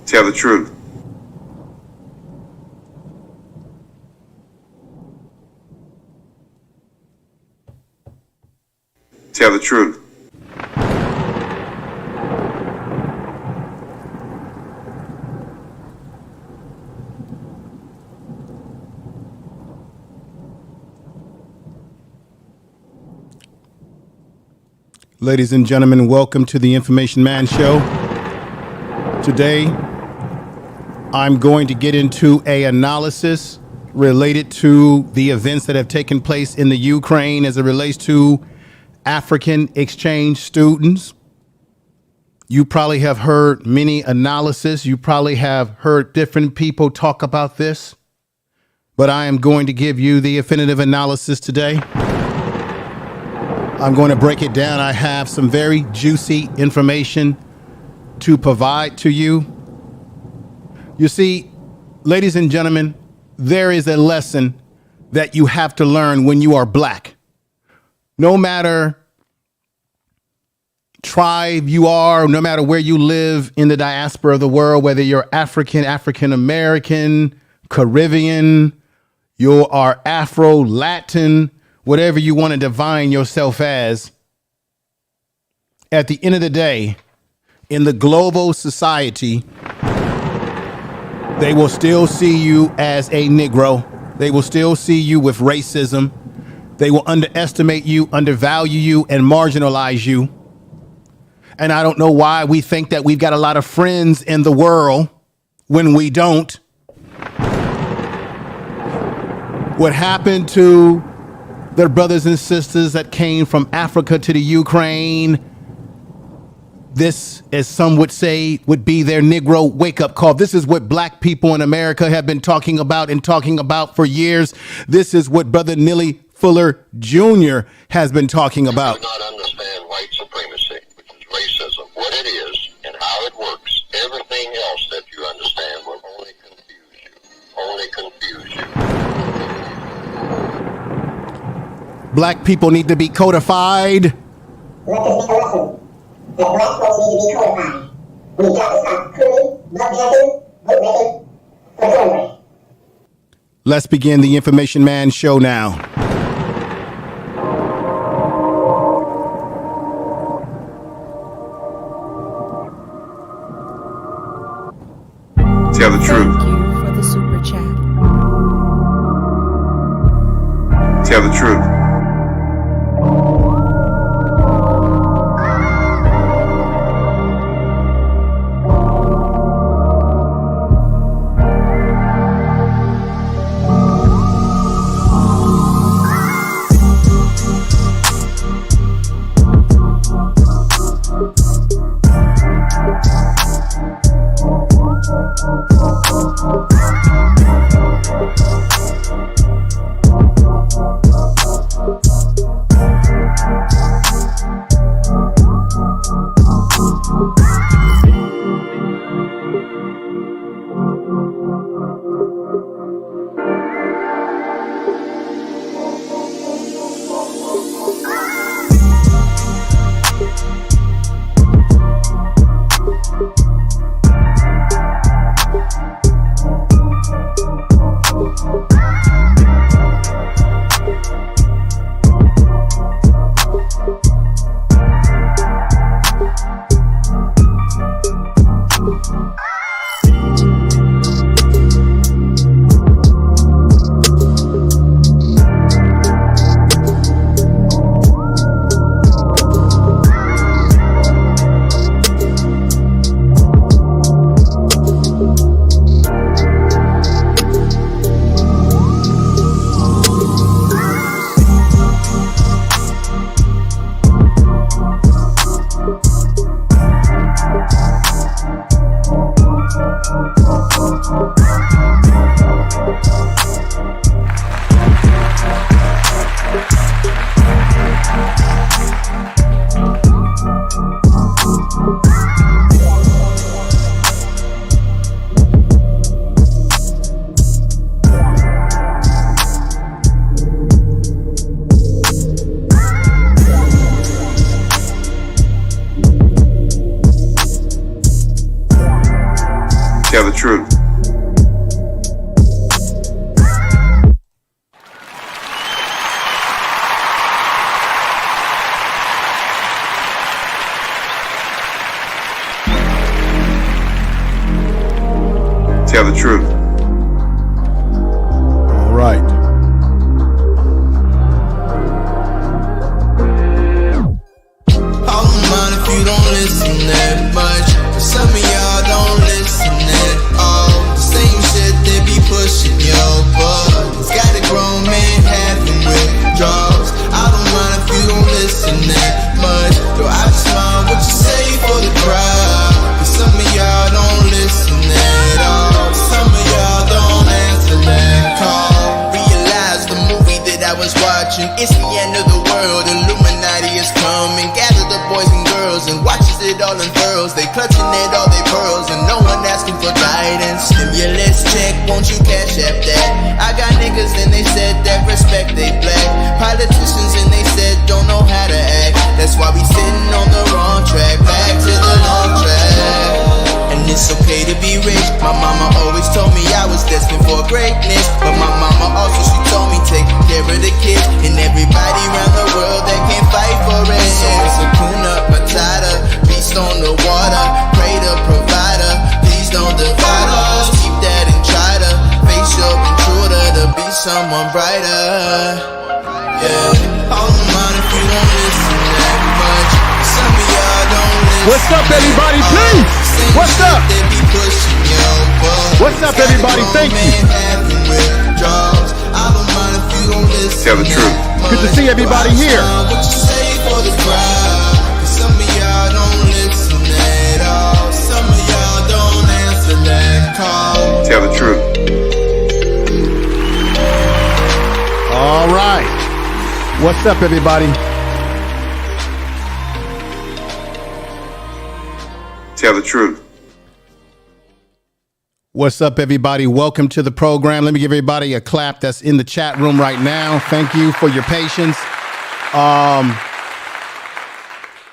Tell the truth. Tell the truth. Ladies and gentlemen, welcome to the Information Man Show. Today, I'm going to get into an analysis related to the events that have taken place in the Ukraine as it relates to African exchange students. You probably have heard many analysis. You probably have heard different people talk about this, but I am going to give you the definitive analysis today. I'm going to break it down. I have some very juicy information to provide to you. You see, ladies and gentlemen, there is a lesson that you have to learn when you are black. No matter tribe you are, no matter where you live in the diaspora of the world, whether you're African, African-American, Caribbean, you are Afro-Latin, whatever you want to define yourself as, at the end of the day, in the global society, they will still see you as a Negro. They will still see you with racism. They will underestimate you, undervalue you, and marginalize you. And I don't know why we think that we've got a lot of friends in the world when we don't. What happened to their brothers and sisters that came from Africa to the Ukraine? This, as some would say, would be their Negro wake-up call. This is what black people in America have been talking about for years. This is what Brother Neely Fuller Jr. has been talking about. You do not understand white supremacy, which is racism, what it is and how it works. Everything else that you understand will only confuse you. Only confuse you. Black people need to be codified. Let this be a lesson that black folks need to be codified. We've got to stop cooling, bloodletting, bootlicking, for slavery. Let's begin the Information Man Show now. Tell the truth. Thank you for the super chat. Tell the truth. Tell the truth. All right. I don't mind if you don't listen that much, but some of y'all don't listen at all. The same shit they be pushing your buttons. Got a grown man having withdrawals. I don't mind if you don't listen that much, though I just mind what you say for the crowd. Cause some of y'all don't listen at all. Some of y'all don't answer that call. Realize the movie that I was watching, it's the end of the world. Illuminati is coming. Gather the boys and girls and watches it all unfurls. They clutching at all their pearls and no one asking for guidance. Stimulus check, won't you cash app that? I got niggas and they said that respect they black. Politicians and they said don't know how to act. That's why we sitting on the wrong track. Back to the long track. And it's okay to be rich. My mama always told me I was destined for greatness. But my mama also, she told me take care of the kids and everybody around the world that can't fight for it. So it's a Hakuna Matata, beast on the water. Pray to provider, please don't divide us. Keep that and try to face your intruder to be someone brighter. Yeah, I don't mind if you don't listen that much. Some of y'all don't listen. What's up, everybody? Please. What's up? What's up, everybody? Thank you. Tell the truth. Good to see everybody here. Tell the truth. All right. What's up, everybody? Tell the truth. What's up, everybody? Welcome to the program. Let me give everybody a clap that's in the chat room right now. Thank you for your patience.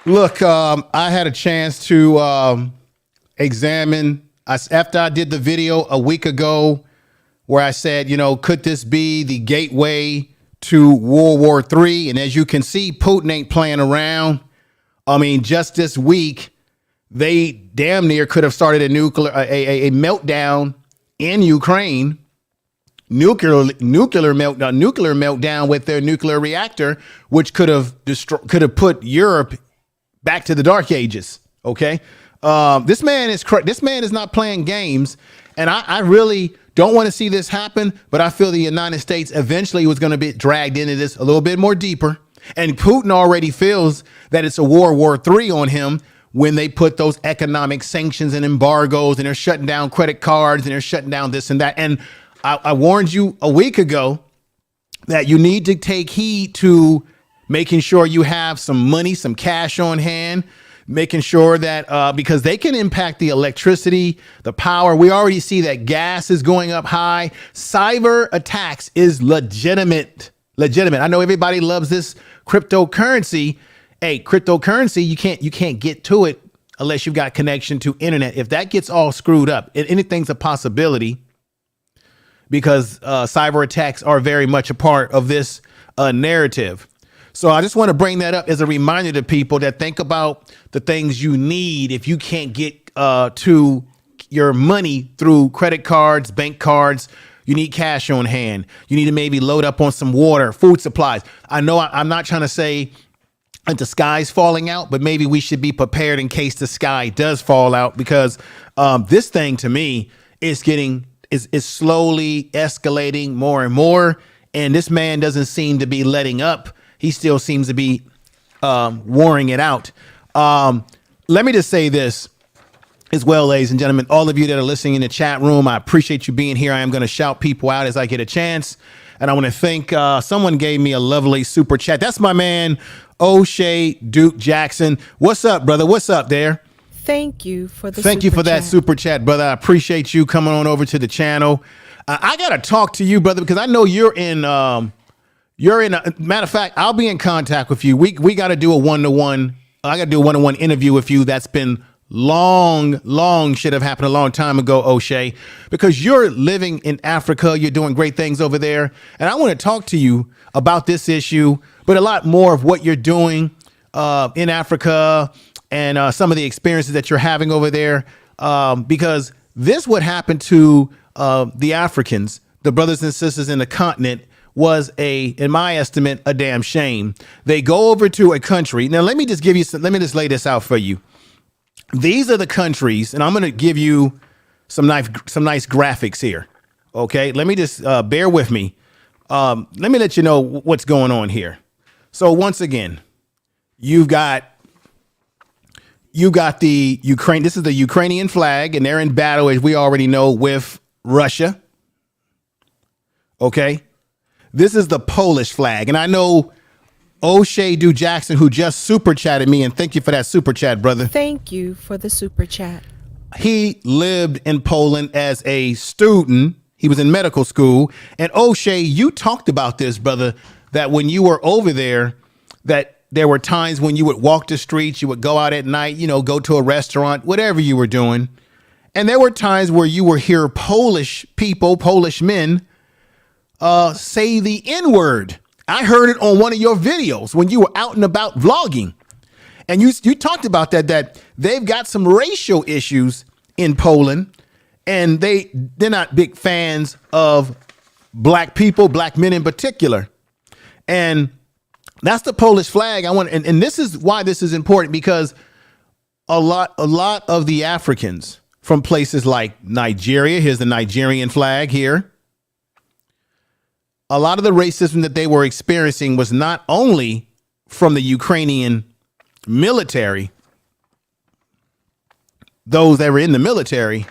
Look, I had a chance to examine, after I did the video a week ago where I said, you know, could this be the gateway to World War III? And as you can see, Putin ain't playing around. I mean, just this week, they damn near could have started a meltdown in Ukraine, nuclear meltdown with their nuclear reactor, which could have put Europe back to the dark ages. OK, this man is not playing games. And I really don't want to see this happen. But I feel the United States eventually was going to be dragged into this a little bit more deeper. And Putin already feels that it's a World War III on him when they put those economic sanctions and embargoes and they're shutting down credit cards and they're shutting down this and that. And I warned you a week ago that you need to take heed to making sure you have some money, some cash on hand, making sure that because they can impact the electricity, the power. We already see that gas is going up high. Cyber attacks is legitimate. I know everybody loves this cryptocurrency. Hey, cryptocurrency, you can't get to it unless you've got connection to internet. If that gets all screwed up, anything's a possibility because cyber attacks are very much a part of this narrative. So I just want to bring that up as a reminder to people that think about the things you need if you can't get to your money through credit cards, bank cards. You need cash on hand. You need to maybe load up on some water, food supplies. I know I'm not trying to say the sky's falling out, but maybe we should be prepared in case the sky does fall out, because this thing to me is slowly escalating more and more. And this man doesn't seem to be letting up. He still seems to be warring it out. Let me just say this as well, ladies and gentlemen, all of you that are listening in the chat room, I appreciate you being here. I am going to shout people out as I get a chance. And I want to thank someone gave me a lovely super chat. That's my man, O'Shea Duke Jackson. What's up, brother? What's up there? Thank you for the Thank you for that super chat, brother. I appreciate you coming on over to the channel. I got to talk to you, brother, because I know you're in matter of fact, I'll be in contact with you. We got to do a one-to-one. I got to do a one-to-one interview with you. That's been long should have happened a long time ago, O'Shea, because you're living in Africa. You're doing great things over there. And I want to talk to you about this issue, but a lot more of what you're doing in Africa and some of the experiences that you're having over there, because this would happen to the Africans, the brothers and sisters in the continent, was in my estimate, a damn shame. They go over to a country. Now, let me just lay this out for you. These are the countries, and I'm going to give you some nice graphics here. Okay, let me just bear with me. Let me let you know what's going on here. So once again, you've got the Ukraine. This is the Ukrainian flag, and they're in battle, as we already know, with Russia. Okay, this is the Polish flag, and I know O'Shea Du Jackson, who just super chatted me, and thank you for that super chat, brother. Thank you for the super chat. He lived in Poland as a student. He was in medical school. And O'Shea, you talked about this, brother, that when you were over there, that there were times when you would walk the streets, you would go out at night, go to a restaurant, whatever you were doing. And there were times where you would hear Polish people, Polish men, say the N-word. I heard it on one of your videos when you were out and about vlogging. And you talked about that they've got some racial issues in Poland, and they're not big fans of black people, black men in particular. And that's the Polish flag. And this is why this is important, because a lot of the Africans from places like Nigeria, here's the Nigerian flag here. A lot of the racism that they were experiencing was not only from the Ukrainian military, those that were in the military,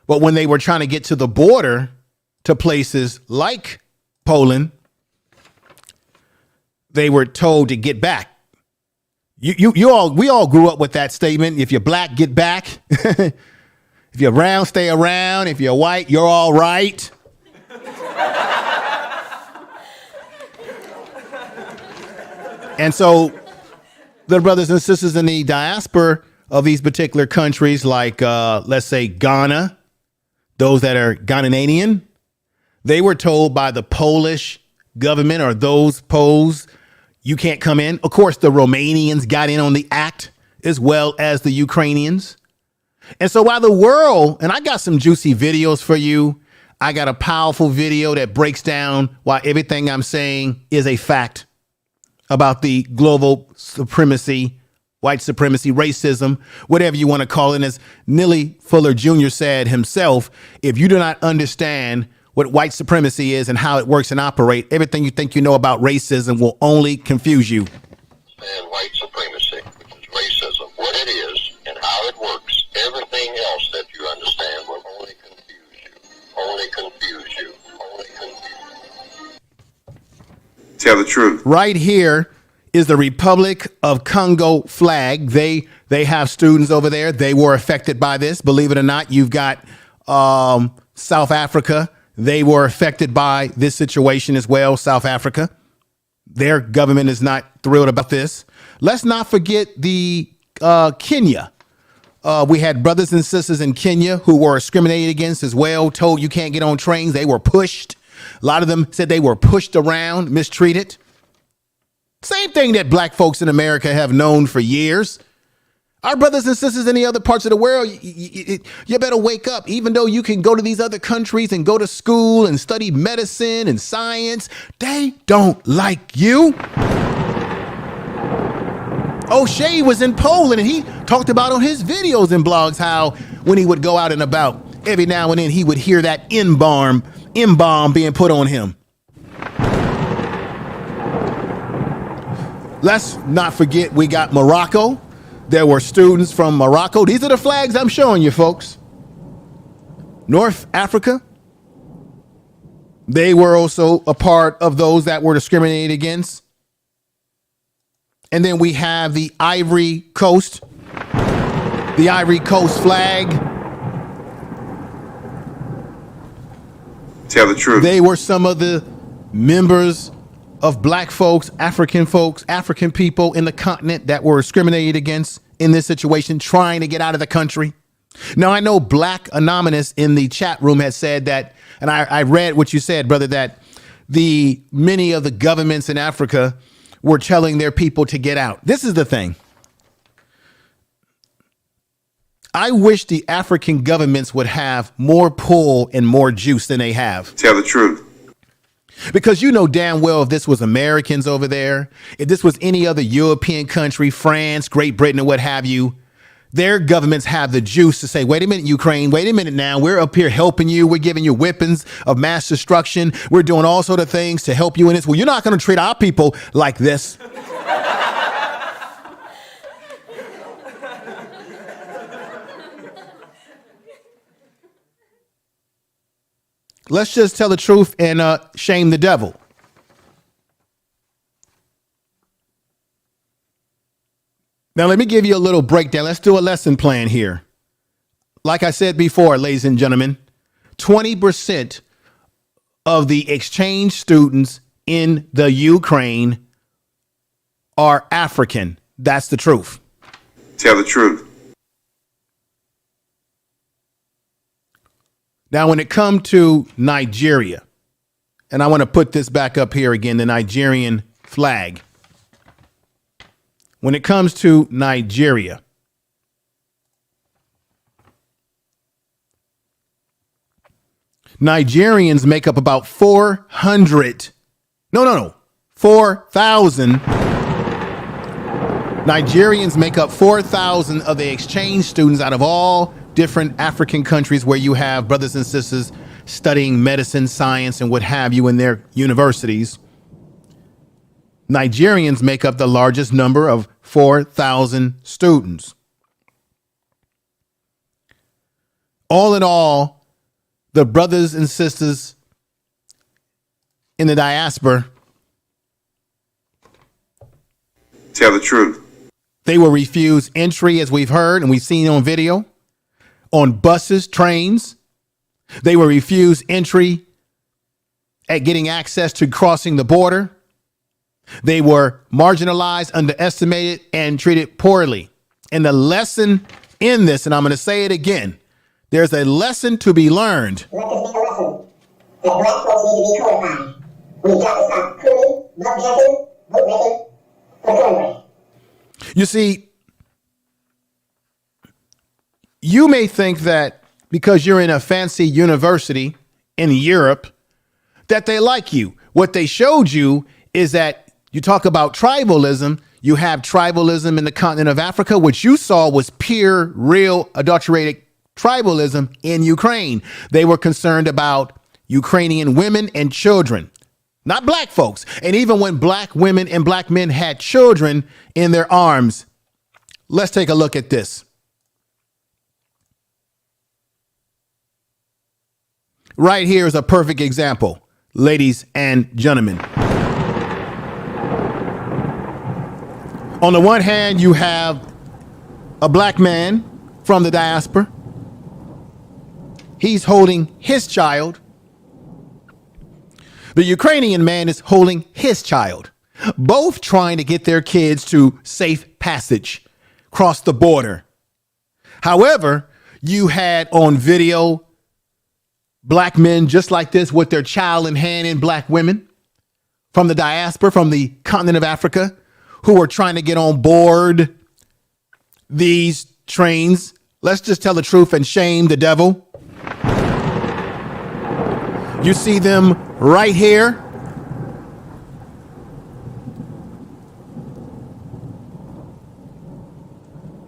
but when they were trying to get to the border to places like Poland, they were told to get back. We all grew up with that statement. If you're black, get back. If you're brown, stay around. If you're white, you're all right. And so the brothers and sisters in the diaspora of these particular countries, like, let's say Ghana, those that are Ghanaian, they were told by the Polish government or those Poles, you can't come in. Of course, the Romanians got in on the act as well as the Ukrainians. And so while the world, and I got some juicy videos for you, I got a powerful video that breaks down why everything I'm saying is a fact about the global supremacy, white supremacy, racism, whatever you want to call it. As Neely Fuller Jr. said himself, if you do not understand what white supremacy is and how it works and operates, everything you think you know about racism will only confuse you. And white supremacy, which is racism, what it is and how it works, everything else that you understand will only confuse you. Only confuse you. Only confuse you. Tell the truth. Right here is the Republic of Congo flag. They have students over there. They were affected by this. Believe it or not, you've got South Africa. They were affected by this situation as well. South Africa. Their government is not thrilled about this. Let's not forget the Kenya. We had brothers and sisters in Kenya who were discriminated against as well, told you can't get on trains. They were pushed. A lot of them said they were pushed around, mistreated. Same thing that black folks in America have known for years. Our brothers and sisters in the other parts of the world, you better wake up. Even though you can go to these other countries and go to school and study medicine and science, they don't like you. O'Shea was in Poland, and he talked about on his videos and blogs how when he would go out and about, every now and then he would hear that M-bomb being put on him. Let's not forget we got Morocco. There were students from Morocco. These are the flags I'm showing you, folks. North Africa. They were also a part of those that were discriminated against. And then we have the Ivory Coast. The Ivory Coast flag. Tell the truth. They were some of the members of black folks, African people in the continent that were discriminated against in this situation, trying to get out of the country. Now, I know Black Anonymous in the chat room has said that, and I read what you said, brother, that many of the governments in Africa were telling their people to get out. This is the thing. I wish the African governments would have more pull and more juice than they have. Tell the truth. Because you know damn well if this was Americans over there, if this was any other European country, France, Great Britain, or what have you, their governments have the juice to say, wait a minute, Ukraine, wait a minute now. We're up here helping you. We're giving you weapons of mass destruction. We're doing all sort of things to help you in this. Well, you're not going to treat our people like this. Let's just tell the truth and shame the devil. Now, let me give you a little breakdown. Let's do a lesson plan here. Like I said before, ladies and gentlemen, 20% of the exchange students in the Ukraine are African. That's the truth. Tell the truth. Now, when it comes to Nigeria, and I want to put this back up here again, the Nigerian flag. When it comes to Nigeria, Nigerians make up about 4,000. Nigerians make up 4,000 of the exchange students out of all different African countries where you have brothers and sisters studying medicine, science, and what have you in their universities. Nigerians make up the largest number of 4,000 students. All in all, the brothers and sisters in the diaspora, Tell the truth. they were refused entry, as we've heard and we've seen on video, on buses, trains. They were refused entry at getting access to crossing the border. They were marginalized, underestimated, and treated poorly. And the lesson in this, and I'm going to say it again, there's a lesson to be learned. Let this be a lesson that black folks need to be codified. We've got to stop cooning, blood drinking, boot licking, and cornbread. You see, you may think that because you're in a fancy university in Europe, that they like you. What they showed you is that you talk about tribalism. You have tribalism in the continent of Africa. What you saw was pure, real, adulterated tribalism in Ukraine. They were concerned about Ukrainian women and children, not black folks. And even when black women and black men had children in their arms, let's take a look at this. Right here is a perfect example, ladies and gentlemen. On the one hand, you have a black man from the diaspora. He's holding his child. The Ukrainian man is holding his child, both trying to get their kids to safe passage, cross the border. However, you had on video black men just like this with their child in hand, and black women from the diaspora, from the continent of Africa, who were trying to get on board these trains. Let's just tell the truth and shame the devil. You see them right here.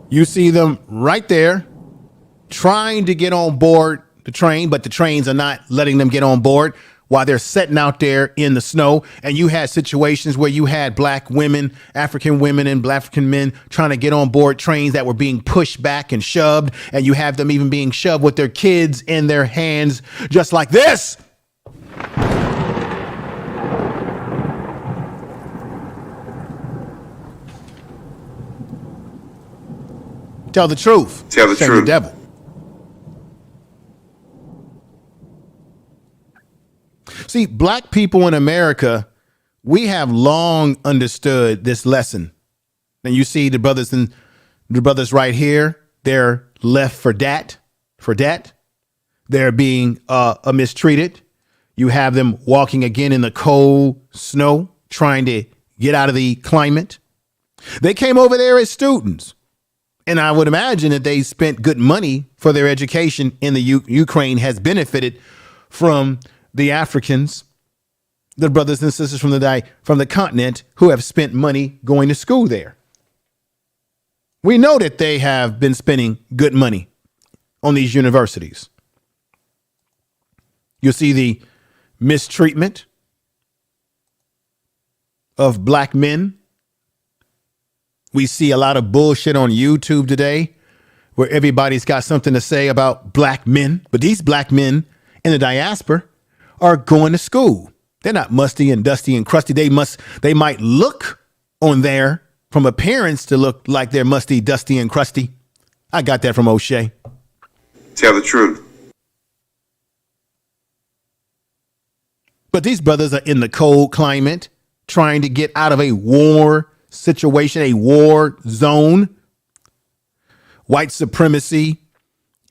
You see them right there trying to get on board the train, but the trains are not letting them get on board while they're sitting out there in the snow. And you had situations where you had black women, African women and black African men trying to get on board trains that were being pushed back and shoved. And you have them even being shoved with their kids in their hands, just like this. Tell the truth. Tell the Shame truth. the devil. See, black people in America, we have long understood this lesson. And you see the brothers right here, they're left for debt. They're being mistreated. You have them walking again in the cold snow, trying to get out of the climate. They came over there as students. And I would imagine that they spent good money for their education in the Ukraine has benefited from the Africans, the brothers and sisters from the continent who have spent money going to school there. We know that they have been spending good money on these universities. You'll see the mistreatment of black men. We see a lot of bullshit on YouTube today where everybody's got something to say about black men. But these black men in the diaspora are going to school. They're not musty and dusty and crusty. They might look on there from appearance to look like they're musty, dusty, and crusty. I got that from O'Shea. Tell the truth. But these brothers are in the cold climate, trying to get out of a war situation, a war zone. White supremacy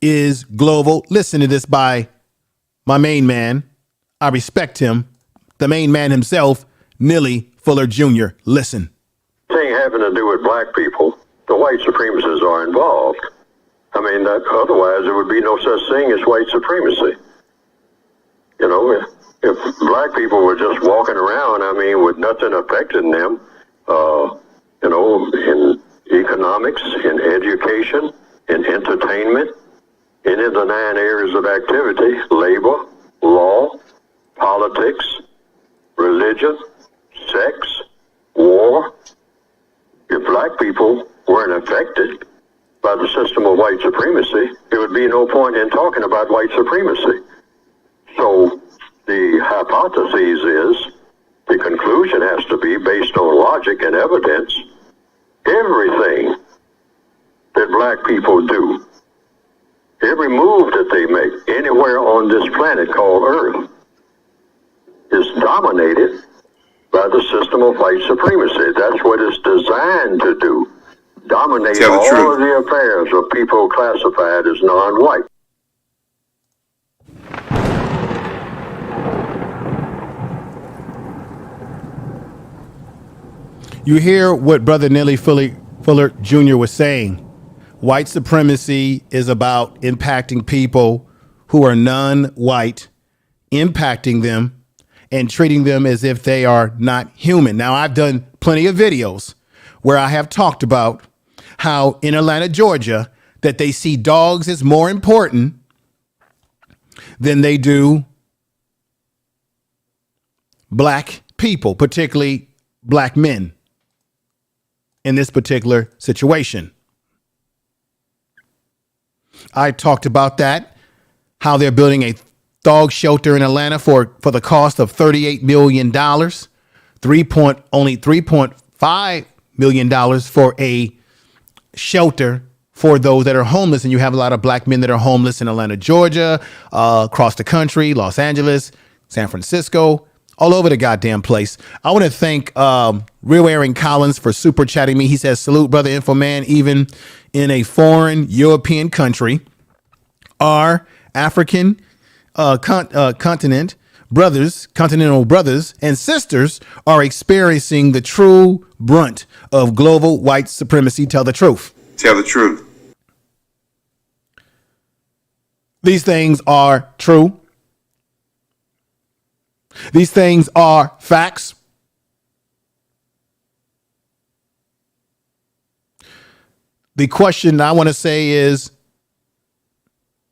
is global. Listen to this by my main man. I respect him. The main man himself, Neely Fuller Jr. Listen. Thing having to do with black people, the white supremacists are involved. I mean, that otherwise there would be no such thing as white supremacy. You know, if black people were just walking around, I mean, with nothing affecting them, you know, in economics, in education, in entertainment, any of the 9 areas of activity, labor, law, politics, religion, sex, war. If black people weren't affected by the system of white supremacy, there would be no point in talking about white supremacy. So the hypothesis is, the conclusion has to be based on logic and evidence. Everything that black people do, every move that they make anywhere on this planet called Earth, is dominated by the system of white supremacy. That's what it's designed to do. Dominate all of the affairs of people classified as non-white. You hear what Brother Neely Fuller Jr. was saying. White supremacy is about impacting people who are non-white, impacting them and treating them as if they are not human. Now, I've done plenty of videos where I have talked about how in Atlanta, Georgia, that they see dogs as more important than they do black people, particularly black men in this particular situation. I talked about that, how they're building a dog shelter in Atlanta for the cost of $38 million, only $3.5 million for a shelter for those that are homeless. And you have a lot of black men that are homeless in Atlanta, Georgia, across the country, Los Angeles, San Francisco, all over the goddamn place. I want to thank Real Aaron Collins for super chatting me. He says, salute, brother Info Man, even in a foreign European country, our African continental brothers and sisters are experiencing the true brunt of global white supremacy. Tell the truth. Tell the truth. These things are true. These things are facts. The question I want to say is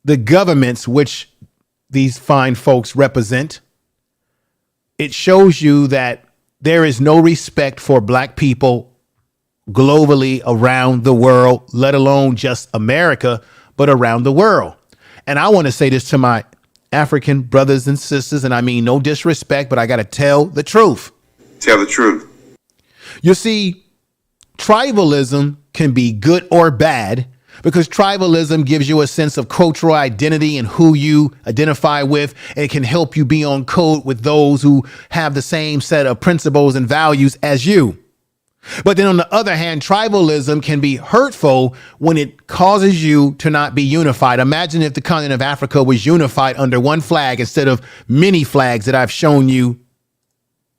the governments which these fine folks represent, it shows you that there is no respect for black people globally around the world, let alone just America, but around the world. And I want to say this to my African brothers and sisters, and I mean no disrespect, but I got to tell the truth. Tell the truth. You see, tribalism can be good or bad because tribalism gives you a sense of cultural identity and who you identify with. And it can help you be on code with those who have the same set of principles and values as you. But then on the other hand, tribalism can be hurtful when it causes you to not be unified. Imagine if the continent of Africa was unified under one flag instead of many flags that I've shown you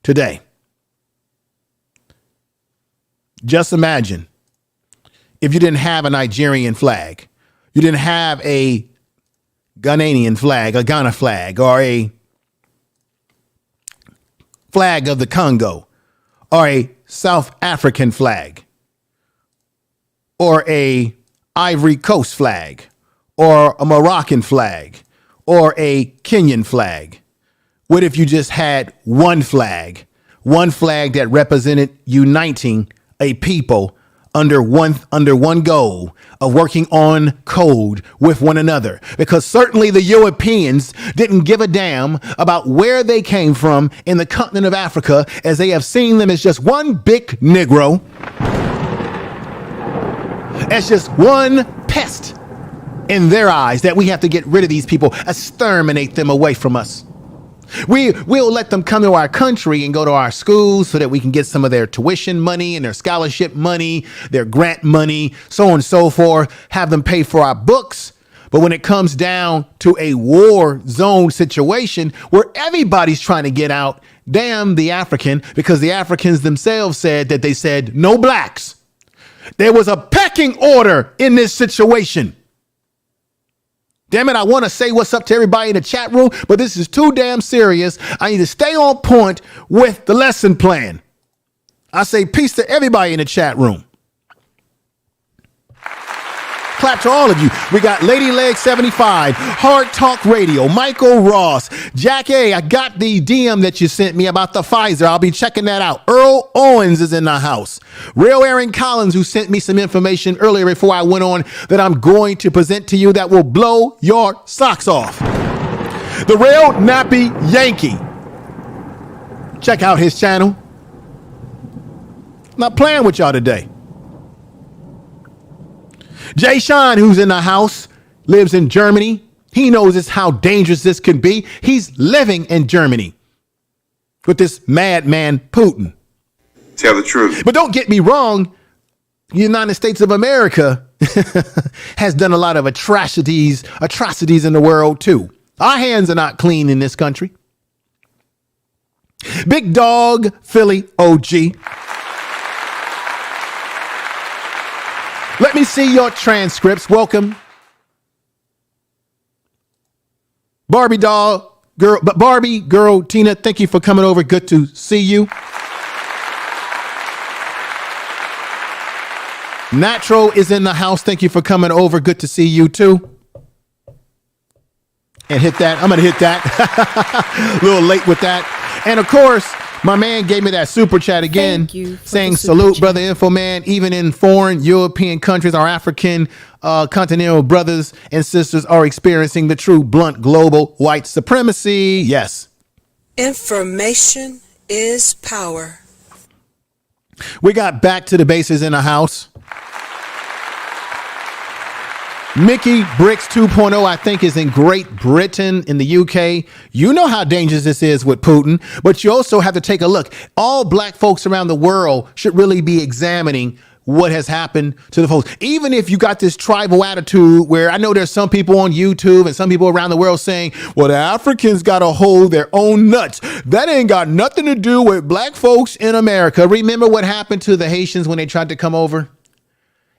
today. Just imagine if you didn't have a Nigerian flag, you didn't have a Ghanaian flag, a Ghana flag, or a flag of the Congo, or a South African flag, or a Ivory Coast flag, or a Moroccan flag, or a Kenyan flag? What if you just had one flag that represented uniting a people under one goal of working on code with one another? Because certainly the Europeans didn't give a damn about where they came from in the continent of Africa, as they have seen them as just one big Negro, as just one pest in their eyes that we have to get rid of these people, exterminate them away from us. We'll let them come to our country and go to our schools so that we can get some of their tuition money and their scholarship money, their grant money, so on and so forth, have them pay for our books. But when it comes down to a war zone situation where everybody's trying to get out, damn the African, because the Africans themselves said that they said no blacks. There was a pecking order in this situation. Damn it, I want to say what's up to everybody in the chat room, but this is too damn serious. I need to stay on point with the lesson plan. I say peace to everybody in the chat room. Clap to all of you. We got Lady Leg 75, Hard Talk Radio, Michael Ross, Jack A. I got the DM that you sent me about the Pfizer. I'll be checking that out. Earl Owens is in the house. Real Aaron Collins, who sent me some information earlier before I went on that I'm going to present to you that will blow your socks off. The Real Nappy Yankee. Check out his channel. Not playing with y'all today. Jay Sean, who's in the house, lives in Germany. He knows just how dangerous this can be. He's living in Germany with this madman Putin. Tell the truth. But don't get me wrong. The United States of America has done a lot of atrocities in the world, too. Our hands are not clean in this country. Big Dog Philly OG. Let me see your transcripts. Welcome. Barbie girl Tina, thank you for coming over. Good to see you. Natro is in the house. Thank you for coming over. Good to see you too. And hit that. I'm going to hit that. A little late with that. And of course, my man gave me that super chat again, saying salute, brother Info Man. Even in foreign European countries, our African continental brothers and sisters are experiencing the true blunt global white supremacy. Yes. Information is power. We got Back to the Bases in the house. Mickey Bricks 2.0, I think, is in Great Britain in the UK. You know how dangerous this is with Putin, but you also have to take a look. All black folks around the world should really be examining what has happened to the folks. Even if you got this tribal attitude where I know there's some people on YouTube and some people around the world saying, well, the Africans got to hold their own nuts. That ain't got nothing to do with black folks in America. Remember what happened to the Haitians when they tried to come over?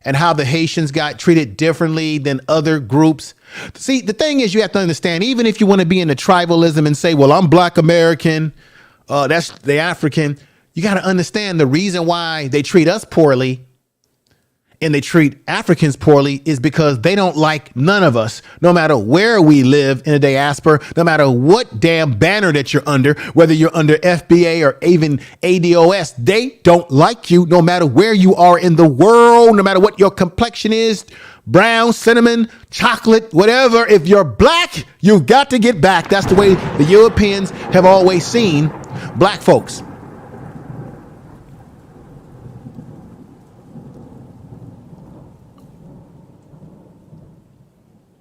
And how the Haitians got treated differently than other groups. See, the thing is, you have to understand, even if you want to be into tribalism and say, well, I'm black American, that's the African, you got to understand the reason why they treat us poorly and they treat Africans poorly is because they don't like none of us, no matter where we live in the diaspora, no matter what damn banner that you're under, whether you're under FBA or even ADOS, they don't like you no matter where you are in the world, no matter what your complexion is, brown, cinnamon, chocolate, whatever. If you're black, you've got to get back. That's the way the Europeans have always seen black folks.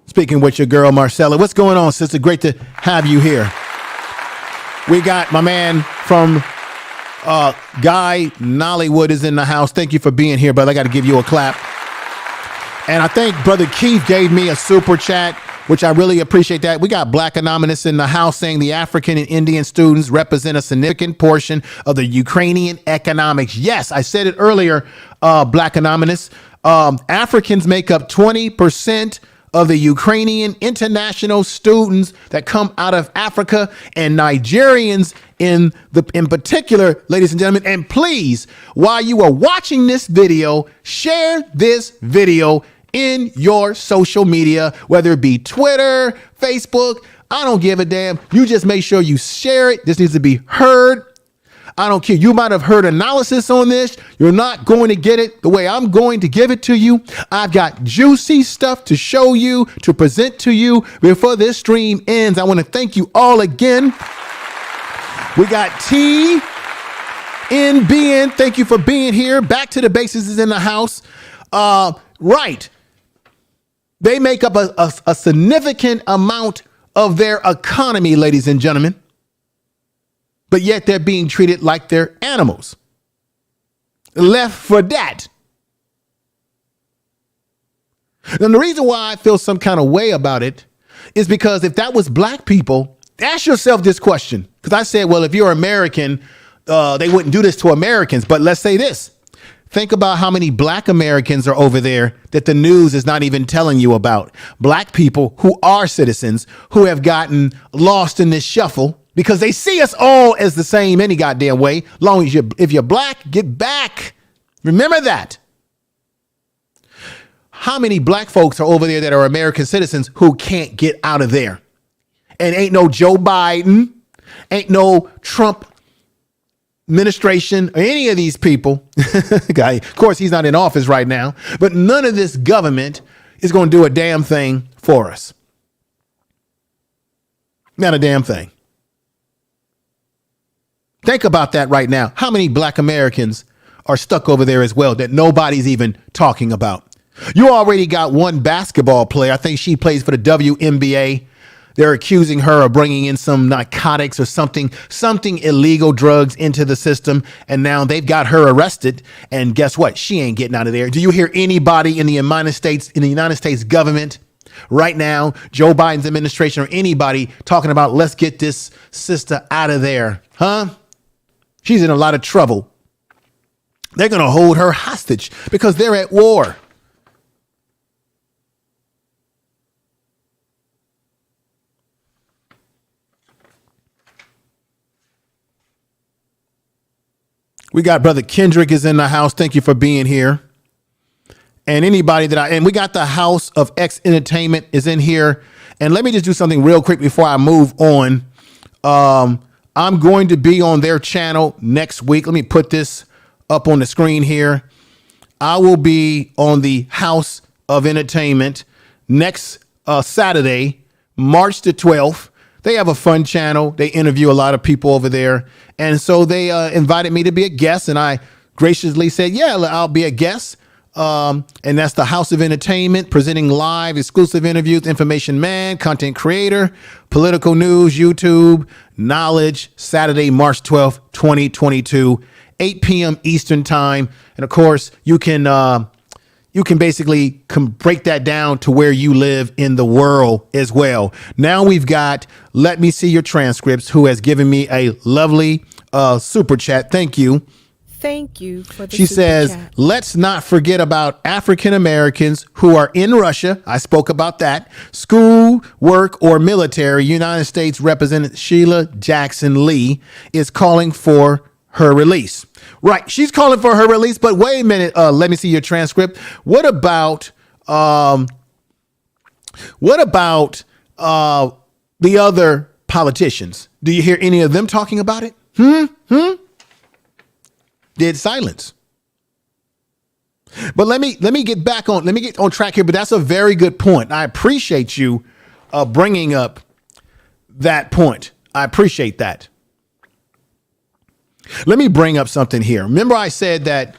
Speaking with your girl, Marcella. What's going on, sister? Great to have you here. We got my man from Guy Nollywood is in the house. Thank you for being here, brother. I got to give you a clap. And I think Brother Keith gave me a super chat, which I really appreciate that. We got Black Anonymous in the house saying the African and Indian students represent a significant portion of the Ukrainian economics. Yes, I said it earlier, Black Anonymous. Africans make up 20% of the Ukrainian international students that come out of Africa, and Nigerians in particular, ladies and gentlemen. And please, while you are watching this video, share this video in your social media, whether it be Twitter, Facebook. I don't give a damn. You just make sure you share it. This needs to be heard. I don't care. You might have heard analysis on this. You're not going to get it the way I'm going to give it to you. I've got juicy stuff to show you, to present to you before this stream ends. I want to thank you all again. We got TNBN. Thank you for being here. Back to the Bases is in the house. Right. They make up a significant amount of their economy, ladies and gentlemen. But yet they're being treated like they're animals. Left for that. And the reason why I feel some kind of way about it is because if that was black people, ask yourself this question. Because I said, well, if you're American, they wouldn't do this to Americans. But let's say this. Think about how many black Americans are over there that the news is not even telling you about. Black people who are citizens who have gotten lost in this shuffle because they see us all as the same any goddamn way. Long as if you're black, get back. Remember that. How many black folks are over there that are American citizens who can't get out of there? And ain't no Joe Biden, ain't no Trump administration or any of these people. Of course, he's not in office right now, but none of this government is going to do a damn thing for us. Not a damn thing. Think about that right now. How many black Americans are stuck over there as well that nobody's even talking about? You already got one basketball player. I think she plays for the WNBA. They're accusing her of bringing in some narcotics or something illegal drugs into the system. And now they've got her arrested. And guess what? She ain't getting out of there. Do you hear anybody in the United States government right now, Joe Biden's administration or anybody talking about let's get this sister out of there? Huh? She's in a lot of trouble. They're going to hold her hostage because they're at war. We got Brother Kendrick is in the house. Thank you for being here. And anybody and we got the House of X Entertainment is in here. And let me just do something real quick before I move on. I'm going to be on their channel next week. Let me put this up on the screen here. I will be on the House of Entertainment next Saturday, March the 12th. They have a fun channel. They interview a lot of people over there. And so they invited me to be a guest. And I graciously said, yeah, I'll be a guest. And that's the House of Entertainment, presenting live exclusive interviews, information man, content creator, political news, YouTube, knowledge, Saturday, March 12th, 2022, 8 p.m. Eastern time. And of course, you can basically break that down to where you live in the world as well. Now we've got Let Me See Your Transcripts, who has given me a lovely super chat. Thank you. Thank you for the She super says, chat. let's not forget about African Americans who are in Russia. I spoke about that. School, work, or military. United States Representative Sheila Jackson Lee is calling for her release. Right. She's calling for her release. But wait a minute. Let me see your transcript. What about the other politicians? Do you hear any of them talking about it? Dead silence. But let me get on track here. But that's a very good point. I appreciate you bringing up that point. I appreciate that. Let me bring up something here. Remember I said that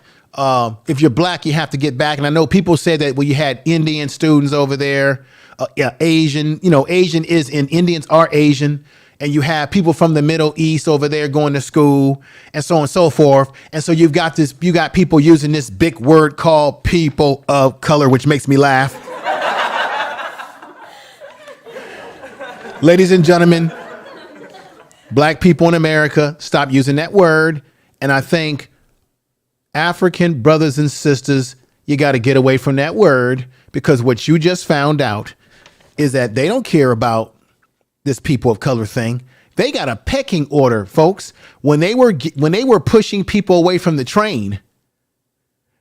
if you're black, you have to get back. And I know people said that you had Indian students over there, Asian, Indians are Asian. And you have people from the Middle East over there going to school and so on and so forth. And so you got people using this big word called people of color, which makes me laugh. Ladies and gentlemen, black people in America, stop using that word. And I think African brothers and sisters, you got to get away from that word, because what you just found out is that they don't care about this people of color thing. They got a pecking order, folks. When they were pushing people away from the train,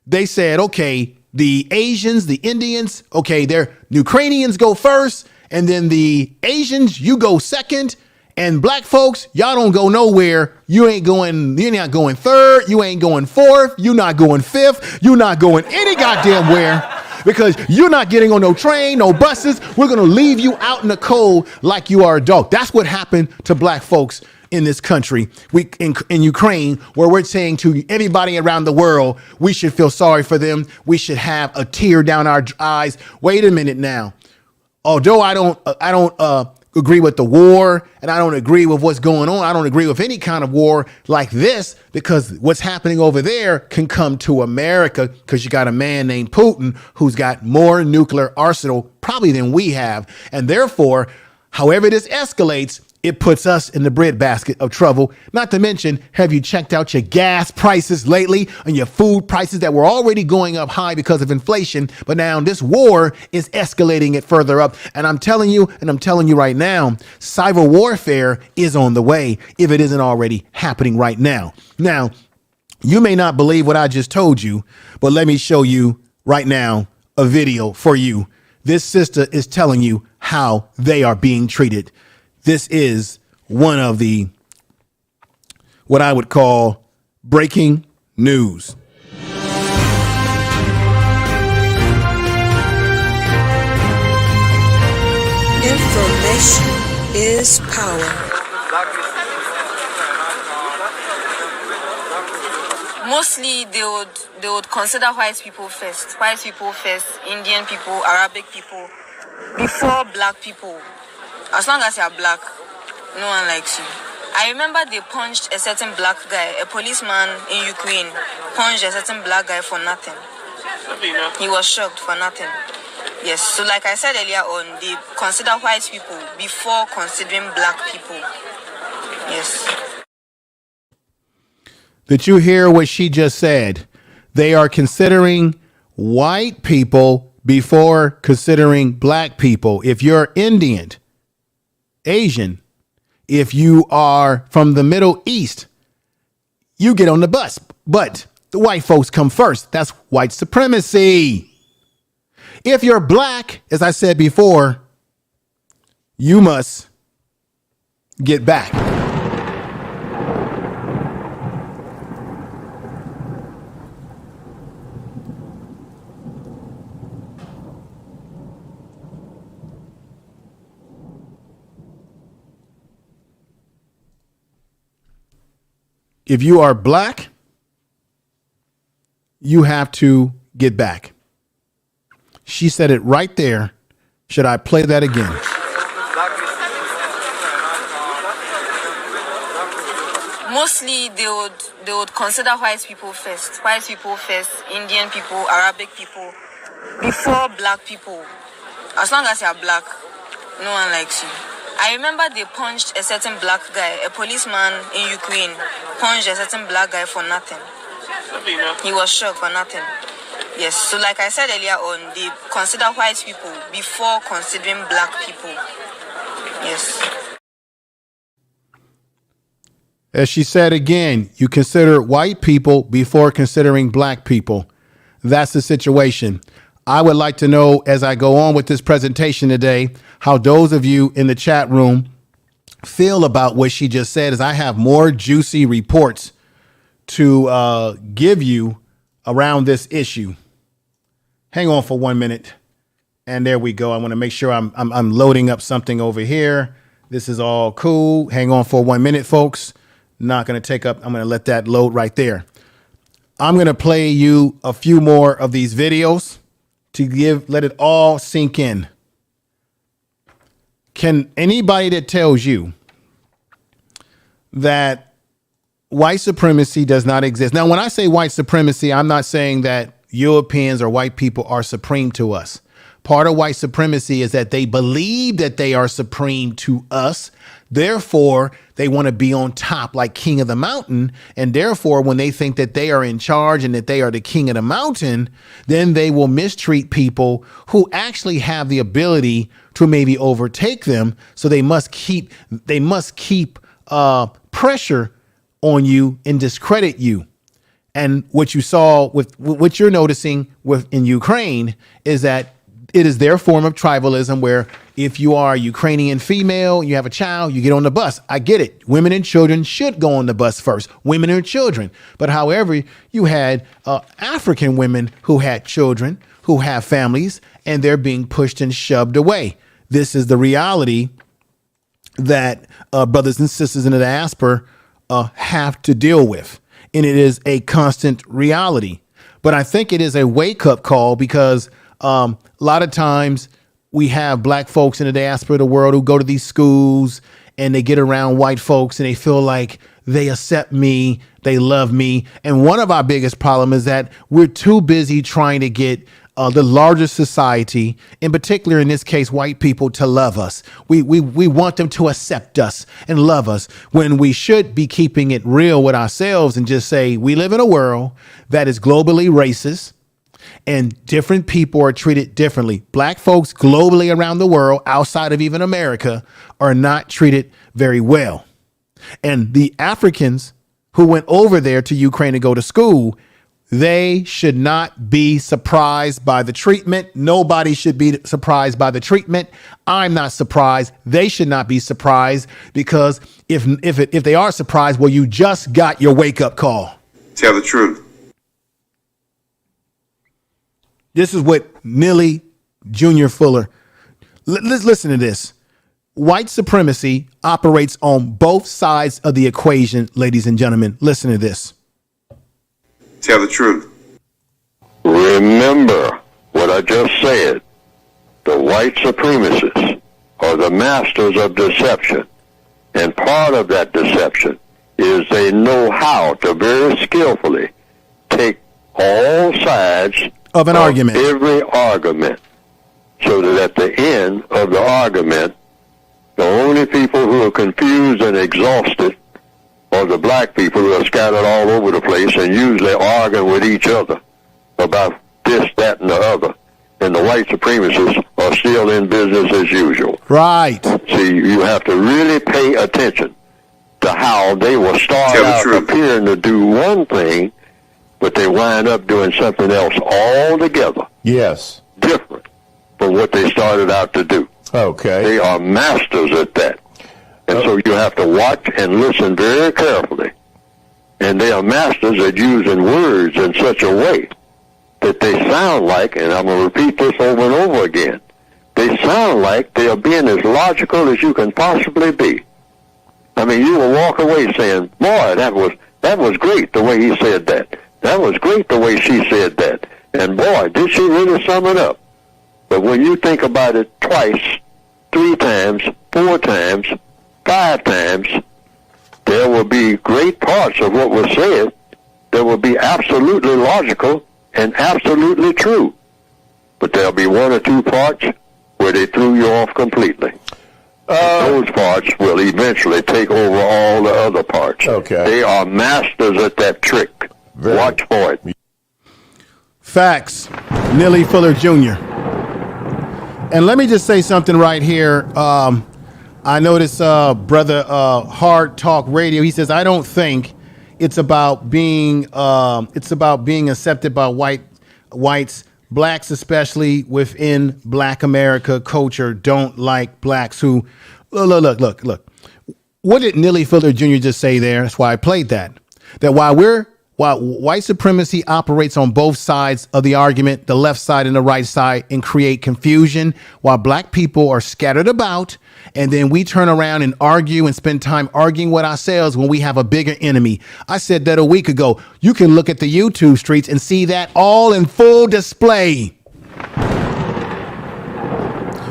they said, okay, the Asians, the Indians, okay, the Ukrainians go first, and then the Asians, you go second, and black folks, y'all don't go nowhere. You're not going third, you ain't going fourth, you're not going fifth, you're not going any goddamn where, because you're not getting on no train, no buses. We're going to leave you out in the cold like you are a dog. That's what happened to black folks in this country, in Ukraine, where we're saying to everybody around the world, we should feel sorry for them. We should have a tear down our eyes. Wait a minute now. Although I don't agree with the war, and I don't agree with what's going on. I don't agree with any kind of war like this, because what's happening over there can come to America, because you got a man named Putin who's got more nuclear arsenal probably than we have. And therefore, however this escalates, it puts us in the breadbasket of trouble. Not to mention, have you checked out your gas prices lately and your food prices that were already going up high because of inflation? But now this war is escalating it further up. And I'm telling you right now, cyber warfare is on the way, if it isn't already happening right now. Now, you may not believe what I just told you, but let me show you right now a video for you. This sister is telling you how they are being treated. This is one of the, what I would call, breaking news. Information is power. Mostly they would consider white people first, Indian people, Arabic people, before black people. As long as you're black, no one likes you. I remember they punched a certain black guy, a policeman in Ukraine, punched a certain black guy for nothing. He was shocked for nothing. Yes, so like I said earlier on, they consider white people before considering black people. Yes. Did you hear what she just said? They are considering white people before considering black people. If you're Indian, Asian, if you are from the Middle East, you get on the bus, but the white folks come first. That's white supremacy. If you're black, as I said before, you must get back. If you are black, you have to get back. She said it right there. Should I play that again? Mostly they would consider white people first, Indian people, Arabic people, before black people. As long as you're black, no one likes you. I remember they punched a certain black guy, a policeman in Ukraine, punched a certain black guy for nothing. He was shocked for nothing. Yes, so like I said earlier on, they consider white people before considering black people. Yes. As she said again, you consider white people before considering black people. That's the situation. I would like to know, as I go on with this presentation today, how those of you in the chat room feel about what she just said, as I have more juicy reports to give you around this issue. Hang on for 1 minute. And there we go. I want to make sure I'm loading up something over here. This is all cool. Hang on for 1 minute, folks. Not going to take up. I'm going to let that load right there. I'm going to play you a few more of these videos to let it all sink in. Can anybody that tells you that white supremacy does not exist? Now, when I say white supremacy, I'm not saying that Europeans or white people are supreme to us, Part of white supremacy is that they believe that they are supreme to us. Therefore, they want to be on top like king of the mountain. And therefore, when they think that they are in charge and that they are the king of the mountain, then they will mistreat people who actually have the ability to maybe overtake them. So they must keep pressure on you and discredit you. And what you saw with what you're noticing with in Ukraine is that it is their form of tribalism, where if you are a Ukrainian female, you have a child, you get on the bus. I get it. Women and children should go on the bus first. Women and children. But however, you had African women who had children, who have families, and they're being pushed and shoved away. This is the reality that brothers and sisters in the diaspora have to deal with. And it is a constant reality. But I think it is a wake-up call, because a lot of times we have black folks in the diaspora of the world who go to these schools and they get around white folks and they feel like they accept me, they love me. And one of our biggest problems is that we're too busy trying to get the larger society, in particular, in this case, white people, to love us. We want them to accept us and love us, when we should be keeping it real with ourselves and just say we live in a world that is globally racist and different people are treated differently. Black folks globally around the world, outside of even America, are not treated very well. And the Africans who went over there to Ukraine to go to school, they should not be surprised by the treatment. Nobody should be surprised by the treatment. I'm not surprised. They should not be surprised, because if they are surprised, well, you just got your wake-up call. Tell the truth. This is what Millie Jr. Fuller. Let's listen to this. White supremacy operates on both sides of the equation, ladies and gentlemen. Listen to this. Tell the truth. Remember what I just said. The white supremacists are the masters of deception. And part of that deception is they know how to very skillfully take all sides of an argument. Every argument. So that at the end of the argument, the only people who are confused and exhausted are the black people who are scattered all over the place and usually arguing with each other about this, that, and the other. And the white supremacists are still in business as usual. Right. See, you have to really pay attention to how they will start out appearing to do one thing, but they wind up doing something else altogether. Yes. Different from what they started out to do. Okay. They are masters at that. And so you have to watch and listen very carefully. And they are masters at using words in such a way that they sound like, and I'm going to repeat this over and over again, they sound like they are being as logical as you can possibly be. I mean, you will walk away saying, boy, that was great the way he said that. That was great the way she said that. And boy, did she really sum it up. But when you think about it twice, 3 times, 4 times, 5 times, there will be great parts of what was said that will be absolutely logical and absolutely true. But there'll be 1 or 2 parts where they threw you off completely. Those parts will eventually take over all the other parts. Okay. They are masters at that trick. Watch for it. Facts. Millie Fuller Jr. And let me just say something right here. I notice brother Hard Talk Radio, he says, I don't think it's about being accepted by whites. Blacks, especially within Black America culture, don't like blacks who look. What did Millie Fuller Jr. just say there? That's why I played that. That while white supremacy operates on both sides of the argument, the left side and the right side, and create confusion, while black people are scattered about, and then we turn around and argue and spend time arguing with ourselves when we have a bigger enemy. I said that a week ago. You can look at the YouTube streets and see that all in full display.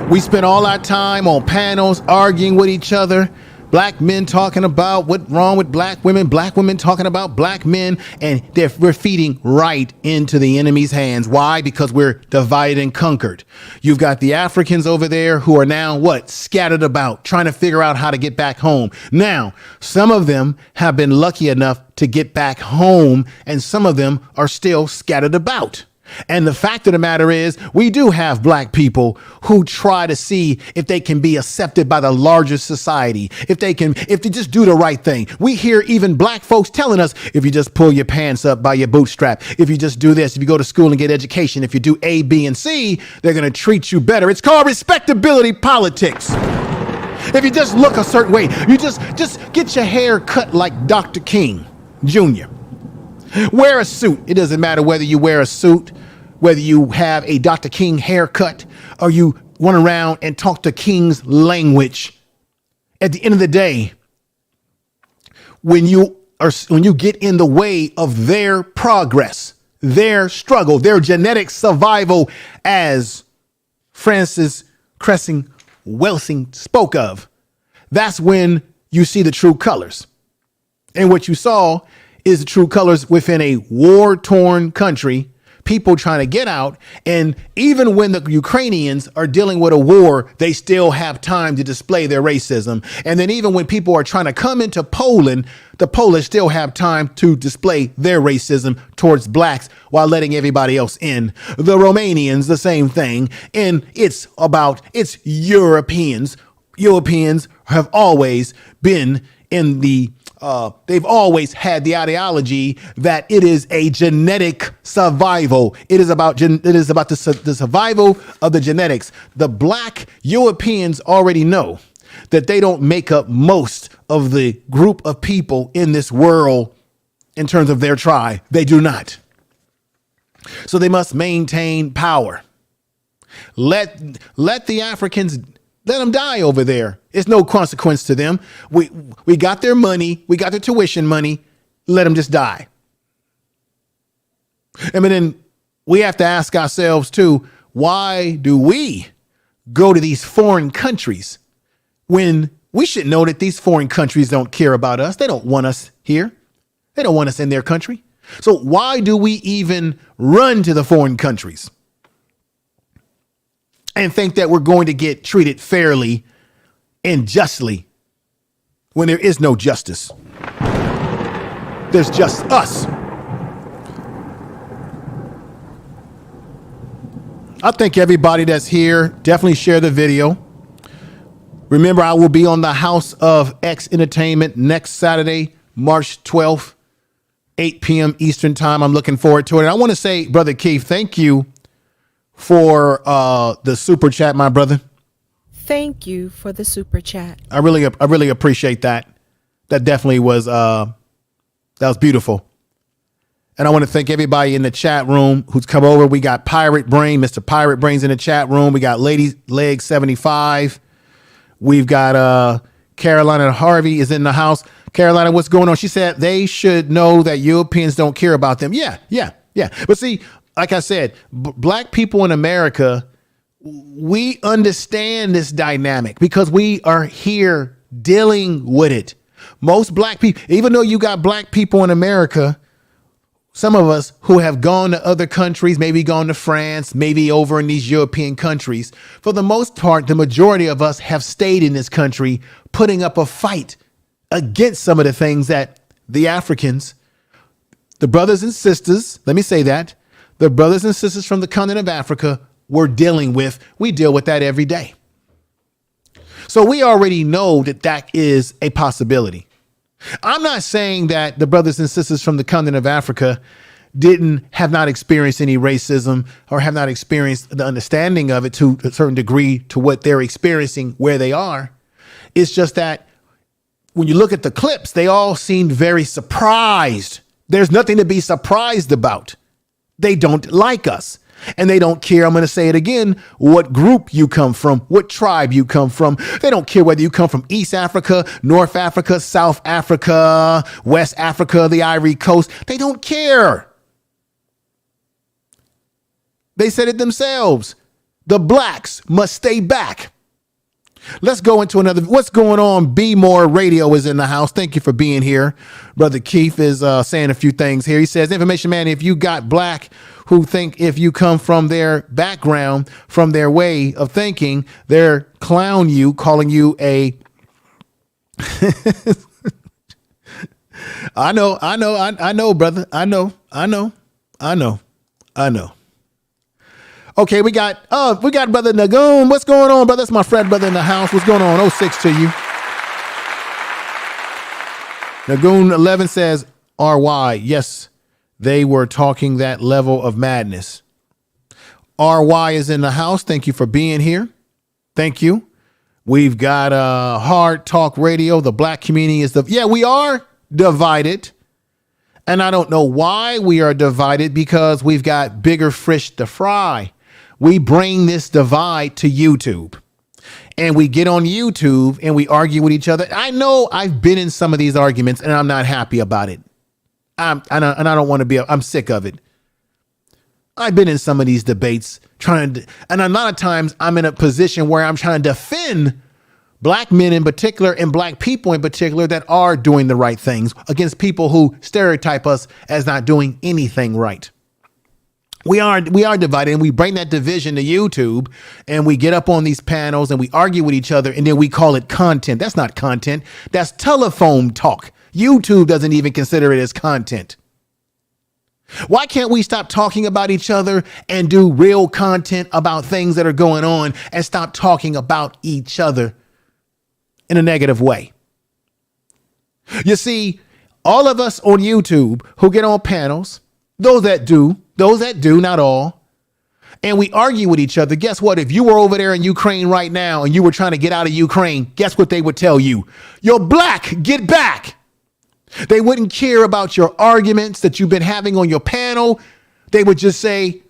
We spend all our time on panels arguing with each other. Black men talking about what's wrong with black women talking about black men, and we're feeding right into the enemy's hands. Why? Because we're divided and conquered. You've got the Africans over there who are now scattered about, trying to figure out how to get back home. Now, some of them have been lucky enough to get back home, and some of them are still scattered about. And the fact of the matter is, we do have black people who try to see if they can be accepted by the larger society, if they just do the right thing. We hear even black folks telling us, if you just pull your pants up by your bootstrap, if you just do this, if you go to school and get education, if you do A, B, and C, they're going to treat you better. It's called respectability politics. If you just look a certain way, you just get your hair cut like Dr. King Jr. Wear a suit. It doesn't matter whether you wear a suit, whether you have a Dr. King haircut, or you run around and talk to King's language. At the end of the day, when you get in the way of their progress, their struggle, their genetic survival, as Francis Cressing Welsing spoke of, that's when you see the true colors. And what you saw is the true colors within a war-torn country, people trying to get out. And even when the Ukrainians are dealing with a war, they still have time to display their racism. And then even when people are trying to come into Poland, the Polish still have time to display their racism towards blacks while letting everybody else in. The Romanians, the same thing. And it's Europeans. Europeans have always been in the they've always had the ideology that it is a genetic survival. It is about the survival of the genetics. The black Europeans already know that they don't make up most of the group of people in this world in terms of their tribe. They do not. So they must maintain power. Let the Africans, let them die over there. It's no consequence to them. We got their money. We got their tuition money. Let them just die. And then we have to ask ourselves, too, why do we go to these foreign countries when we should know that these foreign countries don't care about us? They don't want us here. They don't want us in their country. So why do we even run to the foreign countries and think that we're going to get treated fairly and justly when there is no justice? There's just us. I think everybody that's here, definitely share the video. Remember, I will be on the House of X Entertainment next Saturday, March 12th, 8 p.m. Eastern time. I'm looking forward to it. And I want to say, Brother Keith, thank you for the super chat, my brother. Thank you for the super chat. I really appreciate that. That definitely was that was beautiful. And I want to thank everybody in the chat room who's come over. We got Pirate Brain, Mr. Pirate Brain's in the chat room. We got Lady Leg 75. We've got Carolina Harvey is in the house. Carolina, what's going on? She said they should know that Europeans don't care about them. Yeah. But see, like I said, black people in America, we understand this dynamic because we are here dealing with it. Most black people, even though you got black people in America, some of us who have gone to other countries, maybe gone to France, maybe over in these European countries, for the most part, the majority of us have stayed in this country, putting up a fight against some of the things that the Africans, the brothers and sisters, let me say that, the brothers and sisters from the continent of Africa we're dealing with. We deal with that every day. So we already know that that is a possibility. I'm not saying that the brothers and sisters from the continent of Africa have not experienced any racism or have not experienced the understanding of it to a certain degree to what they're experiencing where they are. It's just that when you look at the clips, they all seemed very surprised. There's nothing to be surprised about. They don't like us. And they don't care, I'm going to say it again, what group you come from, what tribe you come from. They don't care whether you come from East Africa, North Africa, South Africa, West Africa, the Ivory Coast. They don't care. They said it themselves. The blacks must stay back. Let's go into another. What's going on? Be More Radio is in the house. Thank you for being here. Brother Keith is saying a few things here. He says, information man, if you got black who think if you come from their background, from their way of thinking, they're clown you, calling you a... I know, brother. I know. Okay, we got brother Nagoon. What's going on, brother? That's my friend, brother in the house. What's going on? 06 to you. Nagoon 11 says, RY, yes, they were talking that level of madness. RY is in the house. Thank you for being here. Thank you. We've got Hard Talk Radio. The black community is we are divided. And I don't know why we are divided, because we've got bigger fish to fry. We bring this divide to YouTube, and we get on YouTube and we argue with each other. I know I've been in some of these arguments and I'm not happy about it. And I don't want to be, I'm sick of it. I've been in some of these debates and a lot of times I'm in a position where I'm trying to defend black men in particular and black people in particular that are doing the right things against people who stereotype us as not doing anything right. We are divided, and we bring that division to YouTube, and we get up on these panels and we argue with each other, and then we call it content. That's not content. That's telephone talk. YouTube doesn't even consider it as content. Why can't we stop talking about each other and do real content about things that are going on, and stop talking about each other in a negative way? You see, all of us on YouTube who get on panels, those that do, not all, and we argue with each other. Guess what? If you were over there in Ukraine right now and you were trying to get out of Ukraine, guess what they would tell you? You're black, get back. They wouldn't care about your arguments that you've been having on your panel. They would just say,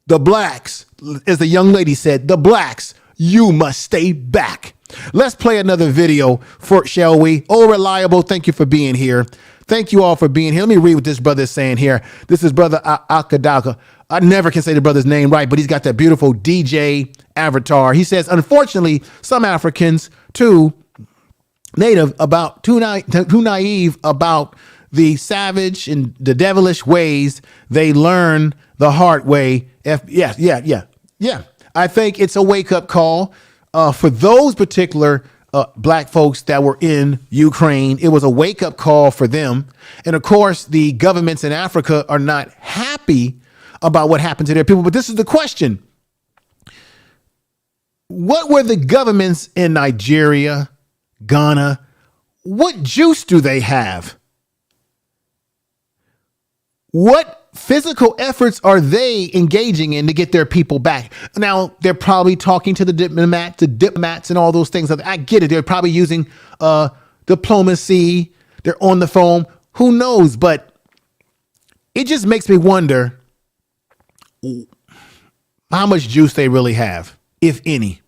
the blacks, as the young lady said, the blacks, you must stay back. Let's play another video shall we? Oh, Reliable, thank you for being here. Thank you all for being here. Let me read what this brother is saying here. This is brother Akadaka. I never can say the brother's name right, but he's got that beautiful DJ avatar. He says, unfortunately, some Africans too naive about the savage and the devilish ways they learn the hard way. Yeah. I think it's a wake up call for those particular black folks that were in Ukraine. It was a wake up call for them. And of course, the governments in Africa are not happy about what happened to their people. But this is the question. What were the governments in Nigeria, Ghana? What juice do they have? What physical efforts are they engaging in to get their people back? Now, they're probably talking to the diplomats and all those things. I get it. They're probably using diplomacy. They're on the phone. Who knows? But it just makes me wonder how much juice they really have, if any.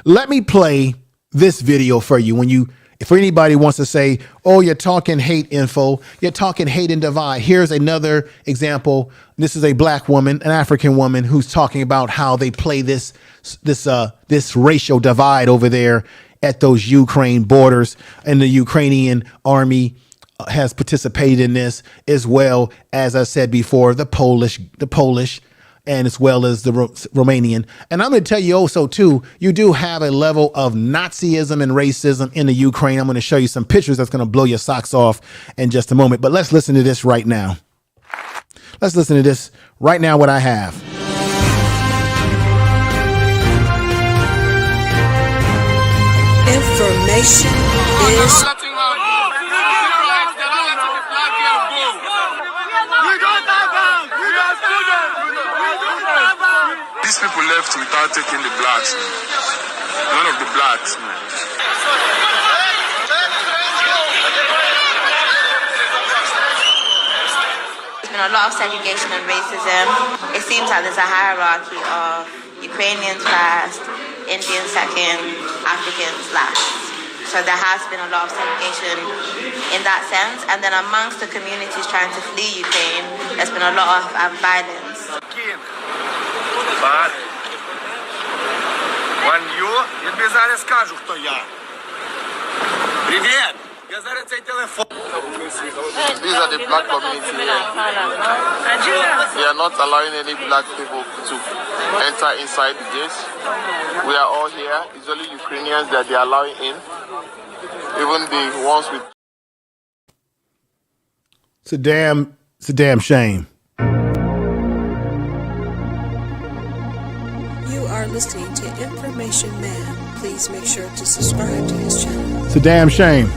Let me play this video for you. If anybody wants to say, oh, you're talking hate info, you're talking hate and divide. Here's another example. This is a black woman, an African woman, who's talking about how they play this racial divide over there at those Ukraine borders, and the Ukrainian army has participated in this, as well as I said before, the Polish, and as well as the Romanian. And I'm going to tell you also, too, you do have a level of Nazism and racism in the Ukraine. I'm going to show you some pictures that's going to blow your socks off in just a moment. But let's listen to this right now. Let's listen to this right now, what I have. Information is these people left without taking the blacks. None of the blacks. There's been a lot of segregation and racism. It seems like there's a hierarchy of Ukrainians first, Indians second, Africans last. So there has been a lot of segregation in that sense. And then amongst the communities trying to flee Ukraine, there's been a lot of violence. Ваньо, я тобі зараз скажу, хто я. Привіт! Я зараз цей телефон. These are the black community here. They are not allowing any black people to enter inside the gates. We are all here. It's only Ukrainians that they are allowing in. Even the ones with... It's a damn shame. You are listening to Information Man. Please make sure to subscribe to his channel. It's a damn shame.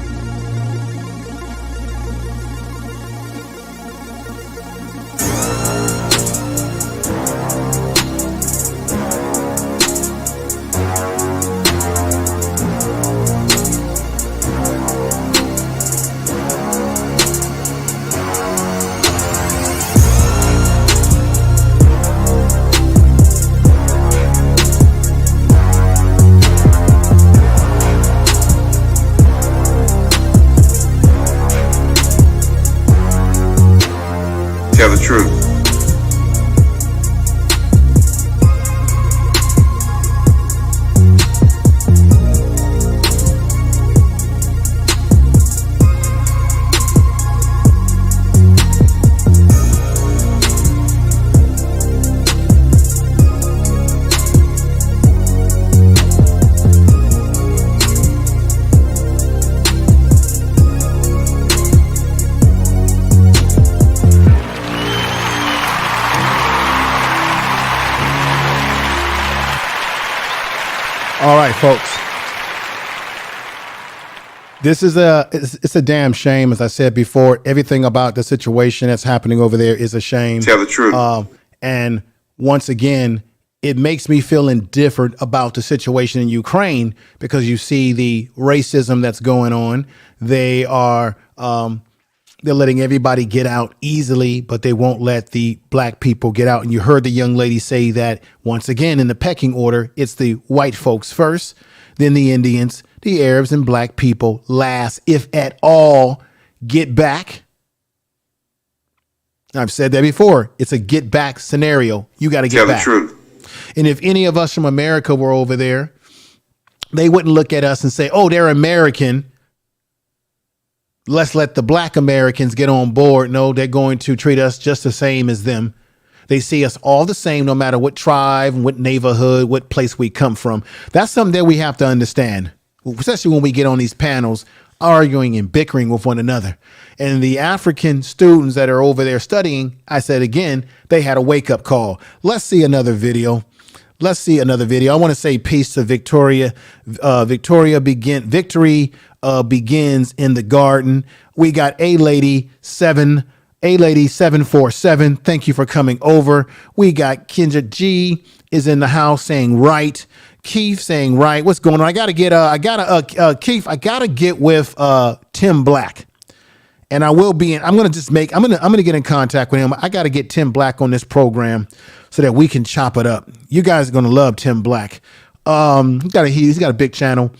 Tell the truth. All right, folks. This is it's a damn shame. As I said before, everything about the situation that's happening over there is a shame. Tell the truth. And once again, it makes me feel indifferent about the situation in Ukraine because you see the racism that's going on. They are they're letting everybody get out easily, but they won't let the black people get out. And you heard the young lady say that once again, in the pecking order, it's the white folks first, then the Indians, the Arabs, and black people last, if at all, get back. I've said that before. It's a get back scenario. You got to get back. Tell the truth. And if any of us from America were over there, they wouldn't look at us and say, oh, they're American. Let's let the black Americans get on board. No, they're going to treat us just the same as them. They see us all the same, no matter what tribe, what neighborhood, what place we come from. That's something that we have to understand, especially when we get on these panels arguing and bickering with one another. And the African students that are over there studying, I said again, they had a wake up call. Let's see another video. Let's see another video. I want to say peace to Victoria. Victory begins in the garden. We got A Lady 747. Thank you for coming over. We got Kendra G is in the house saying right. Keith saying right. What's going on? I gotta get Keith. I gotta get with Tim Black. And I will be I'm gonna get in contact with him. I gotta get Tim Black on this program so that we can chop it up. You guys are gonna love Tim Black. He's got a big channel.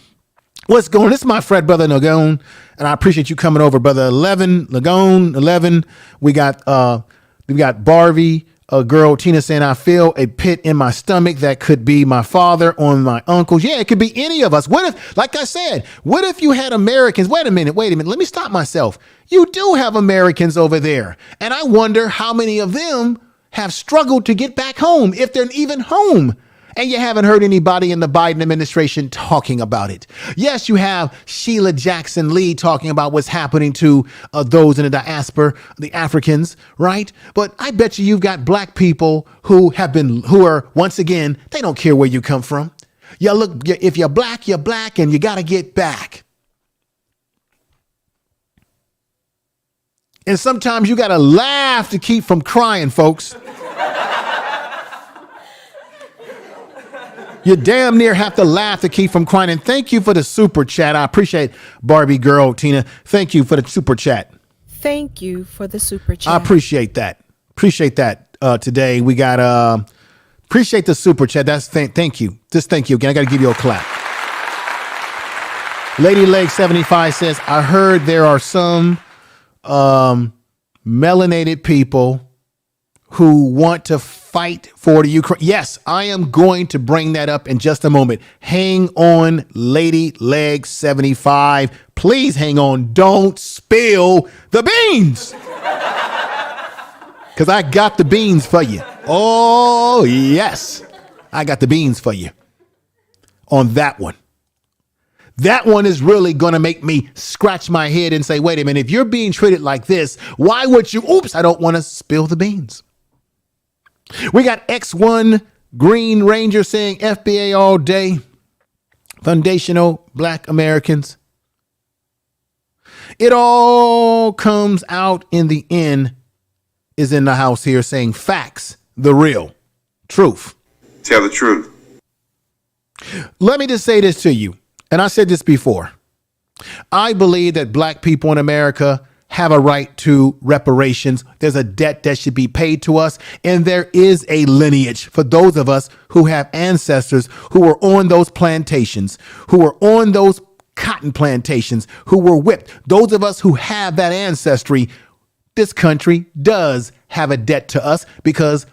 What's going on? This is my Fred brother Nagone, and I appreciate you coming over, brother 11 Nagone 11. We got Barbie, a girl Tina saying I feel a pit in my stomach that could be my father or my uncles. Yeah, it could be any of us. What if, like I said, what if you had Americans? Wait a minute. Let me stop myself. You do have Americans over there, and I wonder how many of them have struggled to get back home, if they're even home. And you haven't heard anybody in the Biden administration talking about it. Yes, you have Sheila Jackson Lee talking about what's happening to those in the diaspora, the Africans, right? But I bet you've got black people who are, once again, they don't care where you come from. If you're black, and you got to get back. And sometimes you got to laugh to keep from crying, folks. You damn near have to laugh to keep from crying. And thank you for the super chat. I appreciate Barbie girl, Tina. Thank you for the super chat. Thank you for the super chat. I appreciate that. Today we got, appreciate the super chat. Thank you. Just thank you again. I got to give you a clap. Lady Leg 75 says, I heard there are some melanated people who want to fight for the Ukraine. Yes, I am going to bring that up in just a moment. Hang on, Lady Leg 75. Please hang on. Don't spill the beans. Because I got the beans for you. Oh, yes. I got the beans for you on that one. That one is really going to make me scratch my head and say, wait a minute, if you're being treated like this, why would you? Oops, I don't want to spill the beans. We got X1 Green Ranger saying FBA all day. Foundational Black Americans. It all comes out in the end is in the house here saying facts, the real truth. Tell the truth. Let me just say this to you. And I said this before. I believe that black people in America have a right to reparations. There's a debt that should be paid to us. And there is a lineage for those of us who have ancestors who were on those plantations, who were on those cotton plantations, who were whipped. Those of us who have that ancestry, this country does have a debt to us because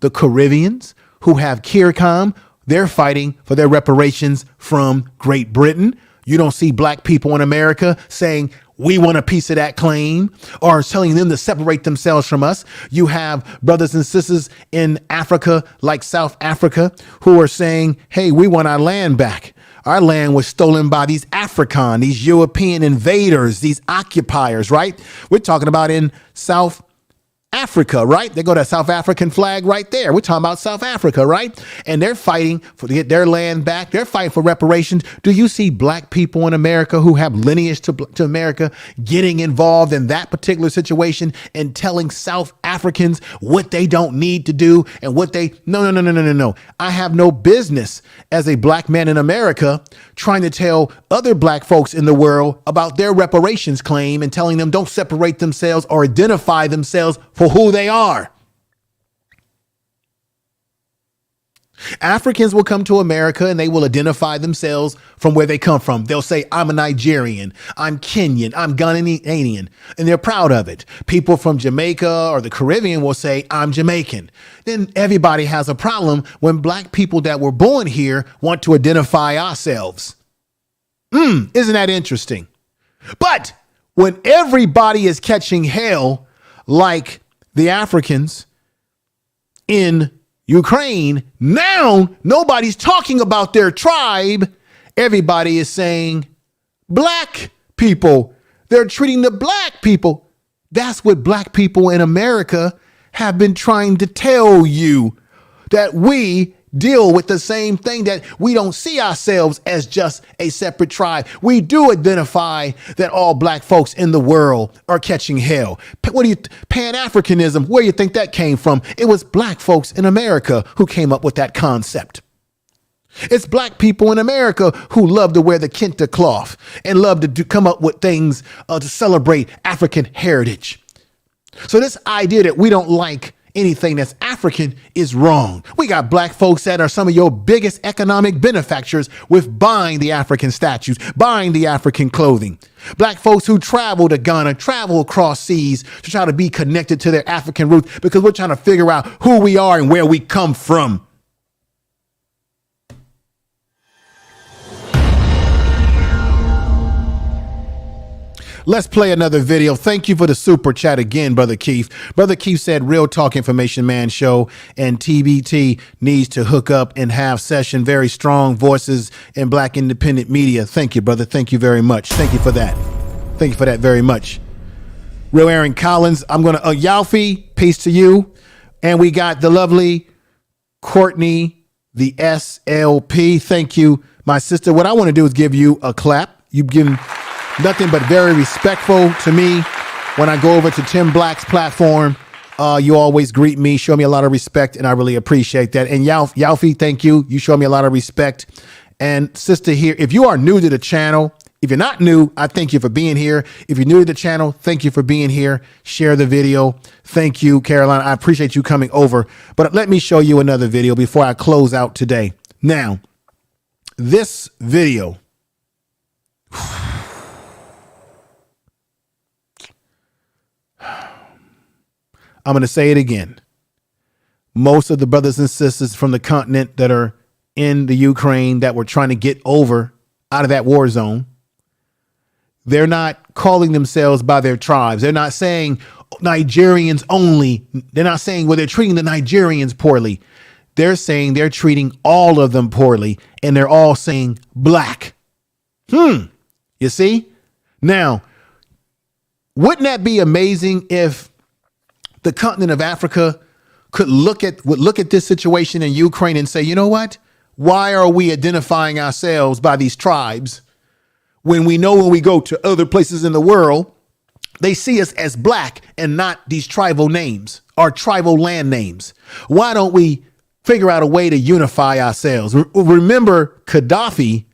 the Caribbeans who have CARICOM, they're fighting for their reparations from Great Britain. You don't see black people in America saying, we want a piece of that claim, or telling them to separate themselves from us. You have brothers and sisters in Africa, like South Africa, who are saying, hey, we want our land back. Our land was stolen by these African, these European invaders, these occupiers, right? We're talking about in South Africa, right? They go to South African flag right there. We're talking about South Africa, right? And they're fighting to get their land back. They're fighting for reparations. Do you see black people in America who have lineage to America getting involved in that particular situation and telling South Africans what they don't need to do and what they, no. I have no business as a black man in America trying to tell other black folks in the world about their reparations claim and telling them don't separate themselves or identify themselves for who they are. Africans will come to America and they will identify themselves from where they come from. They'll say, I'm a Nigerian, I'm Kenyan, I'm Ghanaian, and they're proud of it. People from Jamaica or the Caribbean will say, I'm Jamaican. Then everybody has a problem when black people that were born here want to identify ourselves. Isn't that interesting? But when everybody is catching hell like the Africans in Ukraine, now nobody's talking about their tribe. Everybody is saying black people. They're treating the black people. That's what black people in America have been trying to tell you, that we deal with the same thing, that we don't see ourselves as just a separate tribe. We do identify that all black folks in the world are catching hell. Pan-Africanism, where do you think that came from? It was black folks in America who came up with that concept. It's black people in America who love to wear the kente cloth and love to come up with things to celebrate African heritage. So this idea that we don't like anything that's African is wrong. We got black folks that are some of your biggest economic benefactors with buying the African statues, buying the African clothing. Black folks who travel to Ghana, travel across seas to try to be connected to their African roots because we're trying to figure out who we are and where we come from. Let's play another video. Thank you for the super chat again, Brother Keith. Brother Keith said Real Talk Information Man show and TBT needs to hook up and have session. Very strong voices in black independent media. Thank you, brother. Thank you very much. Thank you for that. Thank you for that very much. Real Aaron Collins. I'm going to, Yalfi, peace to you. And we got the lovely Courtney, the SLP. Thank you, my sister. What I want to do is give you a clap. You've given nothing but very respectful to me. When I go over to Tim Black's platform, you always greet me, show me a lot of respect, and I really appreciate that. And Yalfi, thank you. You show me a lot of respect. And sister here, if you are new to the channel, if you're not new, I thank you for being here. If you're new to the channel, thank you for being here. Share the video. Thank you, Caroline. I appreciate you coming over. But let me show you another video before I close out today. Now, this video, I'm going to say it again. most of the brothers and sisters from the continent that are in the Ukraine that were trying to get over out of that war zone, they're not calling themselves by their tribes. They're not saying Nigerians only. They're not saying, well, they're treating the Nigerians poorly. They're saying they're treating all of them poorly, and they're all saying black. You see? Now, wouldn't that be amazing if the continent of Africa would look at this situation in Ukraine and say, you know what? Why are we identifying ourselves by these tribes when we know when we go to other places in the world, they see us as black and not these tribal names or tribal land names? Why don't we figure out a way to unify ourselves? Remember, Gaddafi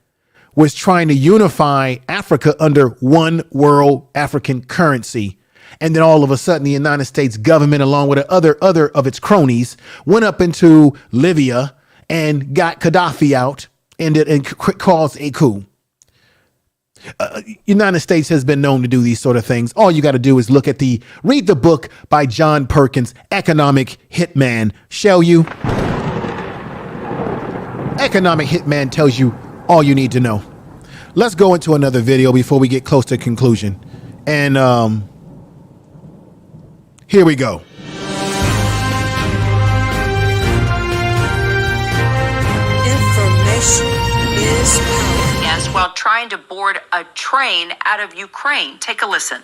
was trying to unify Africa under one world African currency. And then all of a sudden, the United States government, along with other of its cronies, went up into Libya and got Gaddafi out and caused a coup. United States has been known to do these sort of things. All you got to do is read the book by John Perkins, Economic Hitman. Shall you? Economic Hitman tells you all you need to know. Let's go into another video before we get close to conclusion. And here we go. Information is power. Yes, while trying to board a train out of Ukraine. Take a listen.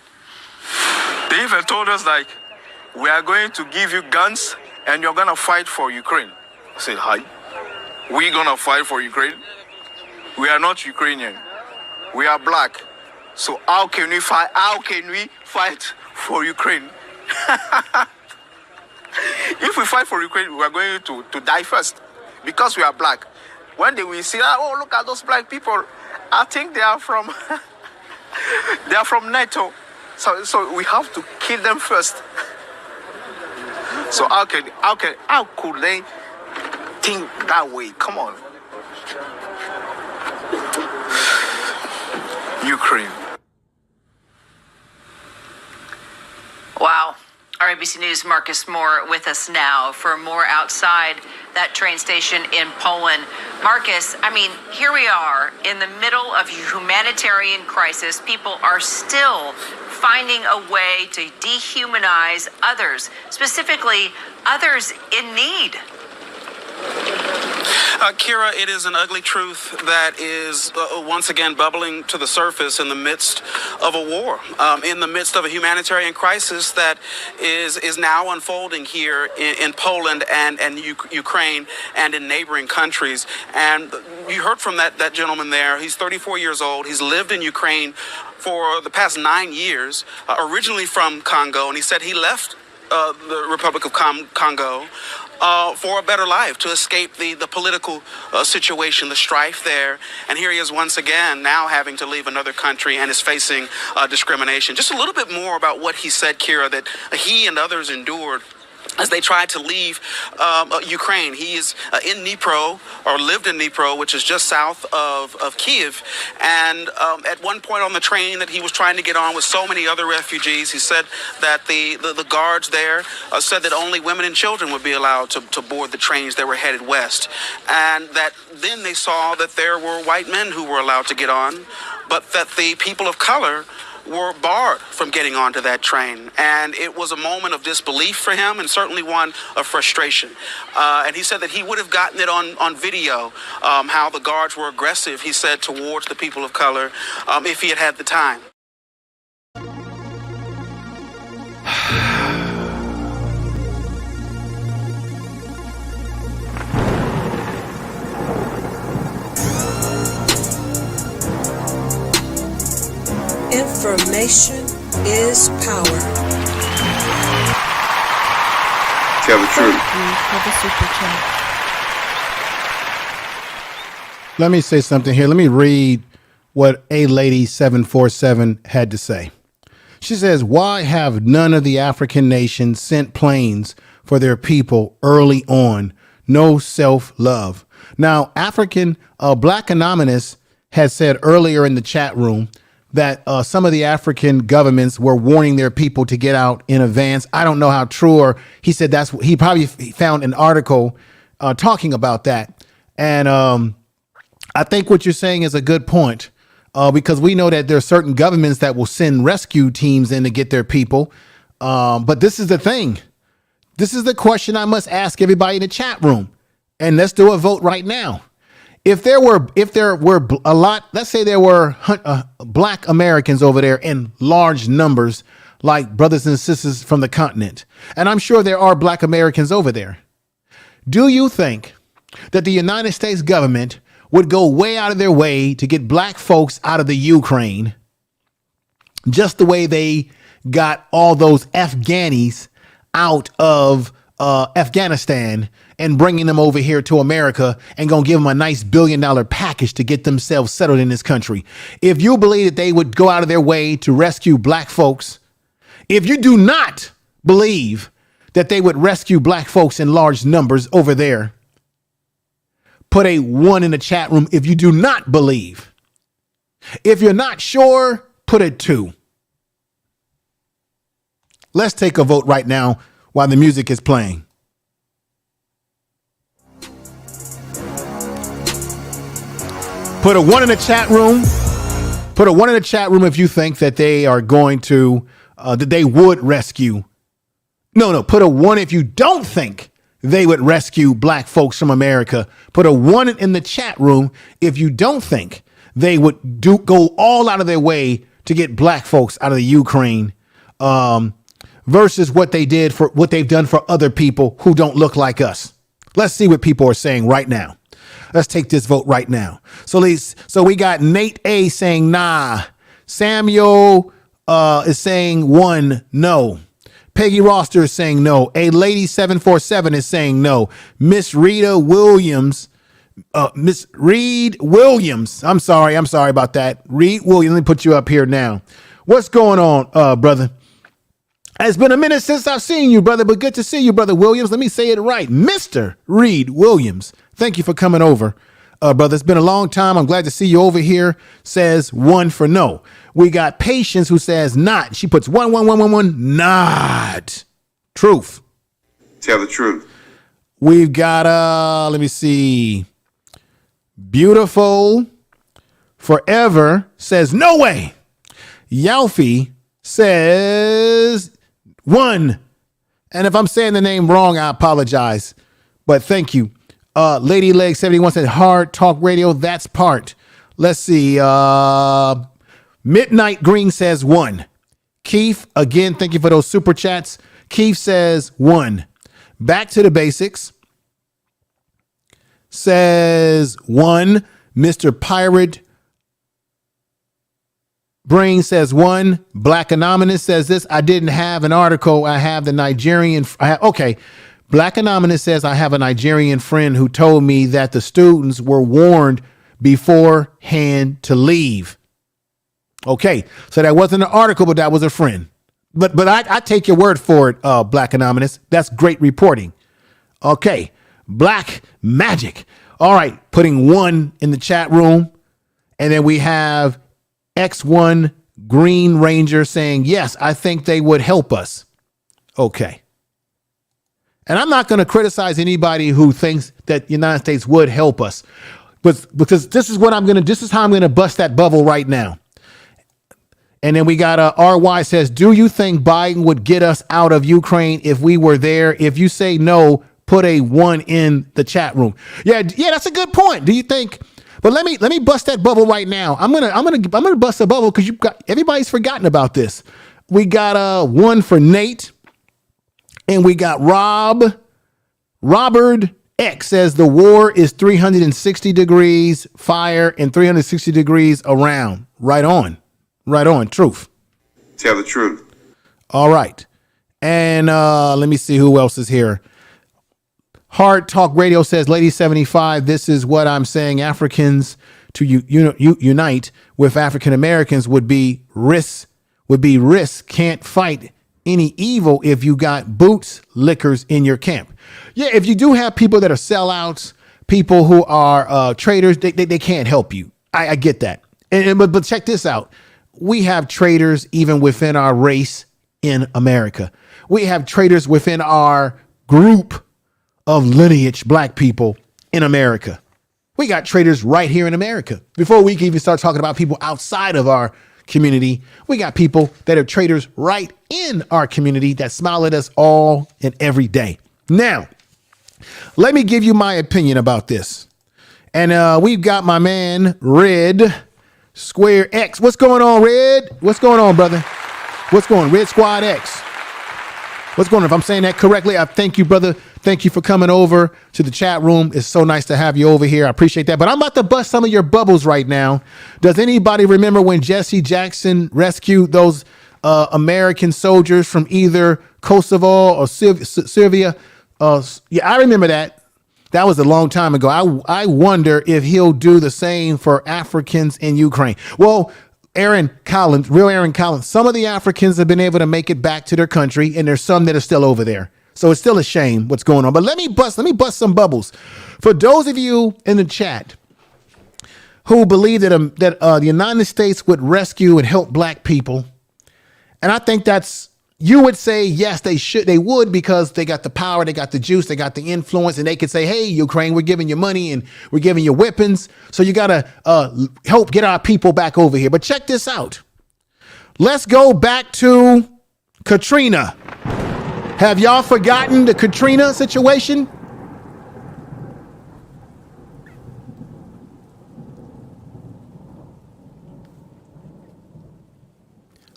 They even told us, like, we are going to give you guns and you're going to fight for Ukraine. I said, hi. We're going to fight for Ukraine? We are not Ukrainian. We are black. So how can we fight? How can we fight for Ukraine? If we fight for Ukraine, we are going to die first because we are black. When they will see, oh, look at those black people. I think they are from they are from NATO. So we have to kill them first. So how could they think that way? Come on. Ukraine. Wow. Our ABC News' Marcus Moore with us now for more outside that train station in Poland. Marcus, I mean, here we are in the middle of a humanitarian crisis. People are still finding a way to dehumanize others, specifically others in need. Kira, it is an ugly truth that is once again bubbling to the surface in the midst of a war, in the midst of a humanitarian crisis that is now unfolding here in Poland and Ukraine and in neighboring countries. And you heard from that gentleman there. He's 34 years old. He's lived in Ukraine for the past 9 years, originally from Congo, and he said he left the Republic of Congo for a better life, to escape the political situation, the strife there. And here he is once again now having to leave another country and is facing discrimination. Just a little bit more about what he said, Kira, that he and others endured as they tried to leave Ukraine. He is in Dnipro, or lived in Dnipro, which is just south of Kiev. And at one point on the train that he was trying to get on with so many other refugees, he said that the guards there said that only women and children would be allowed to board the trains that were headed west. And that then they saw that there were white men who were allowed to get on, but that the people of color were barred from getting onto that train. And it was a moment of disbelief for him, and certainly one of frustration. And he said that he would have gotten it on video, how the guards were aggressive, he said, towards the people of color, if he had had the time. Information is power. Tell the truth. Thank you for the super chat. Let me say something here. Let me read what A Lady 747 had to say. She says, why have none of the African nations sent planes for their people early on? No self-love. Now, Black Anonymous had said earlier in the chat room that some of the African governments were warning their people to get out in advance. I don't know how true, or he said he probably found an article talking about that. And I think what you're saying is a good point, because we know that there are certain governments that will send rescue teams in to get their people. But this is the thing. This is the question I must ask everybody in the chat room. And let's do a vote right now. If there were a lot, let's say there were black Americans over there in large numbers, like brothers and sisters from the continent, and I'm sure there are black Americans over there. Do you think that the United States government would go way out of their way to get black folks out of the Ukraine, just the way they got all those Afghanis out of Afghanistan and bringing them over here to America and gonna give them a nice $1 billion package to get themselves settled in this country? If you believe that they would go out of their way to rescue black folks, if you do not believe that they would rescue black folks in large numbers over there, put a 1 in the chat room if you do not believe. If you're not sure, put a 2. Let's take a vote right now while the music is playing. Put a 1 in the chat room. Put a 1 in the chat room if you think that they are going to, that they would rescue. No, put a 1 if you don't think they would rescue black folks from America. Put a 1 in the chat room if you don't think they would go all out of their way to get black folks out of the Ukraine, versus what they've done for other people who don't look like us. Let's see what people are saying right now. Let's take this vote right now. So we got Nate A saying nah. Samuel is saying 1 no. Peggy Roster is saying no. A Lady 747 is saying no. Miss Reed Williams. I'm sorry about that. Reed Williams. Let me put you up here now. What's going on, brother? It's been a minute since I've seen you, brother, but good to see you, brother Williams. Let me say it right. Mr. Reed Williams. Thank you for coming over, brother. It's been a long time. I'm glad to see you over here. Says 1 for no. We got Patience who says not. She puts 1, 1, 1, 1, 1, not. Truth. Tell the truth. We've got, let me see. Beautiful Forever says no way. Yalfi says 1. And if I'm saying the name wrong, I apologize. But thank you. Lady Leg 71 said Hard Talk Radio. That's part. Let's see. Midnight Green says 1. Keith, again, thank you for those super chats. Keith says 1. Back to the Basics says 1. Mr. Pirate Brain says 1. Black Anonymous says this. I didn't have an article. I have the Nigerian. Okay. Black Anonymous says I have a Nigerian friend who told me that the students were warned beforehand to leave. Okay. So that wasn't an article, but that was a friend. But I take your word for it, Black Anonymous. That's great reporting. Okay. Black Magic. All right. Putting 1 in the chat room. And then we have X1 Green Ranger saying, yes, I think they would help us. Okay. And I'm not going to criticize anybody who thinks that the United States would help us, but because this is how I'm going to bust that bubble right now. And then we got RY says, do you think Biden would get us out of Ukraine if we were there? If you say no, put a 1 in the chat room. Yeah, that's a good point. Do you think? But let me bust that bubble right now. I'm gonna bust a bubble because everybody's forgotten about this. We got 1 for Nate, and we got Robert X says the war is 360 degrees fire and 360 degrees around. Right on. Truth. Tell the truth. All right. And let me see who else is here. Hard Talk Radio says, Lady 75, this is what I'm saying. Africans to unite with African Americans would be risk. Can't fight any evil if you got boots, liquors in your camp. Yeah, if you do have people that are sellouts, people who are traitors, they can't help you. I get that. But check this out. we have traitors even within our race in America. We have traitors within our group of lineage black people in America. We got traitors right here in America. Before we can even start talking about people outside of our community, we got people that are traitors right in our community that smile at us all and every day. Now, let me give you my opinion about this. And we've got my man, Red Square X. What's going on, Red? What's going on, brother? What's going on? Red Squad X. What's going on? If I'm saying that correctly, I thank you, brother. Thank you for coming over to the chat room. It's so nice to have you over here. I appreciate that. But I'm about to bust some of your bubbles right now. Does anybody remember when Jesse Jackson rescued those American soldiers from either Kosovo or Serbia? Yeah, I remember that. That was a long time ago. I wonder if he'll do the same for Africans in Ukraine. Well, Aaron Collins, some of the Africans have been able to make it back to their country, and there's some that are still over there. So it's still a shame what's going on. But let me bust some bubbles. For those of you in the chat who believe that the United States would rescue and help black people, and I think you would say, yes, they would, because they got the power, they got the juice, they got the influence, and they could say, hey, Ukraine, we're giving you money and we're giving you weapons. So you got to help get our people back over here. But check this out. Let's go back to Katrina. Have y'all forgotten the Katrina situation?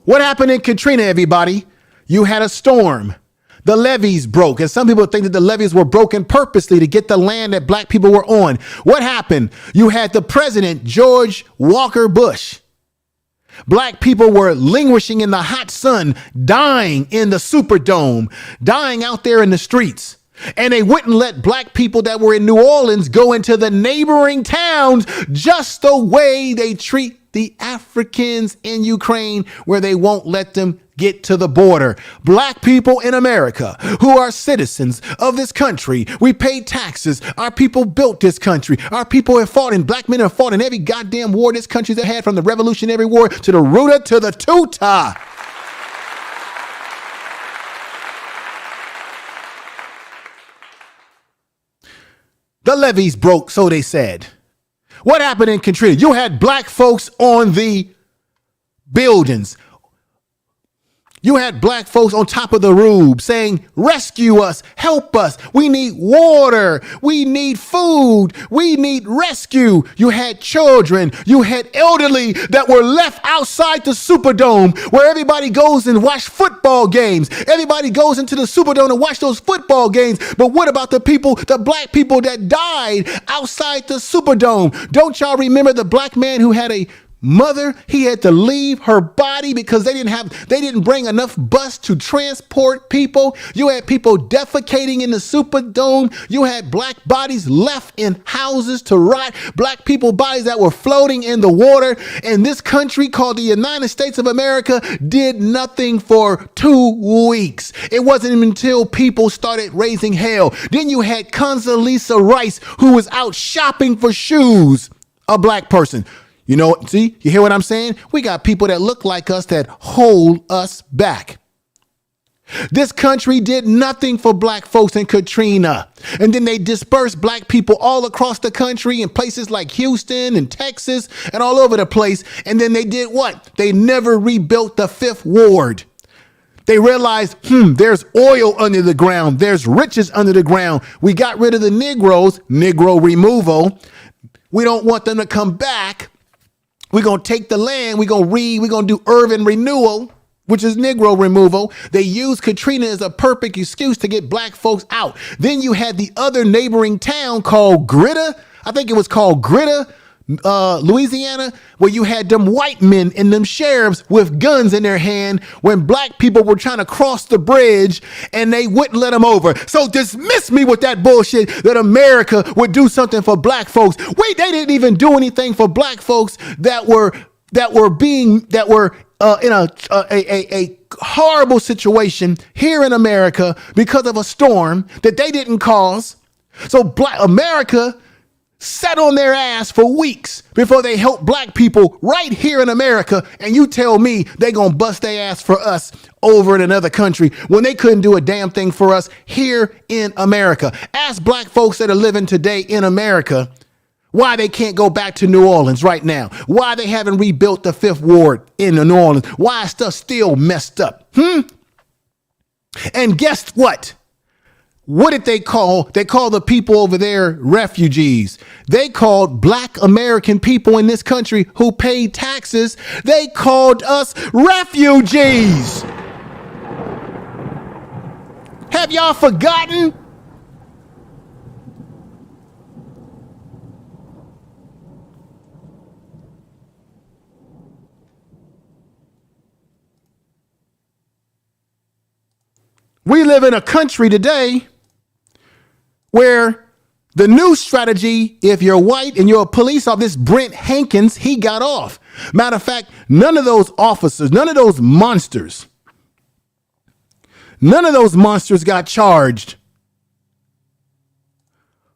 What happened in Katrina, everybody? You had a storm. The levees broke. And some people think that the levees were broken purposely to get the land that black people were on. What happened? You had the president, George Walker Bush. Black people were languishing in the hot sun, dying in the Superdome, dying out there in the streets. And they wouldn't let black people that were in New Orleans go into the neighboring towns just the way they treat the Africans in Ukraine, where they won't let them get to the border. Black people in America who are citizens of this country. We pay taxes. Our people built this country. Our people have fought, and black men have fought in every goddamn war this country's had, from the Revolutionary War to the Ruta to the Tuta. The levees broke, so they said. What happened in Katrina? You had black folks on the buildings. You had black folks on top of the roof saying, rescue us, help us. We need water. We need food. We need rescue. You had children. You had elderly that were left outside the Superdome, where everybody goes and watch football games. Everybody goes into the Superdome and watch those football games. But what about the people, the black people that died outside the Superdome? Don't y'all remember the black man who had a mother? He had to leave her body because they didn't bring enough bus to transport people. You had people defecating in the Superdome. You had black bodies left in houses to rot. Black people bodies that were floating in the water. And this country called the United States of America did nothing for 2 weeks. It wasn't until people started raising hell. Then you had Condoleezza Rice, who was out shopping for shoes, a black person. You know, see, you hear what I'm saying? We got people that look like us that hold us back. This country did nothing for black folks in Katrina. And then they dispersed black people all across the country in places like Houston and Texas and all over the place. And then they did what? They never rebuilt the Fifth Ward. They realized, there's oil under the ground. There's riches under the ground. We got rid of the Negroes, Negro removal. We don't want them to come back. We're going to take the land. We're going to do urban renewal, which is Negro removal. They used Katrina as a perfect excuse to get black folks out. Then you had the other neighboring town called Greta. I think it was called Greta, Louisiana, where you had them white men and them sheriffs with guns in their hand when black people were trying to cross the bridge and they wouldn't let them over. So dismiss me with that bullshit that America would do something for black folks. Wait, they didn't even do anything for black folks that were in a horrible situation here in America because of a storm that they didn't cause. So America sat on their ass for weeks before they helped black people right here in America, and you tell me they gonna bust their ass for us over in another country when they couldn't do a damn thing for us here in America. Ask black folks that are living today in America why they can't go back to New Orleans right now, why they haven't rebuilt the Fifth Ward in New Orleans, why stuff's still messed up. And guess what? What did they call? They call the people over there refugees. They called black American people in this country who paid taxes. They called us refugees. Have y'all forgotten? We live in a country today where the new strategy, if you're white and you're a police officer, this Brent Hankins, he got off. Matter of fact, none of those officers, none of those monsters got charged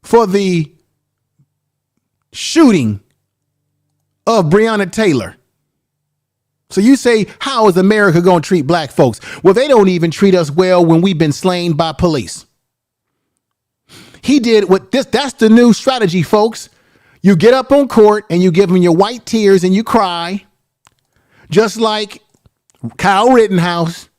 for the shooting of Breonna Taylor. So you say, how is America going to treat black folks? Well, they don't even treat us well when we've been slain by police. He did what that's the new strategy, folks. You get up on court and you give them your white tears and you cry, just like Kyle Rittenhouse.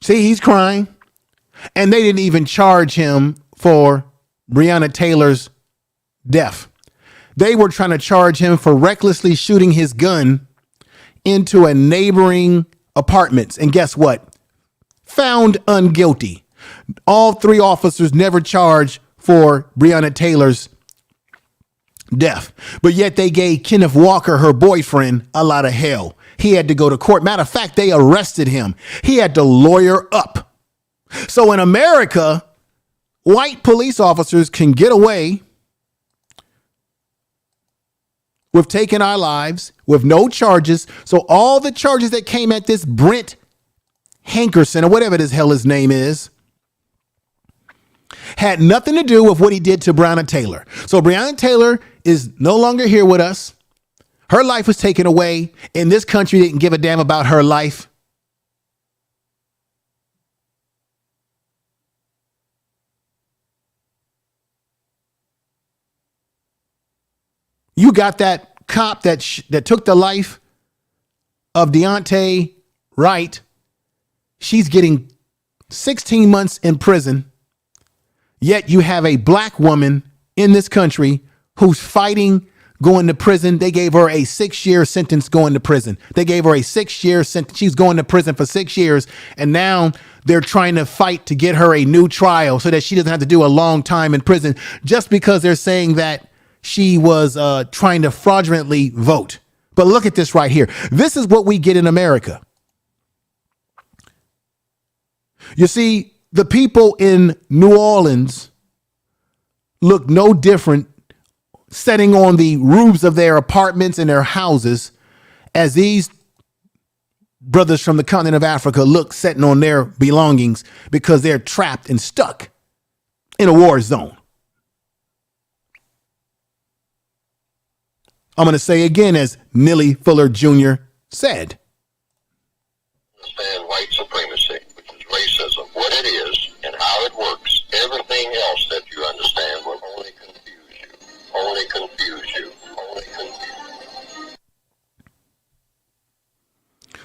See, he's crying. And they didn't even charge him for Breonna Taylor's death. They were trying to charge him for recklessly shooting his gun into a neighboring apartments. And guess what? Found unguilty. All three officers never charged for Breonna Taylor's death. But yet they gave Kenneth Walker, her boyfriend, a lot of hell. He had to go to court. Matter of fact, they arrested him. He had to lawyer up. So in America, white police officers can get away with taking our lives with no charges. So all the charges that came at this Brent Hankerson, or whatever the hell his name is, had nothing to do with what he did to Breonna Taylor. So Breonna Taylor is no longer here with us. Her life was taken away, and this country didn't give a damn about her life. You got that cop that took the life of Deontay Wright. She's getting 16 months in prison. Yet you have a black woman in this country who's fighting going to prison. They gave her a 6-year sentence going to prison. They gave her a 6-year sentence. She's going to prison for 6 years. And now they're trying to fight to get her a new trial so that she doesn't have to do a long time in prison just because they're saying that she was trying to fraudulently vote. But look at this right here. This is what we get in America. You see, the people in New Orleans look no different sitting on the roofs of their apartments and their houses as these brothers from the continent of Africa look sitting on their belongings because they're trapped and stuck in a war zone. I'm going to say again, as Neely Fuller Jr. said. Understand white supremacy, which is racism, what it is and how it works. Everything else that you understand will only confuse you. Only confuse you. Only confuse you.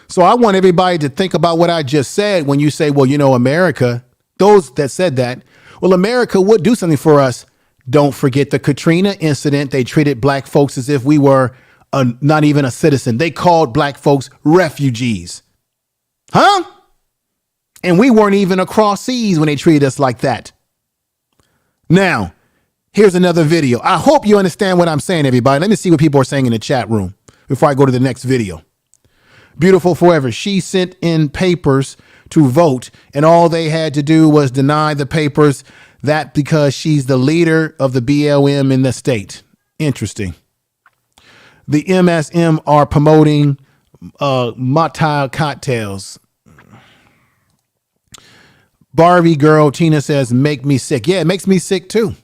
So I want everybody to think about what I just said when you say, well, you know, America, those that said that, well, America would do something for us. Don't forget the Katrina incident. They treated black folks as if we were not even a citizen. They called black folks refugees. Huh? And we weren't even across seas when they treated us like that. Now, here's another video. I hope you understand what I'm saying, everybody. Let me see what people are saying in the chat room before I go to the next video. Beautiful Forever. She sent in papers to vote, and all they had to do was deny the papers. That because she's the leader of the BLM in the state. Interesting. the MSM are promoting mocktail cocktails. Barbie girl Tina says, make me sick. Yeah, it makes me sick too.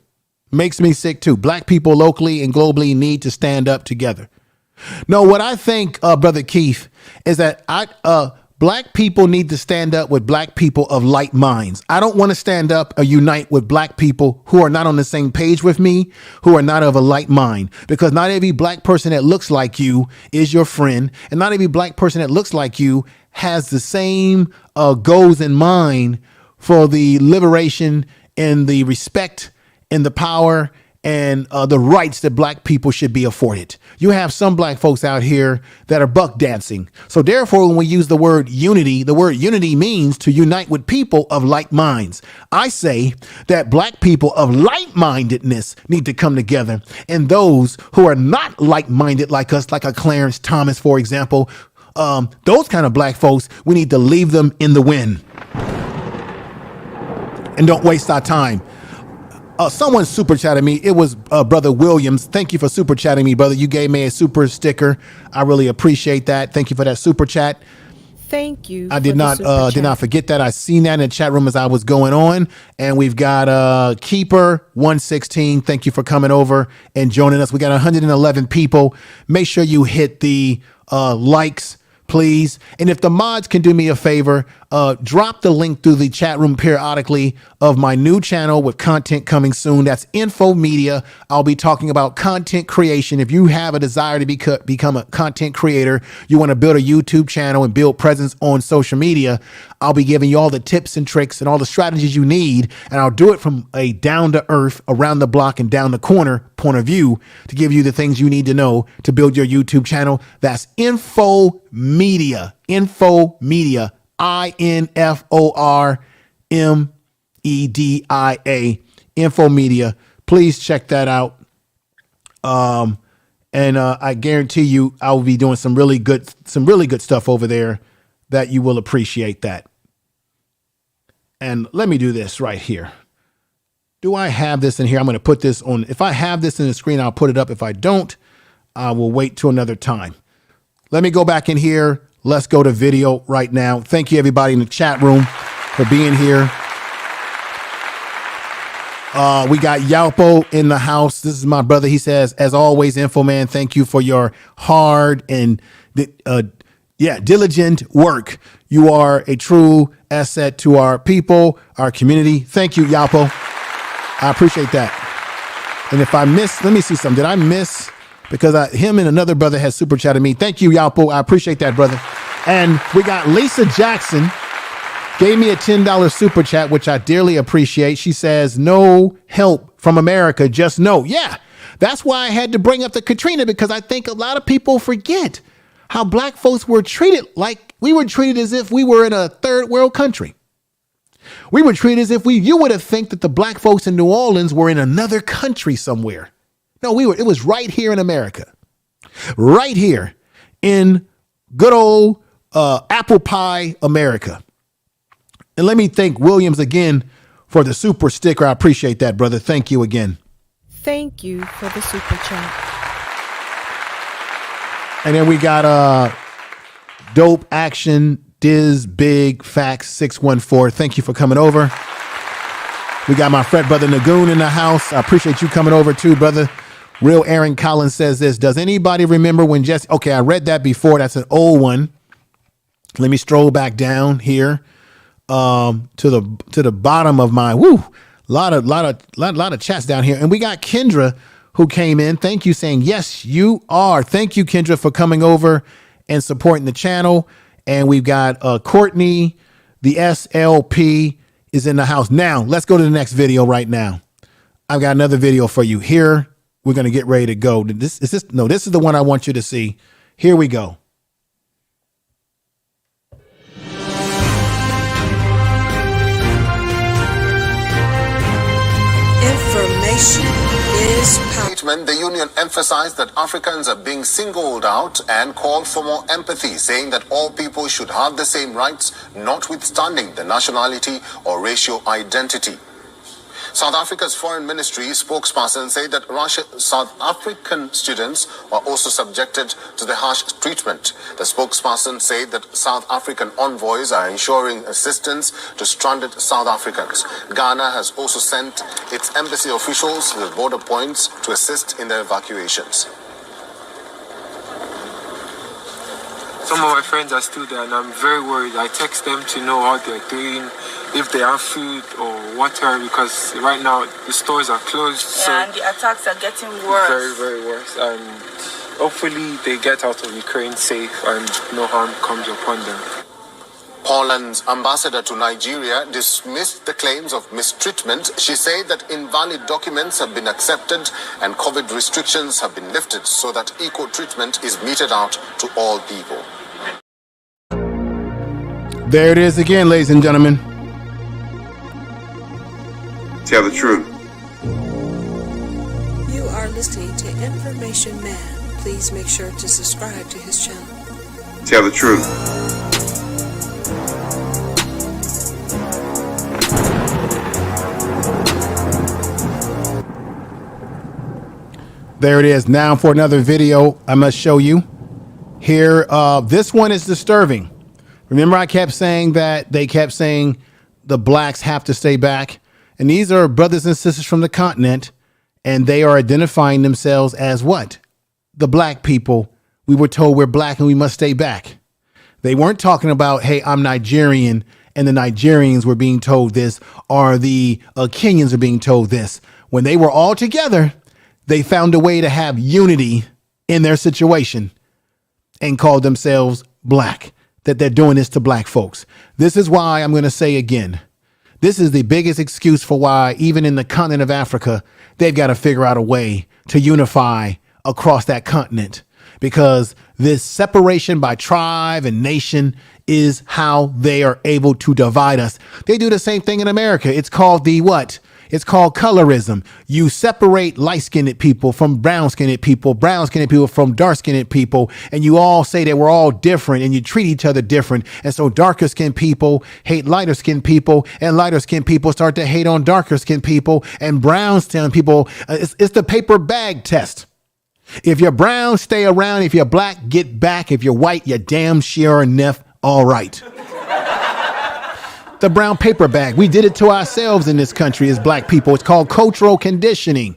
Makes me sick too. Black people locally and globally need to stand up together. No, what I think, Brother Keith, is that black people need to stand up with black people of like minds. I don't want to stand up or unite with black people who are not on the same page with me, who are not of a like mind, because not every black person that looks like you is your friend. And not every black person that looks like you has the same goals in mind for the liberation and the respect and the power and the rights that black people should be afforded. You have some black folks out here that are buck dancing. So therefore, when we use the word unity means to unite with people of like minds. I say that black people of like-mindedness need to come together, and those who are not like-minded like us, like a Clarence Thomas, for example, those kind of black folks, we need to leave them in the wind and don't waste our time. Someone super chatted me. It was Brother Williams. Thank you for super chatting me, brother. You gave me a super sticker. I really appreciate that. Thank you for that super chat. Thank you. I did not forget that. I seen that in the chat room as I was going on. And we've got Keeper 116. Thank you for coming over and joining us. We got 111 people. Make sure you hit the likes, please. And if the mods can do me a favor, drop the link through the chat room periodically of my new channel with content coming soon. That's Info Media. I'll be talking about content creation. If you have a desire to become a content creator, you want to build a YouTube channel and build presence on social media, I'll be giving you all the tips and tricks and all the strategies you need. And I'll do it from a down to earth, around the block and down the corner point of view to give you the things you need to know to build your YouTube channel. That's Info Media. Info Media. INFORMEDIA. Info Media. Please check that out. And I guarantee you I will be doing some really good stuff over there that you will appreciate that. And let me do this right here. Do I have this in here? I'm going to put this on. If I have this in the screen, I'll put it up. If I don't, I will wait till another time. Let me go back in here. Let's go to video right now. Thank you, everybody in the chat room, for being here. We got Yalpo in the house. This is my brother. He says, as always, Info Man, thank you for your hard and diligent work. You are a true asset to our people, our community. Thank you, Yalpo. I appreciate that. And if I missed, let me see something. Did I miss? Because him and another brother has super chatted me. Thank you, Yalpo. I appreciate that, brother. And we got Lisa Jackson. Gave me a $10 super chat, which I dearly appreciate. She says, no help from America, just no. Yeah, that's why I had to bring up the Katrina, because I think a lot of people forget how black folks were treated. Like we were treated as if we were in a third world country. We were treated as if you would have think that the black folks in New Orleans were in another country somewhere. No, it was right here in America, right here in good old apple pie America. And let me thank Williams again for the super sticker. I appreciate that, brother. Thank you again. Thank you for the super chat. And then we got Dope Action Diz Big Facts 614. Thank you for coming over. We got my frat brother Nagoon in the house. I appreciate you coming over too, brother. Real Aaron Collins says this. Does anybody remember when Jesse? Okay, I read that before. That's an old one. Let me stroll back down here to the bottom of my lot of chats down here. And we got Kendra who came in. Thank you, saying yes, you are. Thank you, Kendra, for coming over and supporting the channel. And we've got Courtney, the SLP is in the house. Now let's go to the next video right now. I've got another video for you here. We're going to get ready to go. This is the one I want you to see. Here we go. Information is power. The union emphasized that Africans are being singled out and called for more empathy, saying that all people should have the same rights, notwithstanding the nationality or racial identity. South Africa's foreign ministry spokesperson said that South African students were also subjected to the harsh treatment. The spokesperson said that South African envoys are ensuring assistance to stranded South Africans. Ghana has also sent its embassy officials to the border points to assist in their evacuations. Some of my friends are still there and I'm very worried. I text them to know how they're doing, if they have food or water, because right now the stores are closed. Yeah, so and the attacks are getting worse. Very, very worse. And hopefully they get out of Ukraine safe and no harm comes upon them. Poland's ambassador to Nigeria dismissed the claims of mistreatment. She said that invalid documents have been accepted and COVID restrictions have been lifted so that equal treatment is meted out to all people. There it is again, ladies and gentlemen. Tell the truth. You are listening to Information Man. Please make sure to subscribe to his channel. Tell the truth. There it is. Now for another video I must show you. Here, this one is disturbing. Remember I kept saying that they kept saying the blacks have to stay back. And these are brothers and sisters from the continent. And they are identifying themselves as what? The black people. We were told we're black and we must stay back. They weren't talking about, hey, I'm Nigerian. And the Nigerians were being told this, or the Kenyans are being told this. When they were all together, they found a way to have unity in their situation and called themselves black, that they're doing this to black folks. This is why I'm going to say again, this is the biggest excuse for why even in the continent of Africa, they've got to figure out a way to unify across that continent, because this separation by tribe and nation is how they are able to divide us. They do the same thing in America. It's called the what? It's called colorism. You separate light-skinned people from brown-skinned people from dark-skinned people, and you all say that we're all different and you treat each other different. And so darker-skinned people hate lighter-skinned people, and lighter-skinned people start to hate on darker-skinned people, and brown-skinned people. It's the paper bag test. If you're brown, stay around. If you're black, get back. If you're white, you're damn sure enough all right. The brown paper bag. We did it to ourselves in this country as black people. It's called cultural conditioning,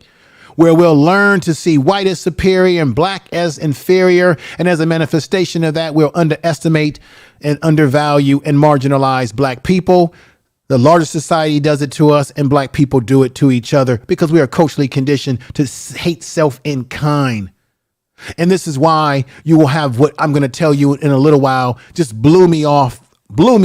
where we'll learn to see white as superior and black as inferior. And as a manifestation of that, we'll underestimate and undervalue and marginalize black people. The larger society does it to us, and black people do it to each other because we are culturally conditioned to hate self in kind. And this is why you will have what I'm going to tell you in a little while just blew me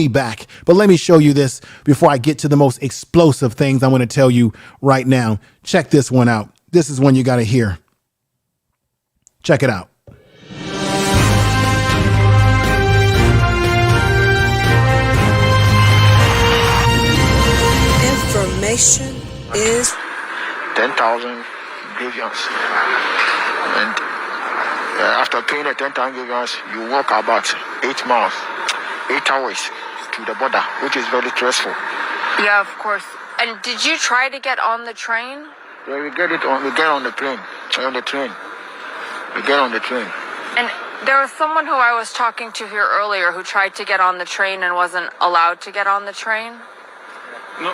back. But let me show you this before I get to the most explosive things I'm going to tell you right now. Check this one out. This is one you got to hear. Check it out. Information is 10,000 grievance. And after paying the 10,000 grievance, you walk about 8 miles. 8 hours to the border, which is very stressful. Yeah, of course. And did you try to get on the train? Yeah, we get on the plane. On the train. We get on the train. And there was someone who I was talking to here earlier who tried to get on the train and wasn't allowed to get on the train? We were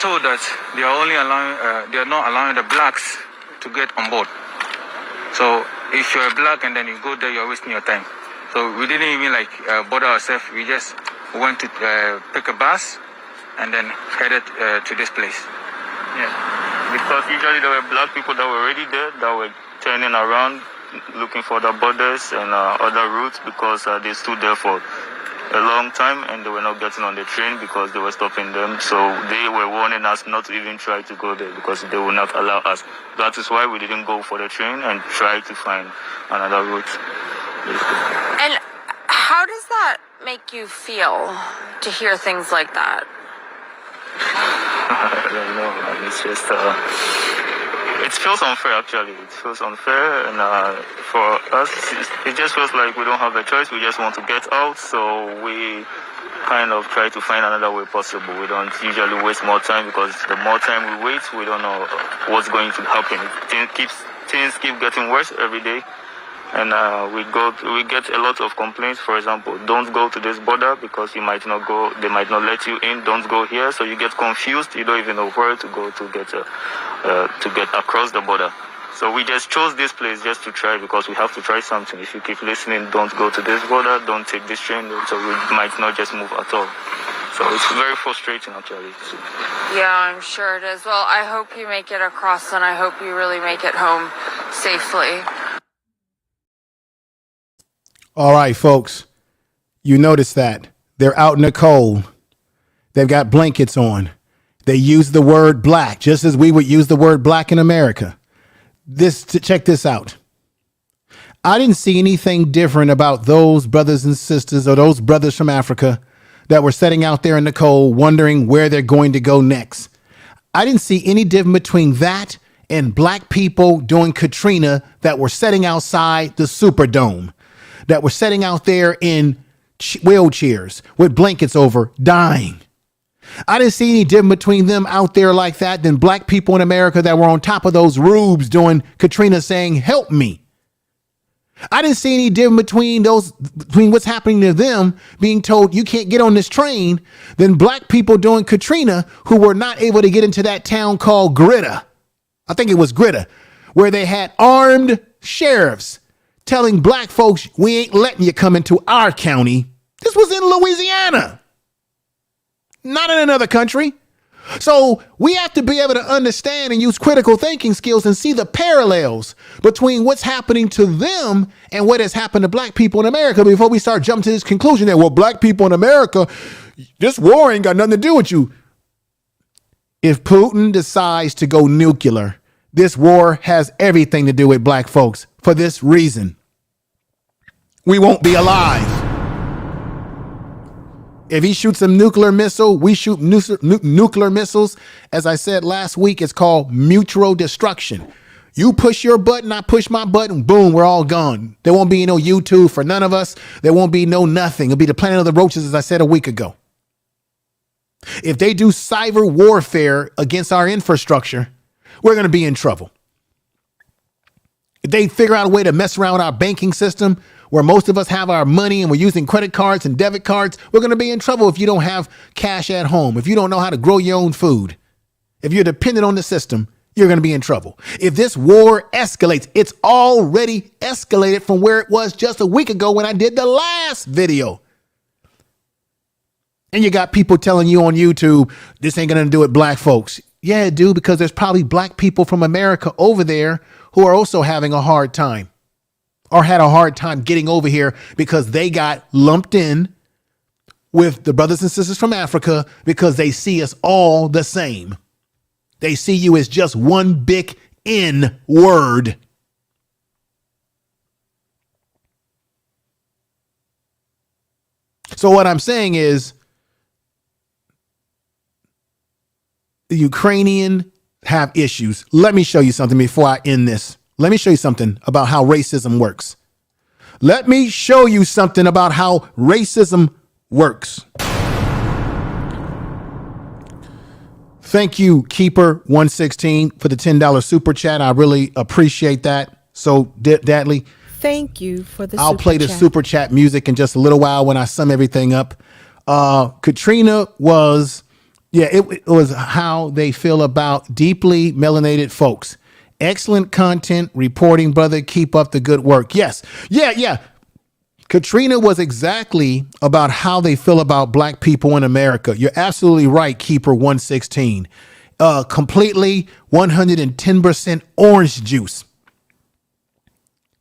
told that they are not allowing the blacks to get on board. So if you're black and then you go there, you're wasting your time. So we didn't even bother ourselves. We just went to pick a bus and then headed to this place. Yeah, because usually there were black people that were already there that were turning around, looking for the borders and other routes, because they stood there for a long time and they were not getting on the train because they were stopping them. So they were warning us not to even try to go there because they will not allow us. That is why we didn't go for the train and try to find another route. And how does that make you feel to hear things like that? I don't know. It's just, it feels unfair, actually. It feels unfair, and for us, it just feels like we don't have a choice. We just want to get out, so we kind of try to find another way possible. We don't usually waste more time, because the more time we wait, we don't know what's going to happen. Things keep getting worse every day. And we get a lot of complaints. For example, don't go to this border because you might not go. They might not let you in. Don't go here. So you get confused. You don't even know where to go to get across the border. So we just chose this place just to try, because we have to try something. If you keep listening, don't go to this border. Don't take this train. So we might not just move at all. So it's very frustrating, actually. Yeah, I'm sure it is. Well, I hope you make it across, and I hope you really make it home safely. All right, folks, you notice that they're out in the cold. They've got blankets on. They use the word black just as we would use the word black in America. Check this out. I didn't see anything different about those brothers and sisters, or those brothers from Africa that were sitting out there in the cold wondering where they're going to go next. I didn't see any difference between that and black people during Katrina that were sitting outside the Superdome, that were sitting out there in wheelchairs with blankets over, dying. I didn't see any difference between them out there like that than black people in America that were on top of those roofs during Katrina saying, help me. I didn't see any difference between what's happening to them being told you can't get on this train than black people during Katrina who were not able to get into that town called Greta. I think it was Greta, where they had armed sheriffs telling black folks, we ain't letting you come into our county. This was in Louisiana, not in another country. So we have to be able to understand and use critical thinking skills and see the parallels between what's happening to them and what has happened to black people in America before we start jumping to this conclusion that, well, black people in America, this war ain't got nothing to do with you. If Putin decides to go nuclear, this war has everything to do with black folks for this reason. We won't be alive. If he shoots a nuclear missile, we shoot nuclear missiles. As I said last week, it's called mutual destruction. You push your button, I push my button, boom, we're all gone. There won't be no YouTube for none of us. There won't be no nothing. It'll be the planet of the roaches, as I said a week ago. If they do cyber warfare against our infrastructure, we're going to be in trouble. If they figure out a way to mess around with our banking system, where most of us have our money and we're using credit cards and debit cards, we're going to be in trouble if you don't have cash at home. If you don't know how to grow your own food, if you're dependent on the system, you're going to be in trouble. If this war escalates, it's already escalated from where it was just a week ago when I did the last video. And you got people telling you on YouTube, this ain't going to do it, black folks. Yeah, it do, because there's probably black people from America over there who are also having a hard time, or had a hard time getting over here because they got lumped in with the brothers and sisters from Africa because they see us all the same. They see you as just one big N word. So what I'm saying is the Ukrainian have issues. Let me show you something before I end this. Let me show you something about how racism works. Let me show you something about how racism works. Thank you, Keeper116, for the $10 super chat. I really appreciate that. So, Dadley, thank you for the I'll play the super chat music in just a little while when I sum everything up. Katrina was, it was how they feel about deeply melanated folks. Excellent content reporting, brother. Keep up the good work. Yes. Yeah. Katrina was exactly about how they feel about black people in America. You're absolutely right, Keeper116. Completely 110% orange juice.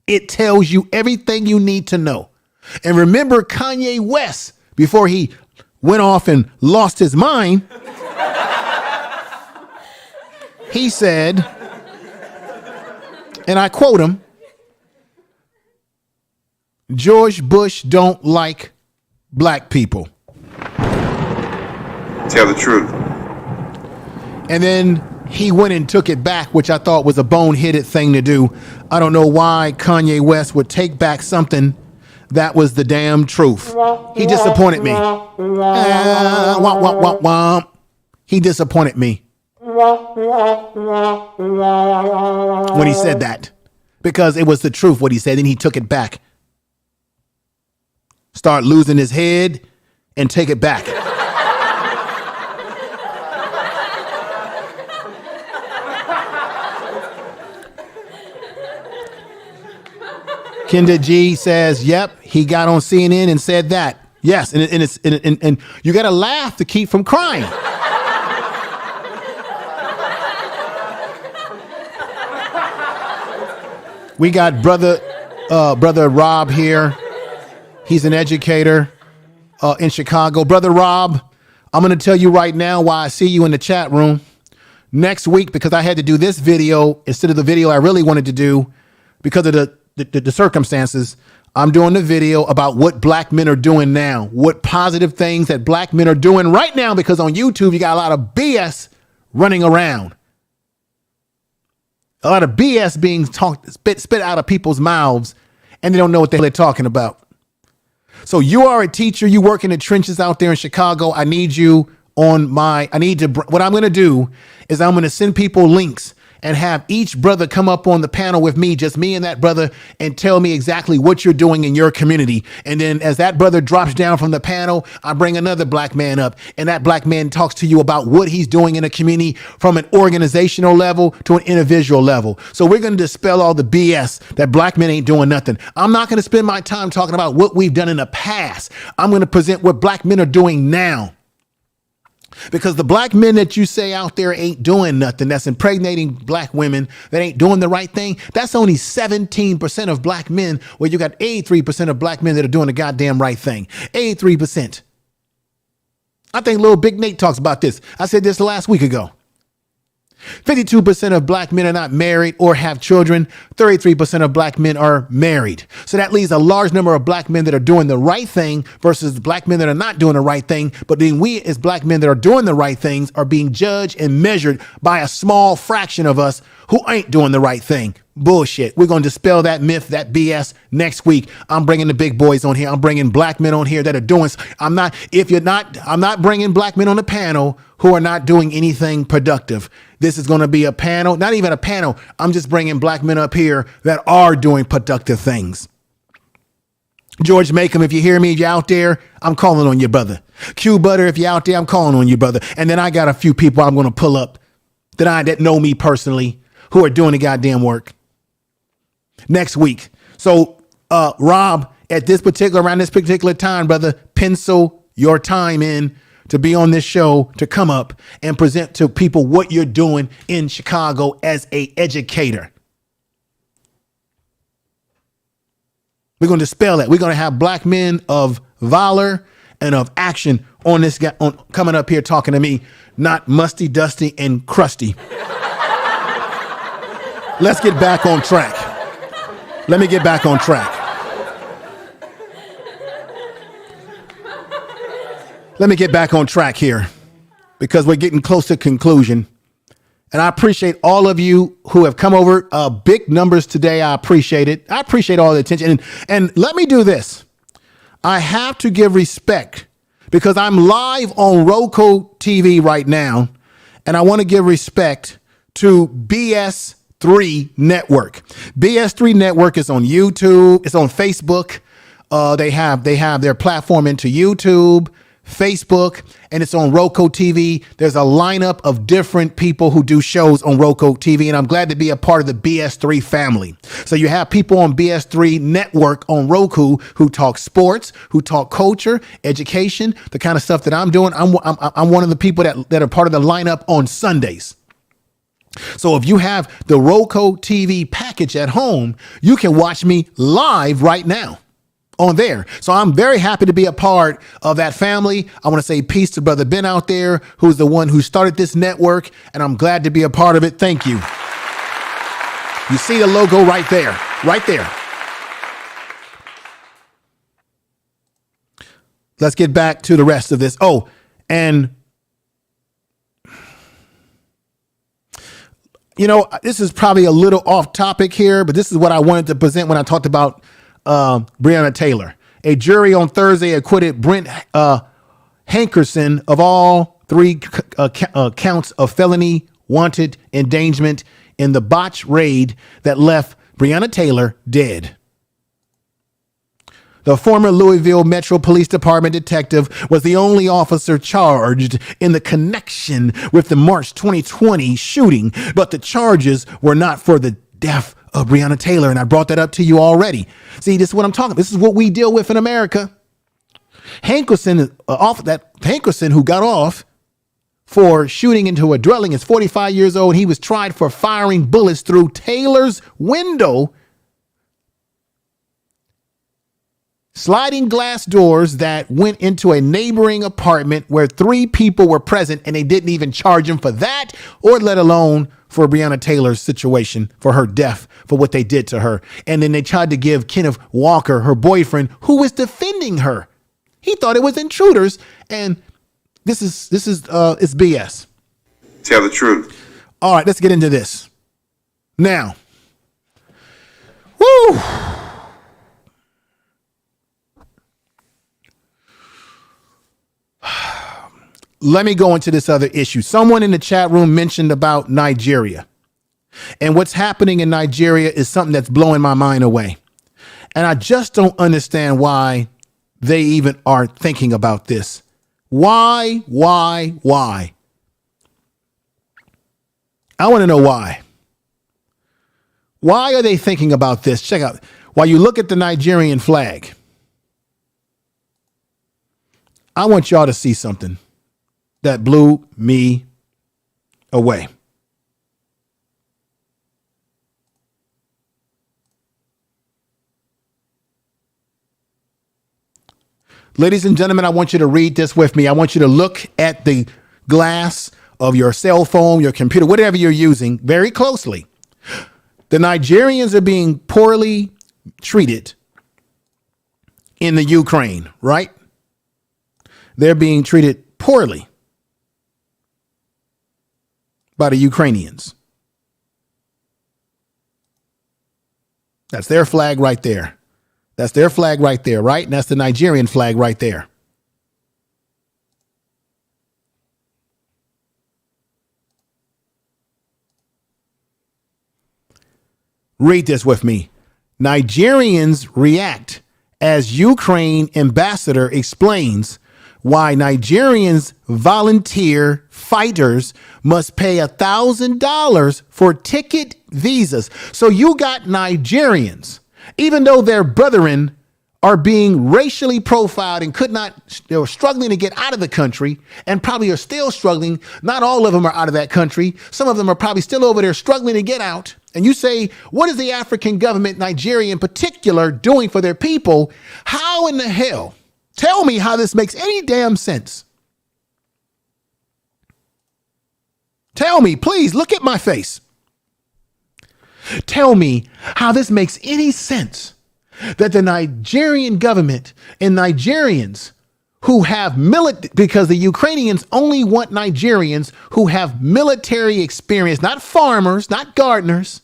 It tells you everything you need to know. And remember Kanye West, before he went off and lost his mind, he said, and I quote him, George Bush don't like black people. Tell the truth. And then he went and took it back, which I thought was a boneheaded thing to do. I don't know why Kanye West would take back something that was the damn truth. He disappointed me. Womp, womp, womp, womp. He disappointed me when he said that, because it was the truth what he said, and he took it back. Start losing his head and take it back. Kenda G says, yep, he got on CNN and said that. Yes, and you got to laugh to keep from crying. We got brother Rob here. He's an educator in Chicago. Brother Rob, I'm going to tell you right now why I see you in the chat room. Next week, because I had to do this video instead of the video I really wanted to do because of the circumstances, I'm doing the video about what black men are doing now, what positive things that black men are doing right now, because on YouTube, you got a lot of BS running around. A lot of BS being spit out of people's mouths, and they don't know what the hell they're talking about. So you are a teacher. You work in the trenches out there in Chicago. I need you on what I'm going to do is I'm going to send people links and have each brother come up on the panel with me, just me and that brother, and tell me exactly what you're doing in your community. And then as that brother drops down from the panel, I bring another black man up, and that black man talks to you about what he's doing in a community from an organizational level to an individual level. So we're going to dispel all the BS that black men ain't doing nothing. I'm not going to spend my time talking about what we've done in the past. I'm going to present what black men are doing now. Because the black men that you say out there ain't doing nothing, that's impregnating black women, that ain't doing the right thing, that's only 17% of black men, where you got 83% of black men that are doing the goddamn right thing. 83%. I think Lil Big Nate talks about this. I said this last week ago. 52% of black men are not married or have children. 33% of black men are married. So that leaves a large number of black men that are doing the right thing versus black men that are not doing the right thing. But then we as black men that are doing the right things are being judged and measured by a small fraction of us who ain't doing the right thing. Bullshit. We're going to dispel that myth, that BS next week. I'm bringing the big boys on here. I'm bringing black men on here that are doing. I'm not bringing black men on the panel who are not doing anything productive. This is going to be a panel, not even a panel. I'm just bringing black men up here that are doing productive things. George Macomb, if you hear me, if you're out there, I'm calling on you, brother. Q Butter, if you're out there, I'm calling on you, brother. And then I got a few people I'm going to pull up that know me personally who are doing the goddamn work next week. So, Rob, around this particular time, brother, pencil your time in to be on this show, to come up and present to people what you're doing in Chicago as a educator. We're going to dispel that. We're going to have black men of valor and of action on this guy coming up here talking to me, not musty, dusty, and crusty. Let's get back on track. Let me get back on track. Let me get back on track here because we're getting close to conclusion. And I appreciate all of you who have come over. Big numbers today. I appreciate it. I appreciate all the attention. And let me do this. I have to give respect because I'm live on Roku TV right now. And I want to give respect to BS3 Network. BS3 Network is on YouTube. It's on Facebook. They have their platform into YouTube, Facebook, and it's on Roku TV. There's a lineup of different people who do shows on Roku TV, and I'm glad to be a part of the BS3 family. So you have people on BS3 Network on Roku who talk sports, who talk culture, education, the kind of stuff that I'm doing. I'm one of the people that are part of the lineup on Sundays. So if you have the Roku TV package at home, you can watch me live right now on there. So I'm very happy to be a part of that family. I want to say peace to Brother Ben out there, who's the one who started this network, and I'm glad to be a part of it. Thank you. You see the logo right there, right there. Let's get back to the rest of this. Oh, and you know, this is probably a little off topic here, but this is what I wanted to present when I talked about Breonna Taylor. A jury on Thursday acquitted Brent Hankerson of all three counts of felony wanted endangerment in the botched raid that left Breonna Taylor dead. The former Louisville Metro Police Department detective was the only officer charged in the connection with the March 2020 shooting, but the charges were not for the death of Breonna Taylor, and I brought that up to you already. See, this is what I'm talking about. This is what we deal with in America. Hankerson, who got off for shooting into a dwelling, is 45 years old. He was tried for firing bullets through Taylor's window, sliding glass doors that went into a neighboring apartment where 3 people were present, and they didn't even charge him for that, or let alone for Breonna Taylor's situation, for her death, for what they did to her. And then they tried to give Kenneth Walker, her boyfriend, who was defending her. He thought it was intruders, and this is it's BS. Tell the truth. All right, let's get into this. Now, woo! Let me go into this other issue. Someone in the chat room mentioned about Nigeria. And what's happening in Nigeria is something that's blowing my mind away. And I just don't understand why they even are thinking about this. Why? I want to know why. Why are they thinking about this? Check out. While you look at the Nigerian flag, I want y'all to see something that blew me away. Ladies and gentlemen, I want you to read this with me. I want you to look at the glass of your cell phone, your computer, whatever you're using, very closely. The Nigerians are being poorly treated in the Ukraine, right? They're being treated poorly by the Ukrainians. That's their flag right there. That's their flag right there, right? And that's the Nigerian flag right there. Read this with me. Nigerians react as Ukraine ambassador explains why Nigerians volunteer fighters must pay $1,000 for ticket visas. So you got Nigerians, even though their brethren are being racially profiled and they were struggling to get out of the country and probably are still struggling. Not all of them are out of that country. Some of them are probably still over there struggling to get out. And you say, what is the African government, Nigeria in particular, doing for their people? How in the hell? Tell me how this makes any damn sense. Tell me, please, look at my face. Tell me how this makes any sense that the Nigerian government and Nigerians who have because the Ukrainians only want Nigerians who have military experience, not farmers, not gardeners,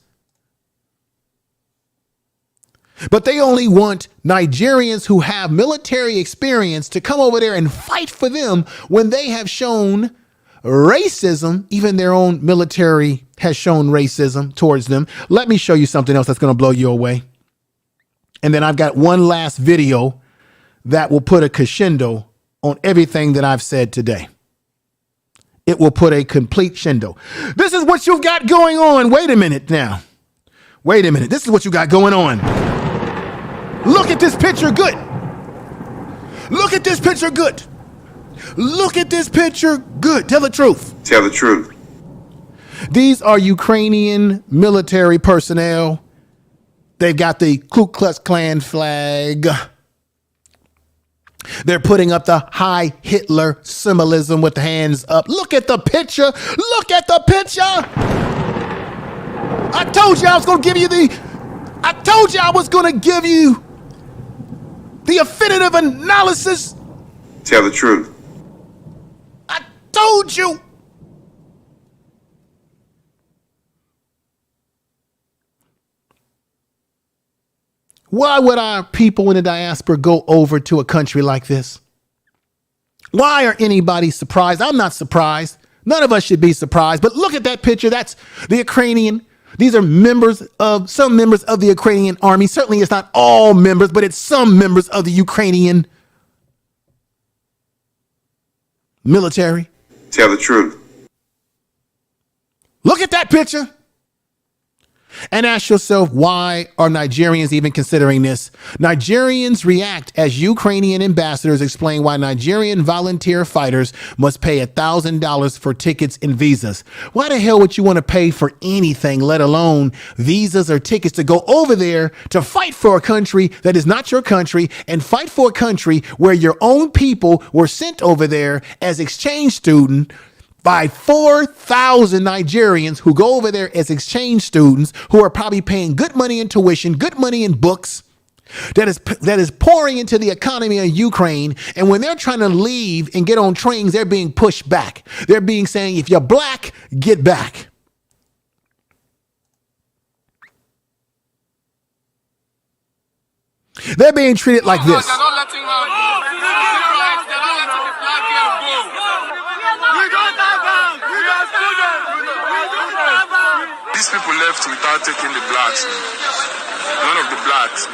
but they only want Nigerians who have military experience to come over there and fight for them when they have shown racism. Even their own military has shown racism towards them. Let me show you something else that's going to blow you away. And then I've got one last video that will put a crescendo on everything that I've said today. It will put a complete crescendo. This is what you've got going on. Wait a minute now. Wait a minute. This is what you got going on. Look at this picture good. Look at this picture good. Look at this picture good. Tell the truth. Tell the truth. These are Ukrainian military personnel. They've got the Ku Klux Klan flag. They're putting up the Heil Hitler symbolism with the hands up. Look at the picture. Look at the picture. I told you I was going to give you the definitive analysis. Tell the truth. I told you. Why would our people in the diaspora go over to a country like this? Why are anybody surprised? I'm not surprised. None of us should be surprised. But look at that picture. That's the Ukrainian. These are some members of the Ukrainian army. Certainly it's not all members, but it's some members of the Ukrainian military. Tell the truth. Look at that picture. And ask yourself, why are Nigerians even considering this? Nigerians react as Ukrainian ambassadors explain why Nigerian volunteer fighters must pay $1,000 for tickets and visas. Why the hell would you want to pay for anything, let alone visas or tickets, to go over there to fight for a country that is not your country and fight for a country where your own people were sent over there as exchange students by 4,000 Nigerians who go over there as exchange students who are probably paying good money in tuition, good money in books, that is pouring into the economy of Ukraine. And when they're trying to leave and get on trains, they're being pushed back. They're being saying, if you're black, get back. They're being treated like this. These people left without taking the blacks. None of the blacks.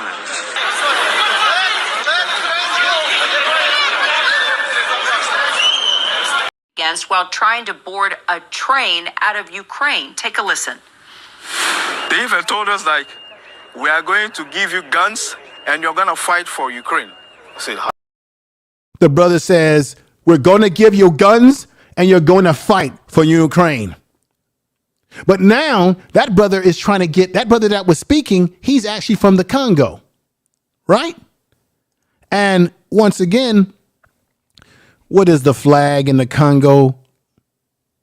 Against while trying to board a train out of Ukraine. Take a listen. They even told us, like, we are going to give you guns and you're going to fight for Ukraine. I said, the brother says, we're going to give you guns and you're going to fight for Ukraine. But now that brother is trying to get, that brother that was speaking, he's actually from the Congo, right? And once again, what is the flag in the Congo,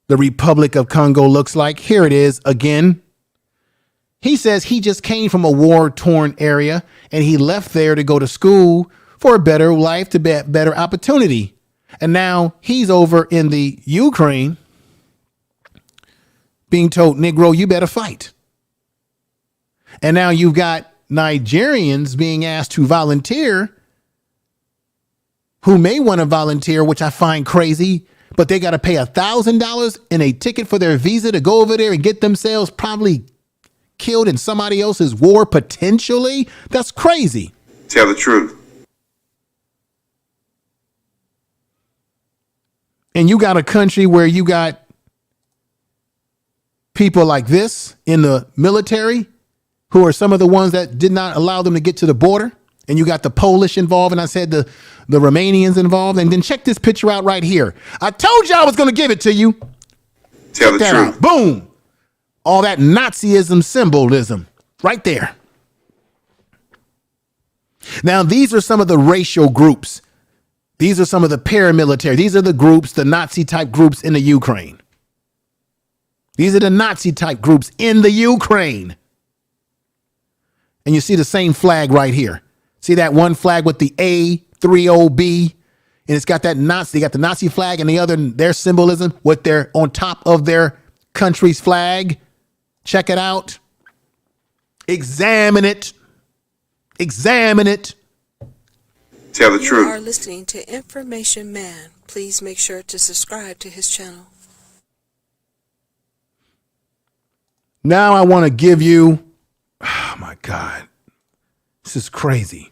the Republic of Congo, looks like? Here it is again. He says he just came from a war-torn area and he left there to go to school for a better life, to be better opportunity. And now he's over in the Ukraine being told, Negro, you better fight. And now you've got Nigerians being asked to volunteer who may want to volunteer, which I find crazy, but they got to pay $1,000 in a ticket for their visa to go over there and get themselves probably killed in somebody else's war, potentially. That's crazy. Tell the truth. And you got a country where you got people like this in the military who are some of the ones that did not allow them to get to the border. And you got the Polish involved. And I said the Romanians involved. And then check this picture out right here. I told you I was going to give it to you. Tell the truth. Boom. All that Nazism symbolism right there. Now, these are some of the racial groups. These are some of the paramilitary. These are the groups, the Nazi type groups in the Ukraine. These are the Nazi type groups in the Ukraine. And you see the same flag right here. See that one flag with the A30B? And it's got that Nazi, they got the Nazi flag and the other, their symbolism, what they're on top of their country's flag. Check it out. Examine it. Examine it. Tell the truth. You are listening to Information Man. Please make sure to subscribe to his channel. Now I want to give you, oh my God, this is crazy.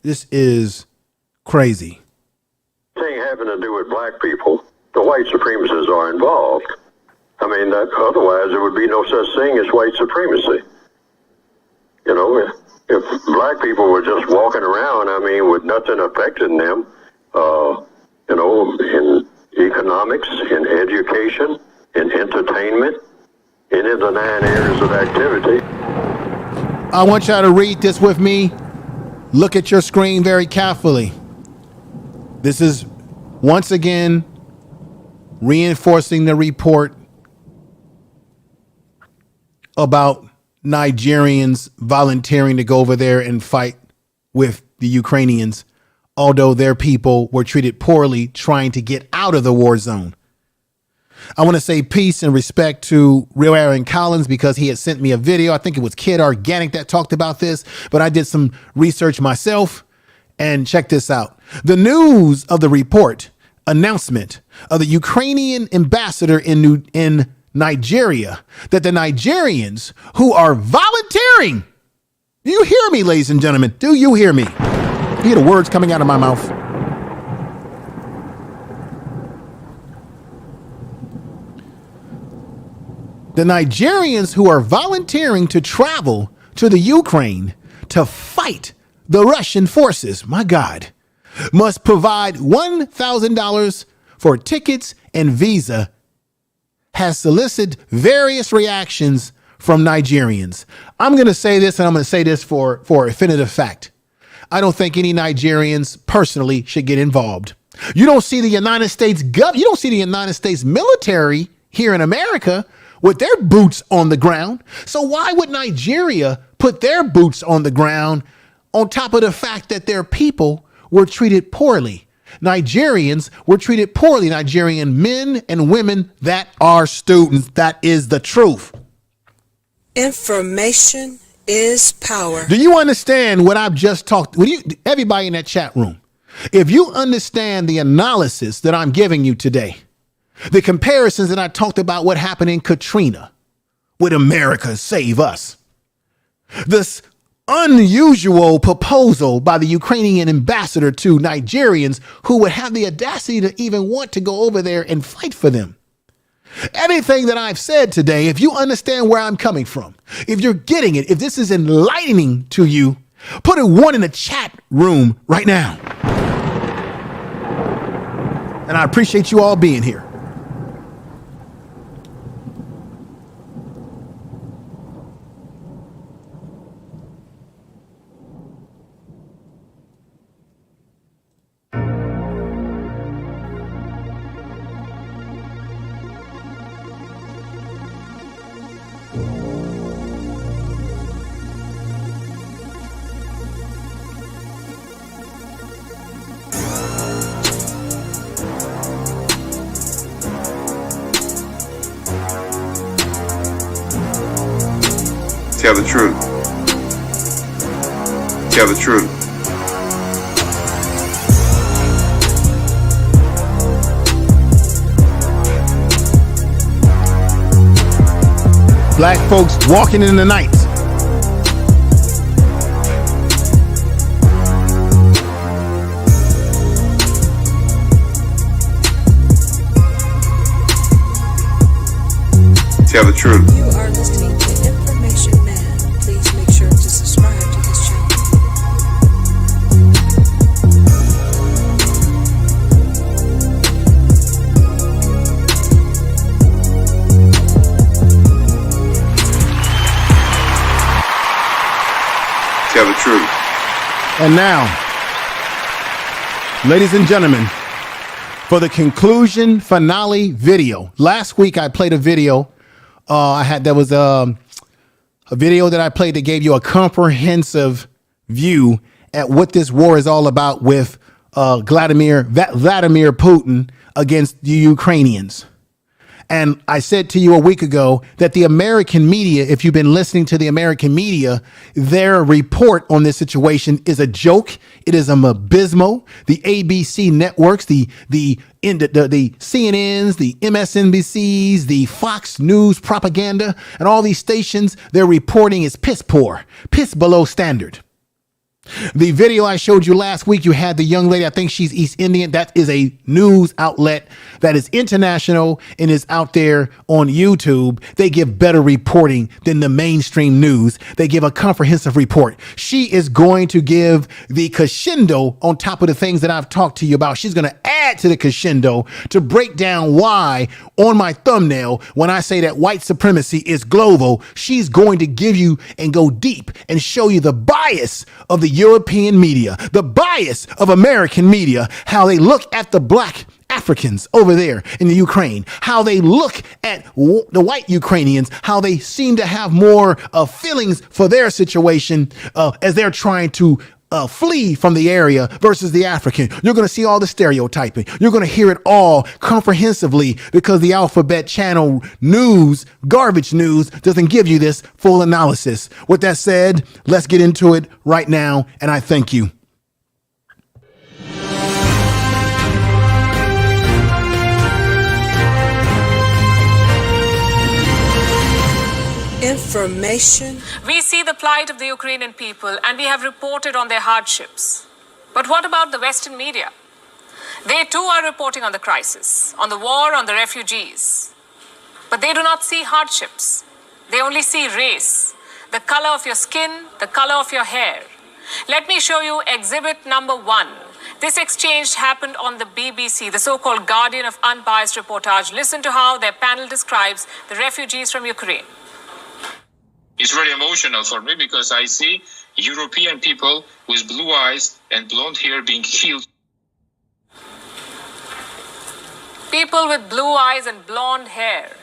This is crazy. Thing having to do with black people, the white supremacists are involved. I mean, otherwise there would be no such thing as white supremacy. You know, if black people were just walking around, I mean, with nothing affecting them, you know, in economics, in education, in entertainment, any of the 9 areas of activity. I want y'all to read this with me. Look at your screen very carefully. This is once again reinforcing the report about Nigerians volunteering to go over there and fight with the Ukrainians, although their people were treated poorly trying to get out of the war zone. I want to say peace and respect to Real Aaron Collins because he had sent me a video. I think it was Kid Organic that talked about this, but I did some research myself. And check this out. The news of the report announcement of the Ukrainian ambassador in Nigeria that the Nigerians who are volunteering. Do you hear me, ladies and gentlemen? Do you hear me? You hear the words coming out of my mouth? The Nigerians who are volunteering to travel to the Ukraine to fight the Russian forces, my God, must provide $1,000 for tickets and visa, has solicited various reactions from Nigerians. I'm going to say this, and I'm going to say this for a definitive fact. I don't think any Nigerians personally should get involved. You don't see the United States you don't see the United States military here in America with their boots on the ground. So why would Nigeria put their boots on the ground on top of the fact that their people were treated poorly? Nigerians were treated poorly. Nigerian men and women that are students. That is the truth. Information is power. Do you understand what I've just talked? Everybody in that chat room, if you understand the analysis that I'm giving you today, the comparisons that I talked about what happened in Katrina with America Save Us, this unusual proposal by the Ukrainian ambassador to Nigerians who would have the audacity to even want to go over there and fight for them. Everything that I've said today, if you understand where I'm coming from, if you're getting it, if this is enlightening to you, put a 1 in the chat room right now. And I appreciate you all being here. Tell the truth. Tell the truth. Black folks walking in the night. Tell the truth. You are listening to Information Man. Please make sure to subscribe to this channel. Tell the truth. And now, ladies and gentlemen, for the conclusion finale video. Last week I played a video. There was a video that I played that gave you a comprehensive view at what this war is all about with Vladimir Putin against the Ukrainians. And I said to you a week ago that the American media, if you've been listening to the American media, their report on this situation is a joke. It is abysmal. The ABC networks, the CNNs, the MSNBCs, the Fox News propaganda, and all these stations, their reporting is piss poor, piss below standard. The video I showed you last week, you had the young lady, I think she's East Indian. That is a news outlet that is international and is out there on YouTube. They give better reporting than the mainstream news. They give a comprehensive report. She is going to give the crescendo on top of the things that I've talked to you about. She's going to add to the crescendo to break down why on my thumbnail, when I say that white supremacy is global, she's going to give you and go deep and show you the bias of the European media, the bias of American media, how they look at the black Africans over there in the Ukraine, how they look at the white Ukrainians, how they seem to have more feelings for their situation as they're trying to flee from the area versus the African. You're going to see all the stereotyping. You're going to hear it all comprehensively because the alphabet channel news, garbage news, doesn't give you this full analysis. With that said, let's get into it right now, and I thank you. Information. We see the plight of the Ukrainian people and we have reported on their hardships. But what about the Western media? They too are reporting on the crisis, on the war, on the refugees. But they do not see hardships. They only see race, the color of your skin, the color of your hair. Let me show you exhibit number 1. This exchange happened on the BBC, the so-called guardian of unbiased reportage. Listen to how their panel describes the refugees from Ukraine. It's very emotional for me because I see European people with blue eyes and blonde hair being killed. People with blue eyes and blonde hair.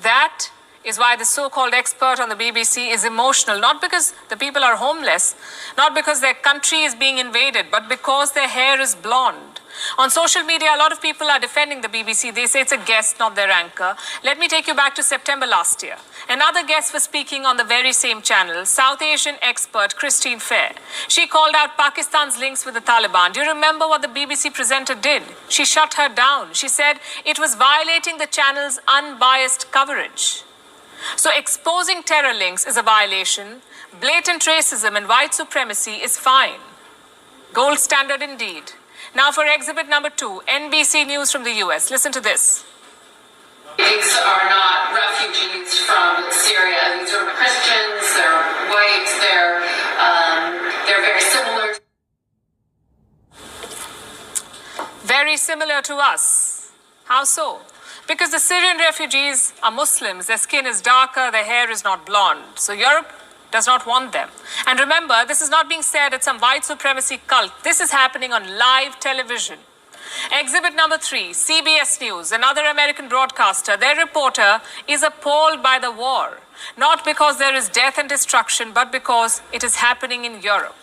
That is why the so-called expert on the BBC is emotional, not because the people are homeless, not because their country is being invaded, but because their hair is blonde. On social media, a lot of people are defending the BBC. They say it's a guest, not their anchor. Let me take you back to September last year. Another guest was speaking on the very same channel, South Asian expert Christine Fair. She called out Pakistan's links with the Taliban. Do you remember what the BBC presenter did? She shut her down. She said it was violating the channel's unbiased coverage. So exposing terror links is a violation. Blatant racism and white supremacy is fine. Gold standard indeed. Now for exhibit number 2, NBC News from the US. Listen to this. These are not refugees from Syria. These are Christians, they're white, they're very similar. Very similar to us. How so? Because the Syrian refugees are Muslims, their skin is darker, their hair is not blonde. So Europe does not want them. And remember, this is not being said at some white supremacy cult. This is happening on live television. Exhibit number 3, CBS News, another American broadcaster. Their reporter is appalled by the war, not because there is death and destruction, but because it is happening in Europe.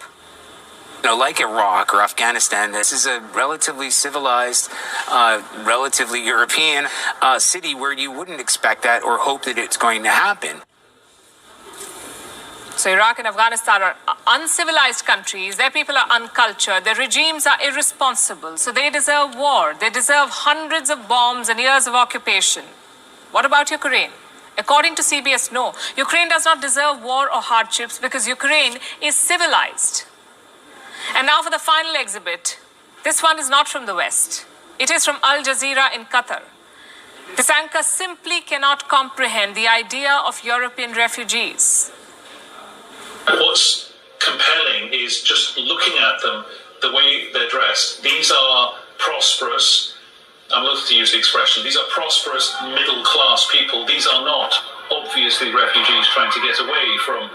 Like Iraq or Afghanistan, this is a relatively civilized, relatively European city where you wouldn't expect that or hope that it's going to happen. So Iraq and Afghanistan are uncivilized countries. Their people are uncultured. Their regimes are irresponsible. So they deserve war. They deserve hundreds of bombs and years of occupation. What about Ukraine? According to CBS, no. Ukraine does not deserve war or hardships because Ukraine is civilized. And now for the final exhibit. This one is not from the West. It is from Al Jazeera in Qatar. This anchor simply cannot comprehend the idea of European refugees. What's compelling is just looking at them, the way they're dressed. These are prosperous, I'm loath to use the expression, these are prosperous middle-class people. These are not obviously refugees trying to get away from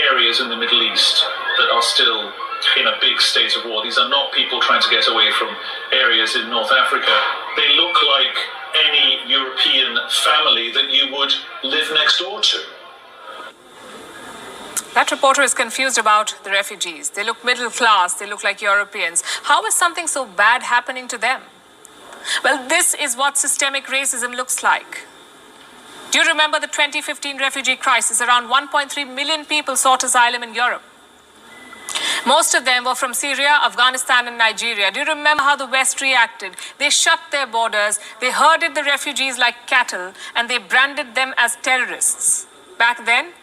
areas in the Middle East that are still in a big state of war. These are not people trying to get away from areas in North Africa. They look like any European family that you would live next door to. That reporter is confused about the refugees. They look middle class, they look like Europeans. How is something so bad happening to them? Well, this is what systemic racism looks like. Do you remember the 2015 refugee crisis? Around 1.3 million people sought asylum in Europe. Most of them were from Syria, Afghanistan, and Nigeria. Do you remember how the West reacted? They shut their borders, they herded the refugees like cattle, and they branded them as terrorists. Back then,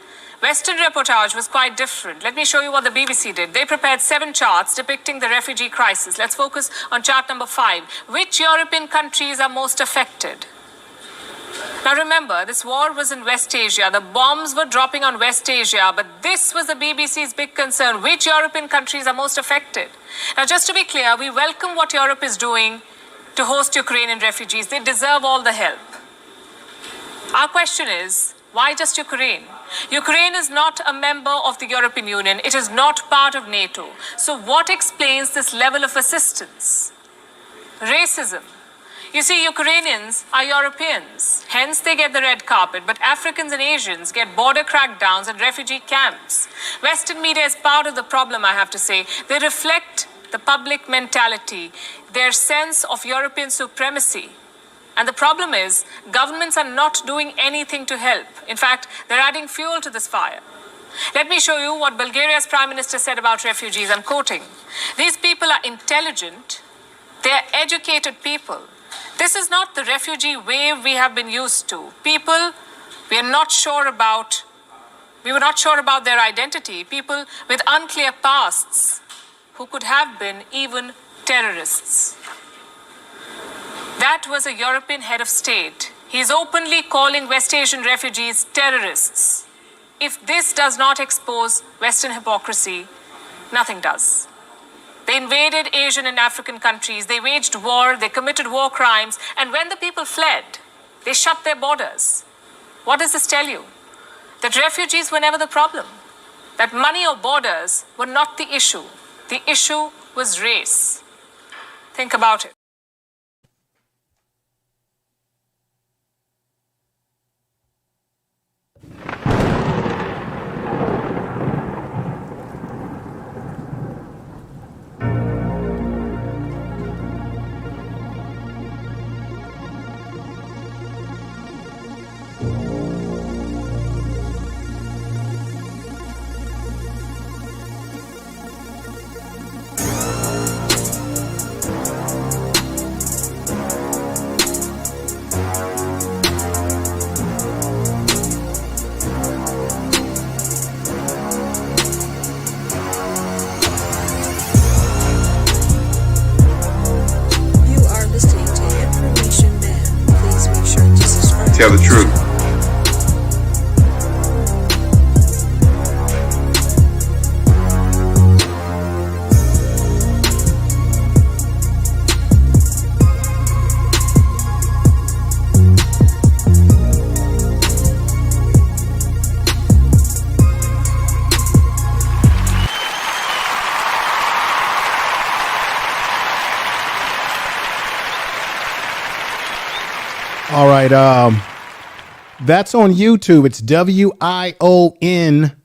Western reportage was quite different. Let me show you what the BBC did. They prepared 7 charts depicting the refugee crisis. Let's focus on chart number 5. Which European countries are most affected? Now remember, this war was in West Asia. The bombs were dropping on West Asia, but this was the BBC's big concern. Which European countries are most affected? Now just to be clear, we welcome what Europe is doing to host Ukrainian refugees. They deserve all the help. Our question is, why just Ukraine? Ukraine is not a member of the European Union. It is not part of NATO. So what explains this level of assistance? Racism. You see, Ukrainians are Europeans, hence they get the red carpet, but Africans and Asians get border crackdowns and refugee camps. Western media is part of the problem, I have to say. They reflect the public mentality, their sense of European supremacy. And the problem is, governments are not doing anything to help. In fact, they're adding fuel to this fire. Let me show you what Bulgaria's Prime Minister said about refugees. I'm quoting. These people are intelligent. They're educated people. This is not the refugee wave we have been used to. People we were not sure about their identity. People with unclear pasts who could have been even terrorists. That was a European head of state. He is openly calling West Asian refugees terrorists. If this does not expose Western hypocrisy, nothing does. They invaded Asian and African countries, they waged war, they committed war crimes, and when the people fled, they shut their borders. What does this tell you? That refugees were never the problem. That money or borders were not the issue. The issue was race. Think about it. Tell the truth. All right. That's on YouTube. It's WION.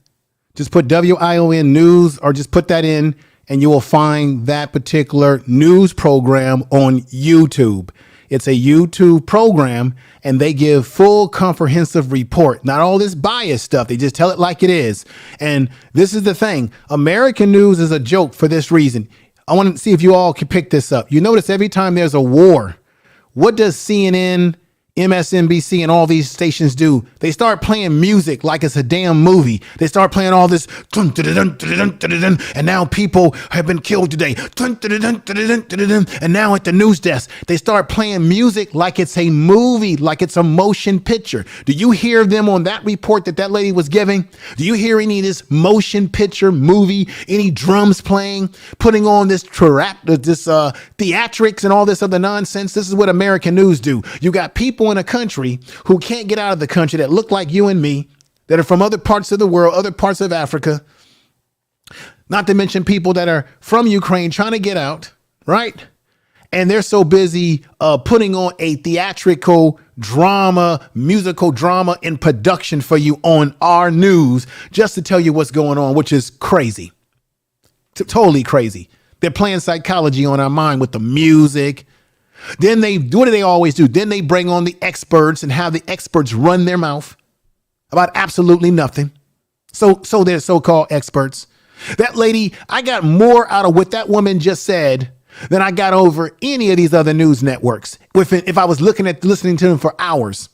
Just put WION news or just put that in and you will find that particular news program on YouTube. It's a YouTube program and they give full comprehensive report. Not all this bias stuff. They just tell it like it is. And this is the thing. American news is a joke for this reason. I want to see if you all can pick this up. You notice every time there's a war, what does CNN, MSNBC and all these stations do? They start playing music like it's a damn movie. They start playing all this, and now people have been killed today. And now at the news desk, they start playing music like it's a movie, like it's a motion picture. Do you hear them on that report that lady was giving? Do you hear any of this motion picture movie, any drums playing, putting on this theatrics and all this other nonsense? This is what American news do. You got people in a country who can't get out of the country that look like you and me, that are from other parts of the world, other parts of Africa, not to mention people that are from Ukraine trying to get out, right? And they're so busy putting on a theatrical drama, musical drama in production for you on our news just to tell you what's going on, which is crazy. Totally crazy. They're playing psychology on our mind with the music. Then what do they always do? Then they bring on the experts and have the experts run their mouth about absolutely nothing. So they're so-called experts. That lady, I got more out of what that woman just said than I got over any of these other news networks if I was listening to them for hours.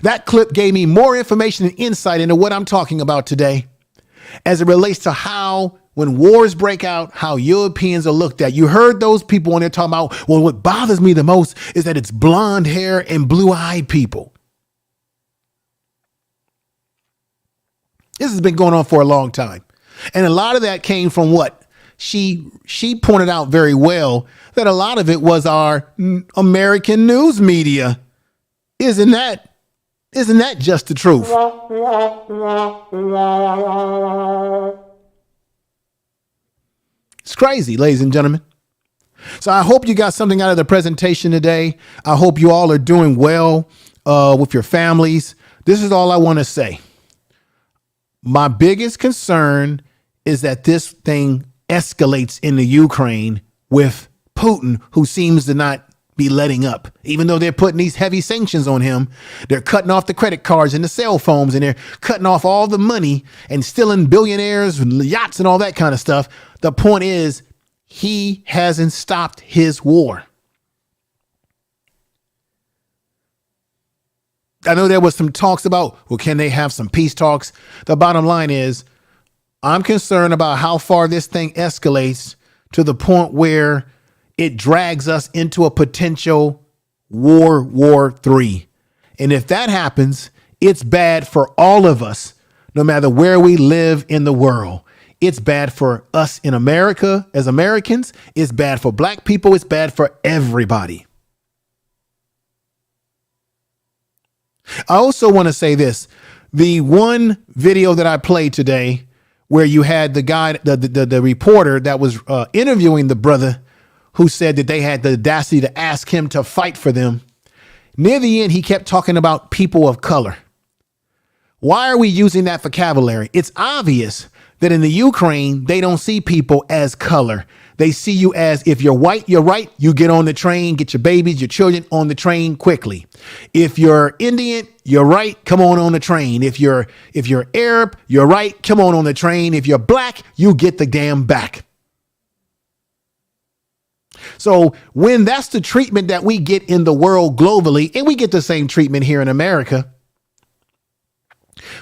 That clip gave me more information and insight into what I'm talking about today as it relates to how, when wars break out, how Europeans are looked at. You heard those people when they're talking about, well, what bothers me the most is that it's blonde hair and blue-eyed people. This has been going on for a long time. And a lot of that came from what? She pointed out very well that a lot of it was our American news media. Isn't that just the truth? It's crazy, ladies and gentlemen. So I hope you got something out of the presentation today. I hope you all are doing well with your families. This is all I want to say. My biggest concern is that this thing escalates in the Ukraine with Putin, who seems to not be letting up. Even though they're putting these heavy sanctions on him, they're cutting off the credit cards and the cell phones, and they're cutting off all the money and stealing billionaires and yachts and all that kind of stuff. The point is, he hasn't stopped his war. I know there was some talks about, well, can they have some peace talks? The bottom line is, I'm concerned about how far this thing escalates to the point where it drags us into a potential War III. And if that happens, it's bad for all of us, no matter where we live in the world. It's bad for us in America as Americans. It's bad for black people. It's bad for everybody. I also want to say this. The one video that I played today where you had the guy, the reporter that was interviewing the brother who said that they had the audacity to ask him to fight for them. Near the end, he kept talking about people of color. Why are we using that vocabulary? It's obvious that in the Ukraine, they don't see people as color. They see you as, if you're white, you're right. You get on the train, get your babies, your children on the train quickly. If you're Indian, you're right. Come on the train. If you're Arab, you're right. Come on the train. If you're black, you get the damn back. So when that's the treatment that we get in the world globally, and we get the same treatment here in America,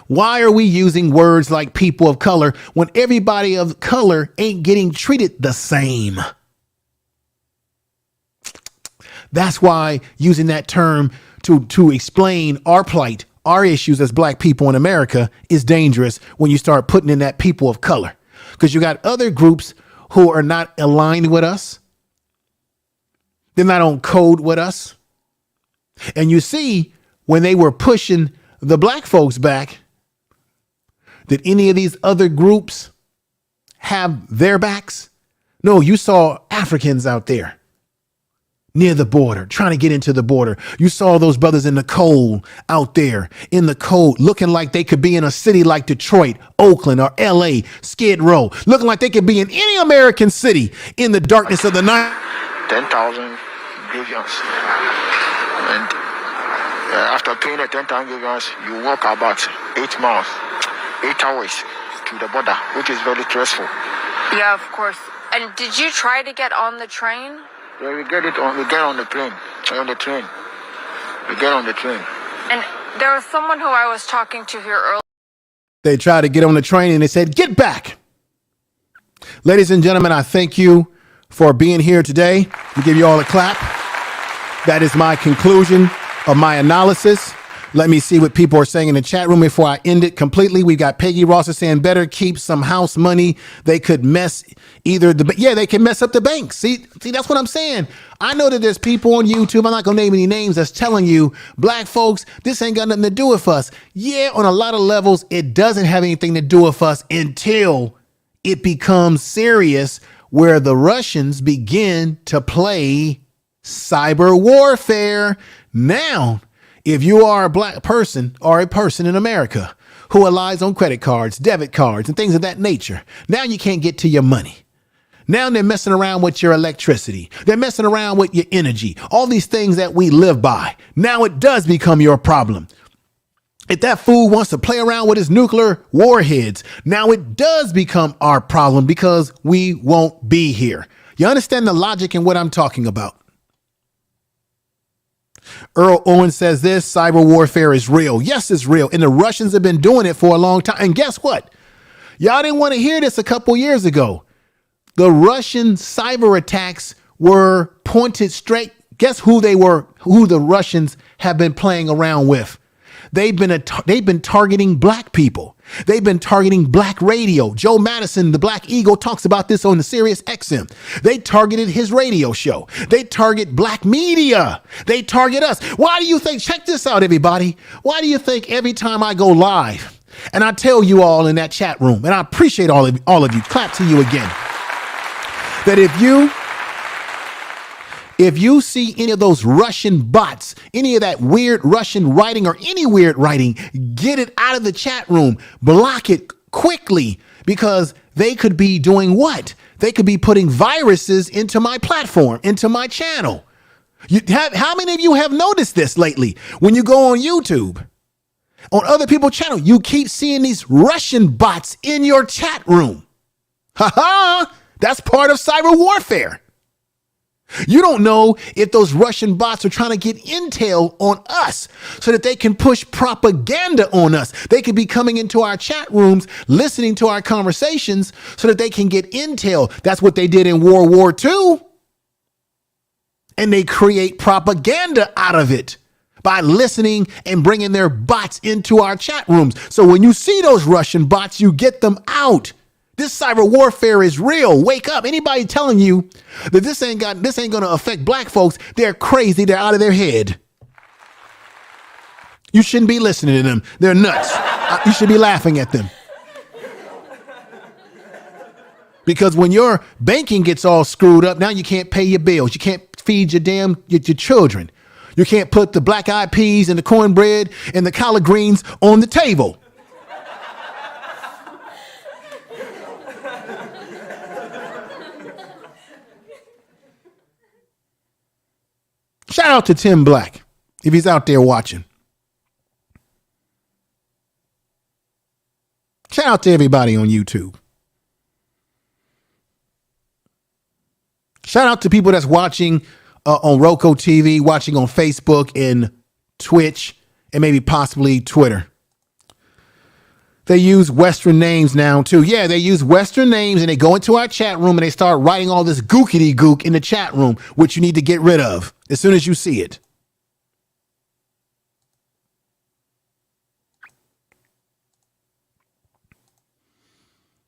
why are we using words like people of color when everybody of color ain't getting treated the same? That's why using that term to explain our plight, our issues as black people in America is dangerous when you start putting in that people of color, because you got other groups who are not aligned with us. They're not on code with us. And you see, when they were pushing the black folks back, did any of these other groups have their backs? No, you saw Africans out there near the border, trying to get into the border. You saw those brothers in the cold out there in the cold, looking like they could be in a city like Detroit, Oakland, or LA, Skid Row, looking like they could be in any American city in the darkness of the night. 10,000 grievance. And after paying the 10,000 grievance, you walk about 8 miles, 8 hours to the border, which is very stressful. Yeah, of course. And did you try to get on the train? Yeah, we get on the plane. On the train. We get on the train. And there was someone who I was talking to here earlier. They tried to get on the train and they said, get back. Ladies and gentlemen, I thank you for being here today. We give you all a clap. That is my conclusion of my analysis. Let me see what people are saying in the chat room before I end it completely. We got Peggy Ross saying better keep some house money. They could mess they can mess up the banks. See, that's what I'm saying. I know that there's people on YouTube, I'm not going to name any names, that's telling you, black folks, this ain't got nothing to do with us. Yeah, on a lot of levels, it doesn't have anything to do with us until it becomes serious, where the Russians begin to play cyber warfare. Now, if you are a black person or a person in America who relies on credit cards, debit cards, and things of that nature, now you can't get to your money. Now they're messing around with your electricity. They're messing around with your energy, all these things that we live by. Now it does become your problem. If that fool wants to play around with his nuclear warheads, now it does become our problem because we won't be here. You understand the logic in what I'm talking about? Earl Owen says this, cyber warfare is real. Yes, it's real. And the Russians have been doing it for a long time. And guess what? Y'all didn't want to hear this a couple years ago. The Russian cyber attacks were pointed straight. Guess who they were, who the Russians have been playing around with? They've been targeting black people. They've been targeting black radio. Joe Madison, the Black Eagle, talks about this on the Sirius XM. They targeted his radio show. They target black media. They target us. Why do you think, check this out, everybody. Why do you think every time I go live and I tell you all in that chat room, and I appreciate all of you, clap to you again, that if you If you see any of those Russian bots, any of that weird Russian writing or any weird writing, get it out of the chat room. Block it quickly, because they could be doing what? They could be putting viruses into my platform, into my channel. How many of you have noticed this lately? When you go on YouTube, on other people's channel, you keep seeing these Russian bots in your chat room. Ha-ha! That's part of cyber warfare. You don't know if those Russian bots are trying to get intel on us so that they can push propaganda on us. They could be coming into our chat rooms, listening to our conversations so that they can get intel. That's what they did in World War II. And they create propaganda out of it by listening and bringing their bots into our chat rooms. So when you see those Russian bots, you get them out. This cyber warfare is real. Wake up. Anybody telling you that this ain't going to affect black folks, they're crazy. They're out of their head. You shouldn't be listening to them. They're nuts. You should be laughing at them. Because when your banking gets all screwed up, now you can't pay your bills. You can't feed your children. You can't put the black eyed peas and the cornbread and the collard greens on the table. Shout out to Tim Black, if he's out there watching. Shout out to everybody on YouTube. Shout out to people that's watching on Roku TV, watching on Facebook and Twitch, and maybe possibly Twitter. They use Western names now too. Yeah, they use Western names and they go into our chat room and they start writing all this gookity gook in the chat room, which you need to get rid of as soon as you see it.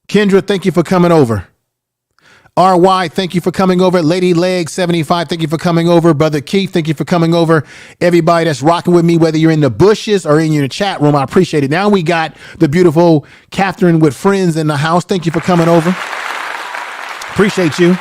Kendra, thank you for coming over. RY, thank you for coming over. Lady Leg 75, thank you for coming over. Brother Keith, thank you for coming over. Everybody that's rocking with me, whether you're in the bushes or in your chat room, I appreciate it. Now we got the beautiful Catherine with friends in the house. Thank you for coming over. Appreciate you.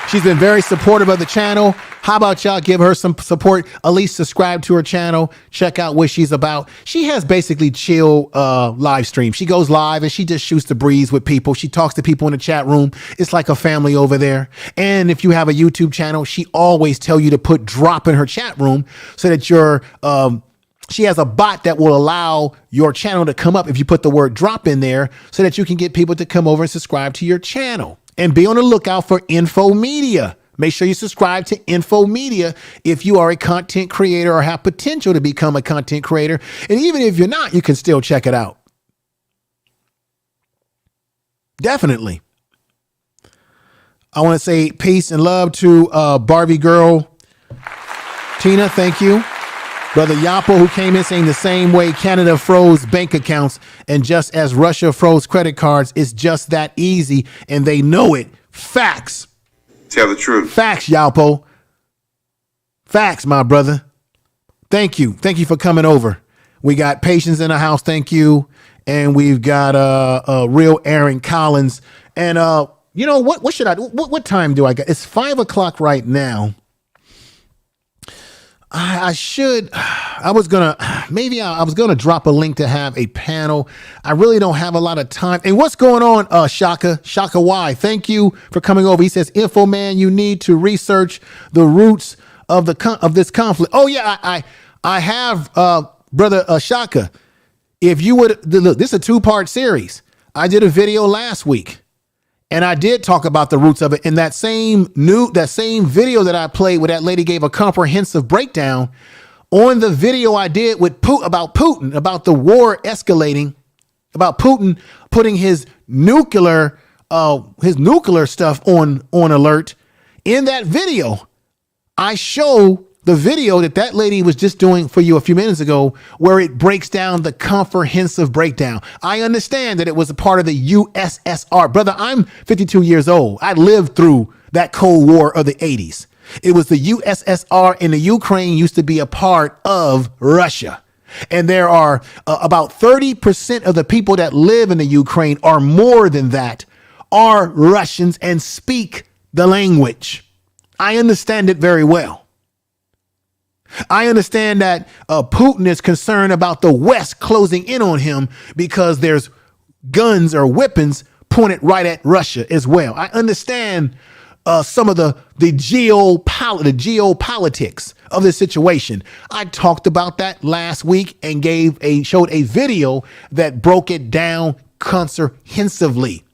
She's been very supportive of the channel. How about y'all give her some support? At least subscribe to her channel. Check out what she's about. She has basically chill live stream. She goes live and she just shoots the breeze with people. She talks to people in the chat room. It's like a family over there. And if you have a YouTube channel, she always tell you to put drop in her chat room so that your she has a bot that will allow your channel to come up if you put the word drop in there so that you can get people to come over and subscribe to your channel. And be on the lookout for Info Media. Make sure you subscribe to Info Media if you are a content creator or have potential to become a content creator. And even if you're not, you can still check it out. Definitely. I want to say peace and love to Barbie girl Tina. Thank you. Brother Yapo, who came in saying the same way Canada froze bank accounts and just as Russia froze credit cards, it's just that easy and they know it. Facts. Tell the truth. Facts, Yapo. Facts, my brother. Thank you. Thank you for coming over. We got Patience in the house. Thank you. And we've got Real Aaron Collins. And you know what should I do? What time do I got? It's 5 o'clock right now. I was going to drop a link to have a panel. I really don't have a lot of time. And what's going on? Shaka Y. Thank you for coming over. He says, Info Man, you need to research the roots of this conflict. Oh yeah. I have, brother Shaka, if you would look, this is a 2-part series. I did a video last week. And I did talk about the roots of it in that same video that I played where that lady gave a comprehensive breakdown on the video I did with about Putin, about the war escalating, about Putin putting his nuclear stuff on alert. In that video, I show the video that lady was just doing for you a few minutes ago, where it breaks down the comprehensive breakdown. I understand that it was a part of the USSR. Brother, I'm 52 years old. I lived through that Cold War of the 80s. It was the USSR, and the Ukraine used to be a part of Russia. And there are about 30% of the people that live in the Ukraine, or more than that, are Russians and speak the language. I understand it very well. I understand that Putin is concerned about the West closing in on him because there's guns or weapons pointed right at Russia as well. I understand some of the geopolitics of the situation. I talked about that last week and showed a video that broke it down comprehensively.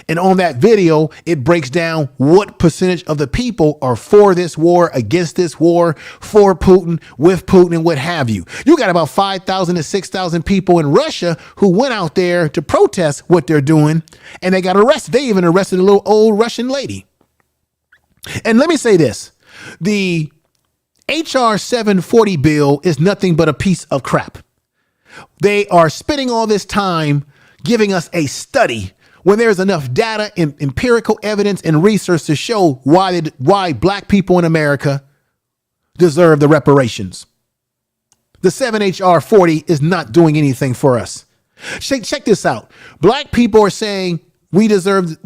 And on that video, it breaks down what percentage of the people are for this war, against this war, for Putin, with Putin, and what have you. You got about 5,000 to 6,000 people in Russia who went out there to protest what they're doing, and they got arrested. They even arrested a little old Russian lady. And let me say this. The HR 740 bill is nothing but a piece of crap. They are spending all this time giving us a study when there's enough data and empirical evidence and research to show why black people in America deserve the reparations. The 7HR40 is not doing anything for us. Check this out. Black people are saying we deserve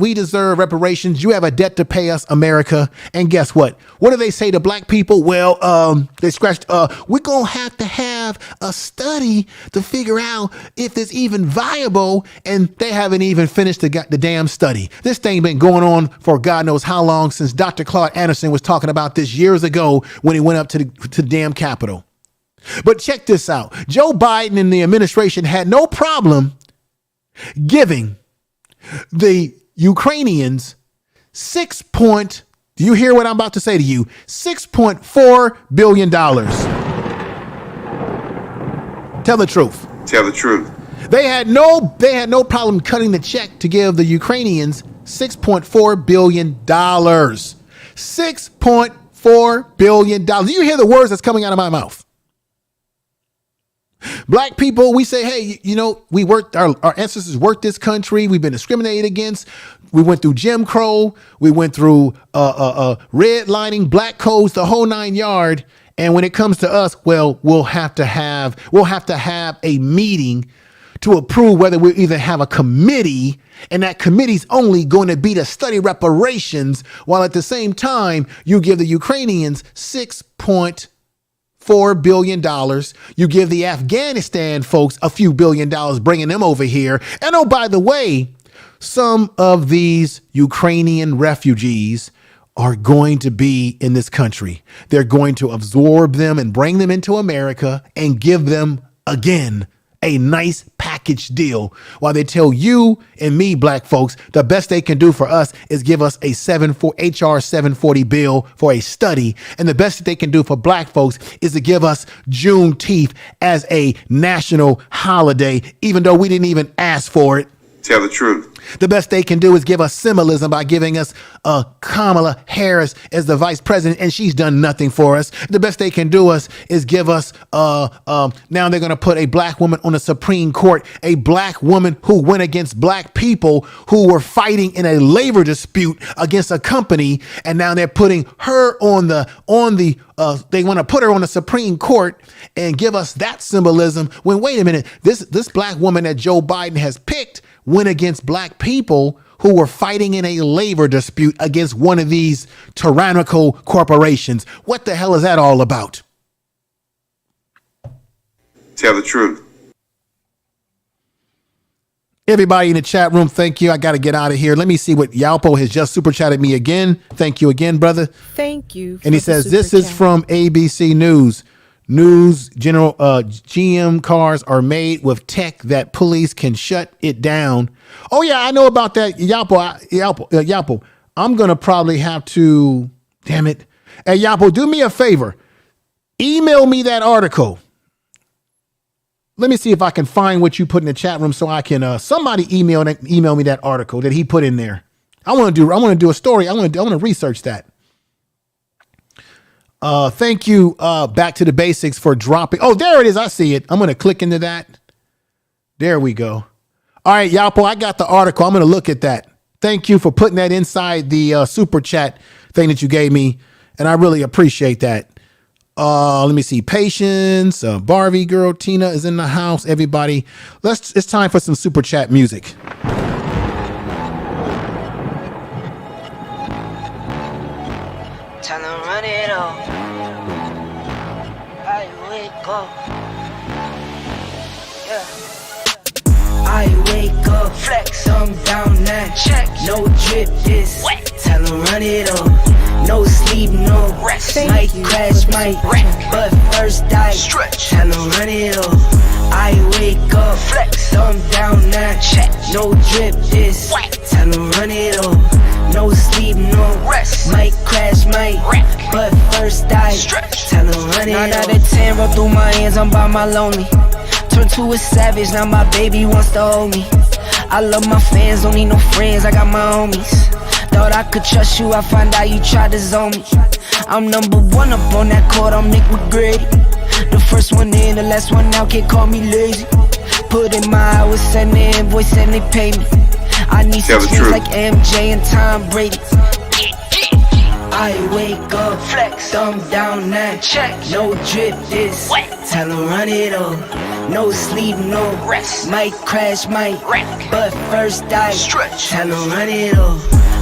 reparations. You have a debt to pay us, America. And guess what? What do they say to black people? Well, they scratched, we're going to have a study to figure out if it's even viable. And they haven't even finished the damn study. This thing been going on for God knows how long, since Dr. Claude Anderson was talking about this years ago when he went up to the damn Capitol. But check this out. Joe Biden and the administration had no problem giving the Ukrainians do you hear what I'm about to say to you? $6.4 billion. Tell the truth. Tell the truth. They had no problem cutting the check to give the Ukrainians $6.4 billion. $6.4 billion. Do you hear the words that's coming out of my mouth? Black people, we say, hey, we worked, our ancestors worked this country. We've been discriminated against. We went through Jim Crow. We went through redlining, black codes, the whole 9 yards. And when it comes to us, well, we'll have to have a meeting to approve whether we even have a committee. And that committee's only going to be to study reparations, while at the same time, you give the Ukrainians $6.4 billion. You give the Afghanistan folks a few $1 billion, bringing them over here. And oh, by the way, some of these Ukrainian refugees are going to be in this country. They're going to absorb them and bring them into America and give them, again, a nice package deal, while they tell you and me, black folks, the best they can do for us is give us a HR 740 bill for a study. And the best that they can do for black folks is to give us Juneteenth as a national holiday, even though we didn't even ask for it. Tell the truth. The best they can do is give us symbolism by giving us Kamala Harris as the vice president, and she's done nothing for us. The best they can do is give us now they're going to put a black woman on the Supreme Court, a black woman who went against black people who were fighting in a labor dispute against a company, and now they're putting her on the they want to put her on the Supreme Court and give us that symbolism. When wait a minute, this black woman that Joe Biden has picked went against black people who were fighting in a labor dispute against one of these tyrannical corporations. What the hell is that all about? Tell the truth. Everybody in the chat room, thank you. I got to get out of here. Let me see what Yalpo has just super chatted me again. Thank you again, brother. Thank you. And he says, this is from ABC News. GM cars are made with tech that police can shut it down. Oh yeah, I know about that. Yalpo. I'm going to probably have to, damn it. Hey, Yalpo, do me a favor. Email me that article. Let me see if I can find what you put in the chat room so I can, somebody email me that article that he put in there. I want to do a story. I want to research that. Thank you, Back to the Basics, for dropping. Oh, there it is. I see it. I'm going to click into that. There we go. All right, Yapo, I got the article. I'm going to look at that. Thank you for putting that inside the super chat thing that you gave me, and I really appreciate that. Let me see. Patience, Barbie girl, Tina is in the house. Everybody, it's time for some super chat music. Tell 'em club. Yeah. I wake up, flex, thumb down, now check. No drip, this wet. Tell 'em run it up. No sleep, no rest. Might crash, might wreck, but first I stretch. Tell 'em run it up. I wake up, flex, thumb down, now check. No drip, this wet. Tell 'em run it up. No sleep, no rest. Might crash, might wreck, but first I stretch. Tell 'em run it up. 9 out of 10 roll through my hands, I'm by my lonely. Turned to a savage, now my baby wants to hold me. I love my fans, don't need no friends, I got my homies. Thought I could trust you, I find out you tried to zone me. I'm number one up on that court, I'm Nick McGrady. The first one in, the last one out, can't call me lazy. Put in my hours, send the invoice and they pay me. I need some things like MJ and Tom Brady. I wake up, flex, thumb down, now check. No drip, this wet. Tell 'em run it up. No sleep, no rest. Might crash, might wreck, but first I stretch. Tell 'em run it up.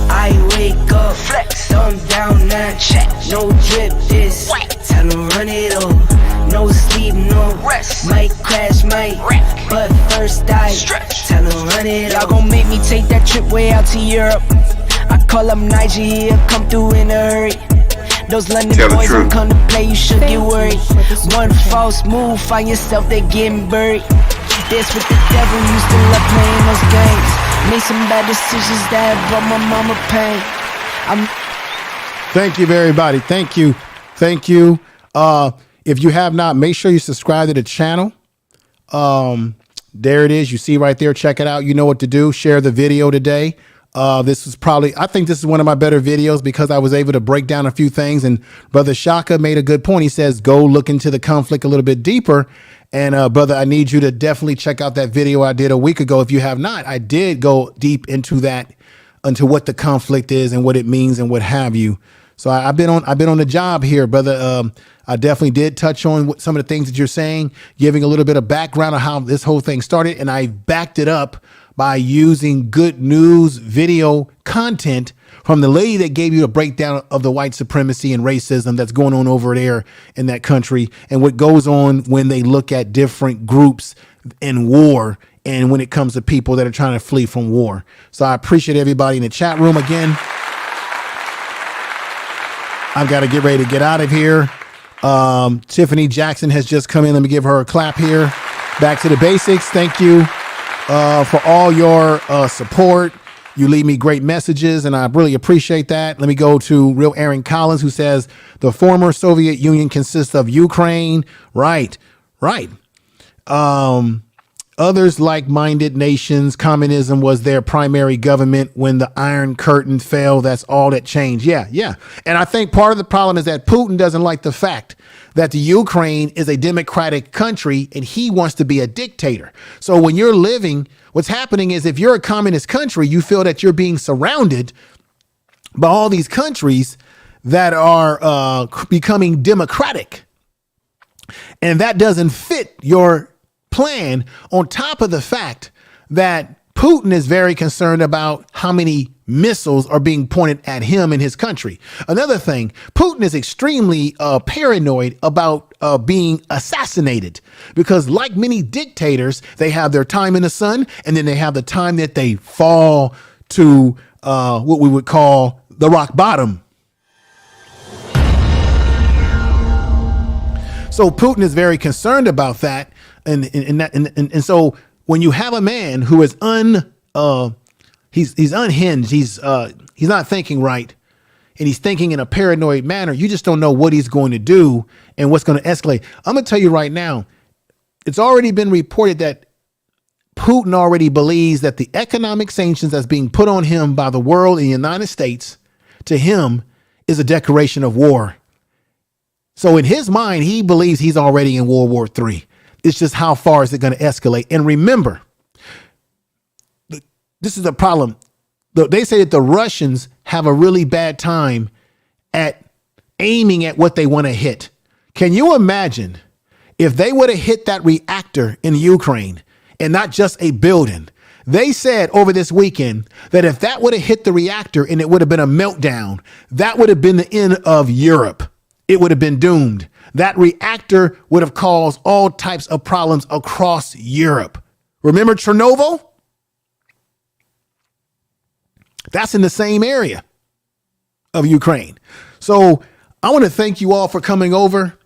I wake up, flex, thumb down, now check. No drip, this wet. Tell 'em run it up. No sleep, no rest. Might crash, might wreck, but first I stretch. Tell 'em run it up. Y'all gon' make me take that trip way out to Europe. I call up Nigeria, come through in a hurry. Those London boys don't come to play, you should get worried. One false move, find yourself, they getting buried. This with the devil, used to love playing those games. Made some bad decisions that brought my mama pain. Thank you, everybody. Thank you. Thank you. If you have not, make sure you subscribe to the channel. There it is. You see right there. Check it out. You know what to do. Share the video today. This was probably, I think this is one of my better videos because I was able to break down a few things. And Brother Shaka made a good point. He says, go look into the conflict a little bit deeper. And brother, I need you to definitely check out that video I did a week ago. If you have not, I did go deep into that, into what the conflict is and what it means and what have you. So I've been on the job here, brother. I definitely did touch on some of the things that you're saying, giving a little bit of background on how this whole thing started. And I backed it up by using good news video content from the lady that gave you a breakdown of the white supremacy and racism that's going on over there in that country and what goes on when they look at different groups in war and when it comes to people that are trying to flee from war. So I appreciate everybody in the chat room again. I've got to get ready to get out of here. Tiffany Jackson has just come in. Let me give her a clap here. Back to the basics. Thank you for all your support. You leave me great messages, and I really appreciate that. Let me go to Real Aaron Collins, who says the former Soviet Union consists of Ukraine. Right. Others like-minded nations, communism was their primary government when the Iron Curtain fell. That's all that changed. Yeah. And I think part of the problem is that Putin doesn't like the fact that the Ukraine is a democratic country and he wants to be a dictator. So when you're living, what's happening is if you're a communist country, you feel that you're being surrounded by all these countries that are becoming democratic. And that doesn't fit your plan, on top of the fact that Putin is very concerned about how many missiles are being pointed at him and his country. Another thing, Putin is extremely paranoid about being assassinated because like many dictators, they have their time in the sun and then they have the time that they fall to what we would call the rock bottom. So Putin is very concerned about that. And so when you have a man who is he's unhinged, he's not thinking right, and he's thinking in a paranoid manner, you just don't know what he's going to do and what's going to escalate. I'm going to tell you right now, it's already been reported that Putin already believes that the economic sanctions that's being put on him by the world in the United States to him is a declaration of war. So in his mind, he believes he's already in World War III. It's just how far is it going to escalate? And remember, this is a problem. They say that the Russians have a really bad time at aiming at what they want to hit. Can you imagine if they would have hit that reactor in Ukraine and not just a building? They said over this weekend that if that would have hit the reactor and it would have been a meltdown, that would have been the end of Europe. It would have been doomed. that reactor would have caused all types of problems across Europe. Remember Chernobyl? That's in the same area of Ukraine. So I want to thank you all for coming over,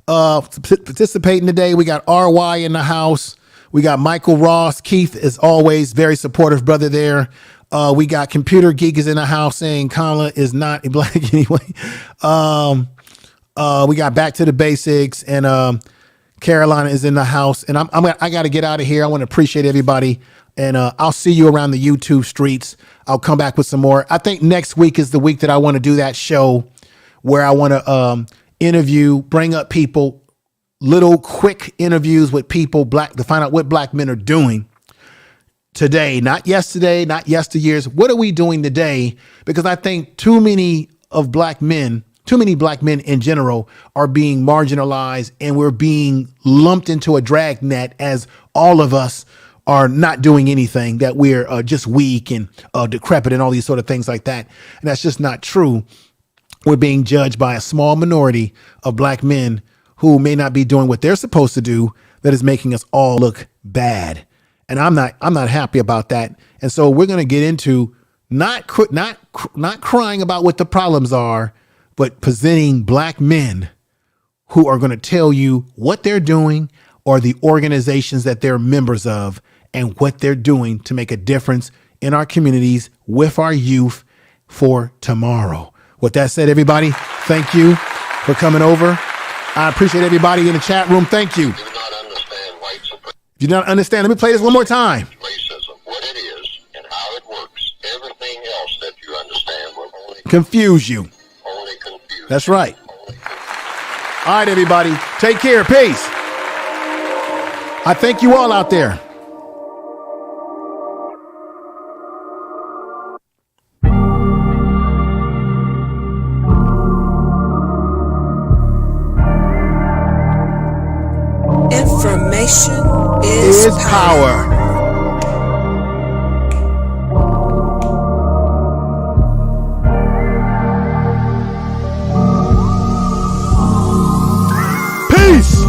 participating today. We got RY in the house. We got Michael Ross. Keith is always very supportive brother there. We got Computer Geek is in the house saying Kamala is not black anyway. We got Back to the Basics, and Carolina is in the house. And I got to get out of here. I want to appreciate everybody, and I'll see you around the YouTube streets. I'll come back with some more. I think next week is the week that I want to do that show where I want to interview, bring up people, little quick interviews with people to find out what black men are doing today, not yesterday, not yesteryears. What are we doing today? Because I think too many black men in general are being marginalized, and we're being lumped into a dragnet as all of us are not doing anything, that we're just weak and decrepit and all these sort of things like that. And that's just not true. We're being judged by a small minority of black men who may not be doing what they're supposed to do, that is making us all look bad. And I'm not happy about that. And so we're going to get into not crying about what the problems are, but presenting black men who are going to tell you what they're doing, or the organizations that they're members of, and what they're doing to make a difference in our communities with our youth for tomorrow. With that said, everybody, thank you for coming over. I appreciate everybody in the chat room. Thank you. If you don't understand, let me play this one more time. Racism, what it is and how it works. Everything else that you understand will only confuse you. That's right. All right, everybody. Take care. Peace. I thank you all out there. Information is power. Peace.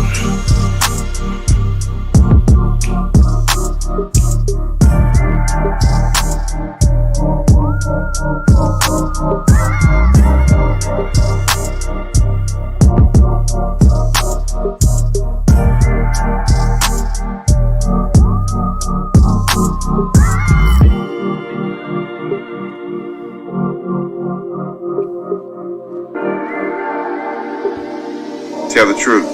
Tell the truth.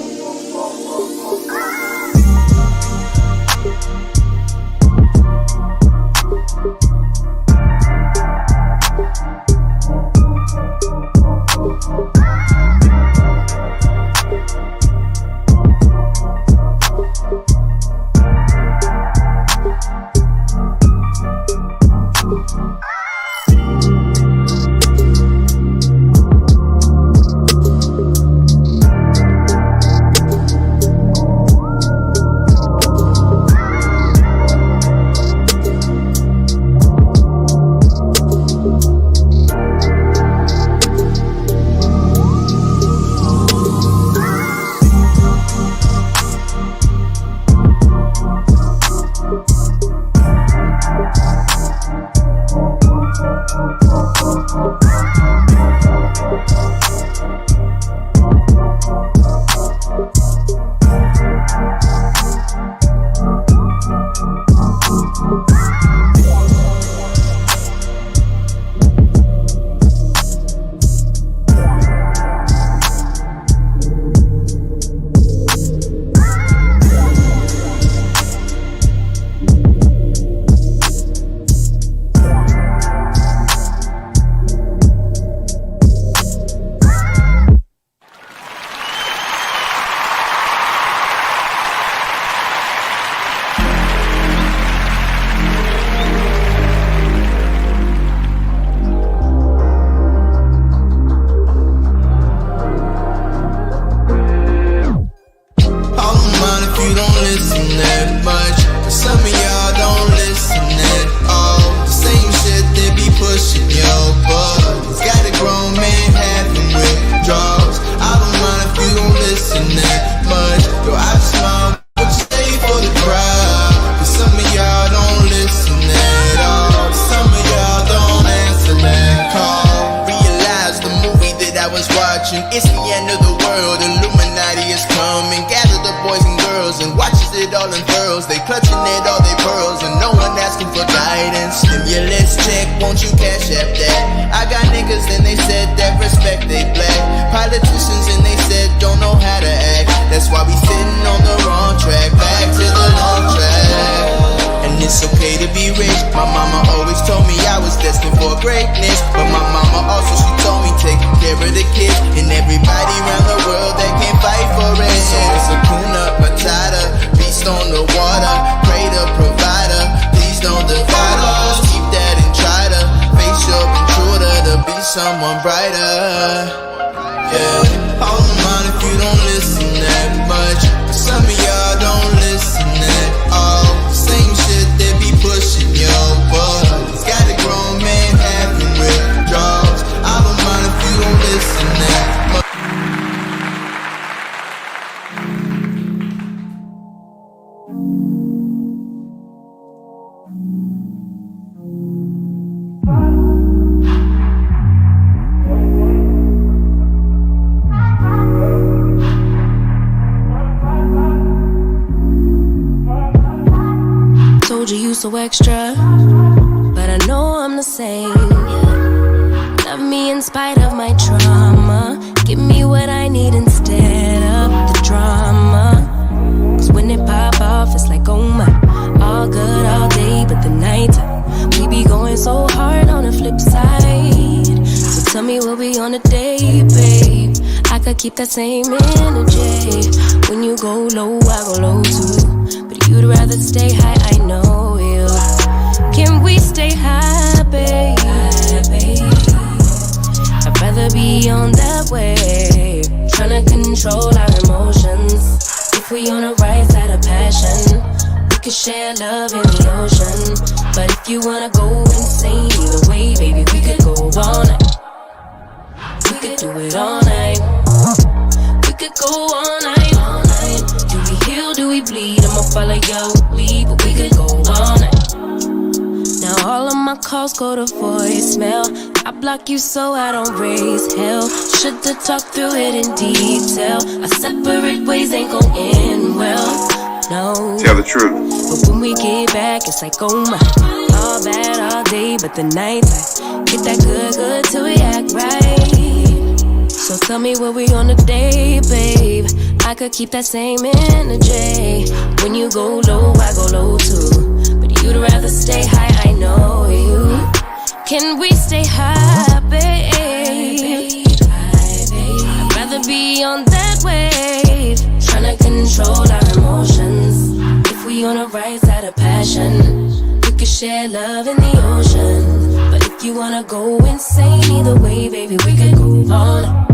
It's the end of the world. Illuminati is coming. Gather the boys and girls and watch as it all unfurls. They clutching at all their pearls and no one asking for guidance. Stimulus check, won't you cash app that? I got niggas and they said that respect they black. Politicians and they said don't know how to act. That's why we sitting on the wrong track. Back to the long track. And it's okay to be rich. My mama always told me I was destined for greatness. But my mama also, she told me take care of the kids and everybody around the world that can't fight for it. So it's a Hakuna Matata, beast on the water. Pray to provider, please don't divide us. Keep that and try to face your intruder to be someone brighter. Yeah, all the mind if you don't listen that much. Some of y'all don't listen at all. Same shit they be pushing your buttons. Got a grown man having withdrawals. I don't mind if you don't listen that much. Told you so extra, but I know I'm the same. Yeah. Love me in spite of my trauma. Give me what I need instead of the drama. Cause when it pop off, it's like, oh my, all good all day, but the night we be going so hard on the flip side. So tell me what we on a day, babe. I could keep that same energy. When you go low, I go low too. But you'd rather stay high, I know you. Can we stay high, babe? I'd rather be on that wave, tryna control our emotions. If we on the right side of passion, we could share love in the ocean. But if you wanna go insane either way, baby, we could go all night. We could do it all night. We could go all night, all night. Do we heal, do we bleed? I'ma follow your lead, but we could go all night. Now all of my calls go to voicemail. I block you so I don't raise hell. Should've talked through it in detail. Our separate ways ain't gon' end well. No. Tell the truth. But when we get back, it's like, oh my. All bad all day, but the night I get that good, good till we act right. So tell me what we on the day, babe. I could keep that same energy. When you go low, I go low too. But you'd rather stay high, I know you. Can we stay high, babe? I'd rather be on that wave, tryna control our emotions. If we on the right side of passion, we could share love in the ocean. But if you wanna go insane either way, baby, we could go all night.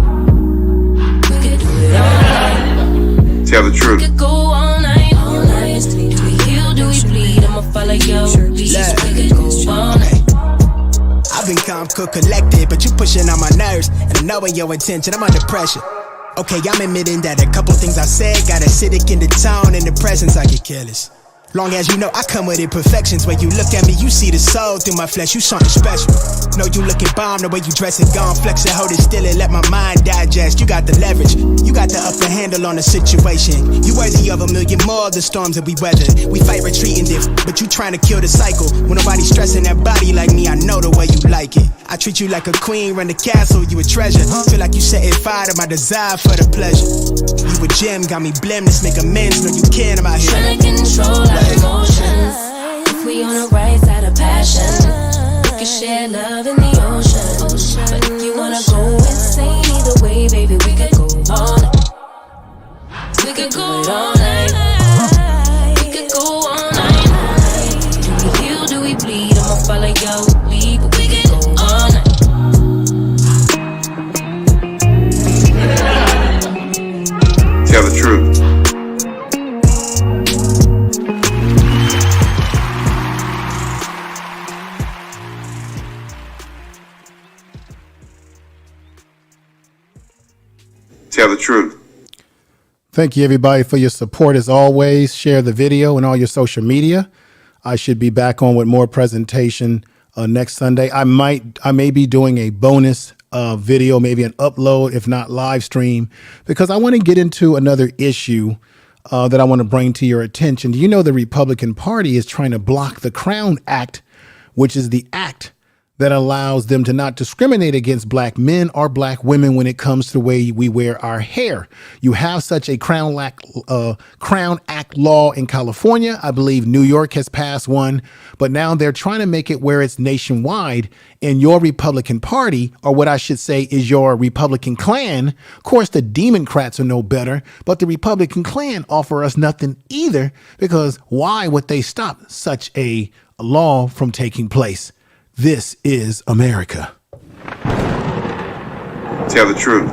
We could do it all night. Tell the truth. We could go all night, all night. Do we heal, do we bleed? I'ma follow your lead. We could go all night. I've been calm, cool, collected, but you pushing on my nerves, and I'm knowing your intention, I'm under pressure. Okay, I'm admitting that a couple things I said got acidic in the tone, in the presence I get careless. Long as you know I come with imperfections. When you look at me, you see the soul through my flesh. You something special. Know you looking bomb, the way you dress it, gone flex it, hold it still and let my mind digest. You got the leverage, you got the upper handle on the situation. You worthy of a million more of the storms that we weathered. We fight retreating diff, but you trying to kill the cycle. When nobody's stressing that body like me, I know the way you like it. I treat you like a queen, run the castle, you a treasure. Feel like you setting fire to my desire for the pleasure. You a gem, got me blim, let's make amends. Know you can, I'm out here trying to control our emotions. If we on the right side of passion, we can share love in the ocean. But if you wanna go insane either way, baby, we could go all night. We could go all night. We could go all night. Do we heal, do we bleed? I'ma follow your lead, but we could go all night. Tell the truth. Tell the truth. Thank you, everybody, for your support. As always, share the video and all your social media. I should be back on with more presentation next Sunday. I may be doing a bonus video, maybe an upload, if not live stream, because I want to get into another issue that I want to bring to your attention. Do you know the Republican Party is trying to block the Crown Act, which is the act that allows them to not discriminate against black men or black women when it comes to the way we wear our hair. You have such a Crown Act law in California. I believe New York has passed one, but now they're trying to make it where it's nationwide. And your Republican Party, or what I should say is your Republican Klan, of course, the Democrats are no better, but the Republican Klan offer us nothing either, because why would they stop such a law from taking place? This is America. Tell the truth.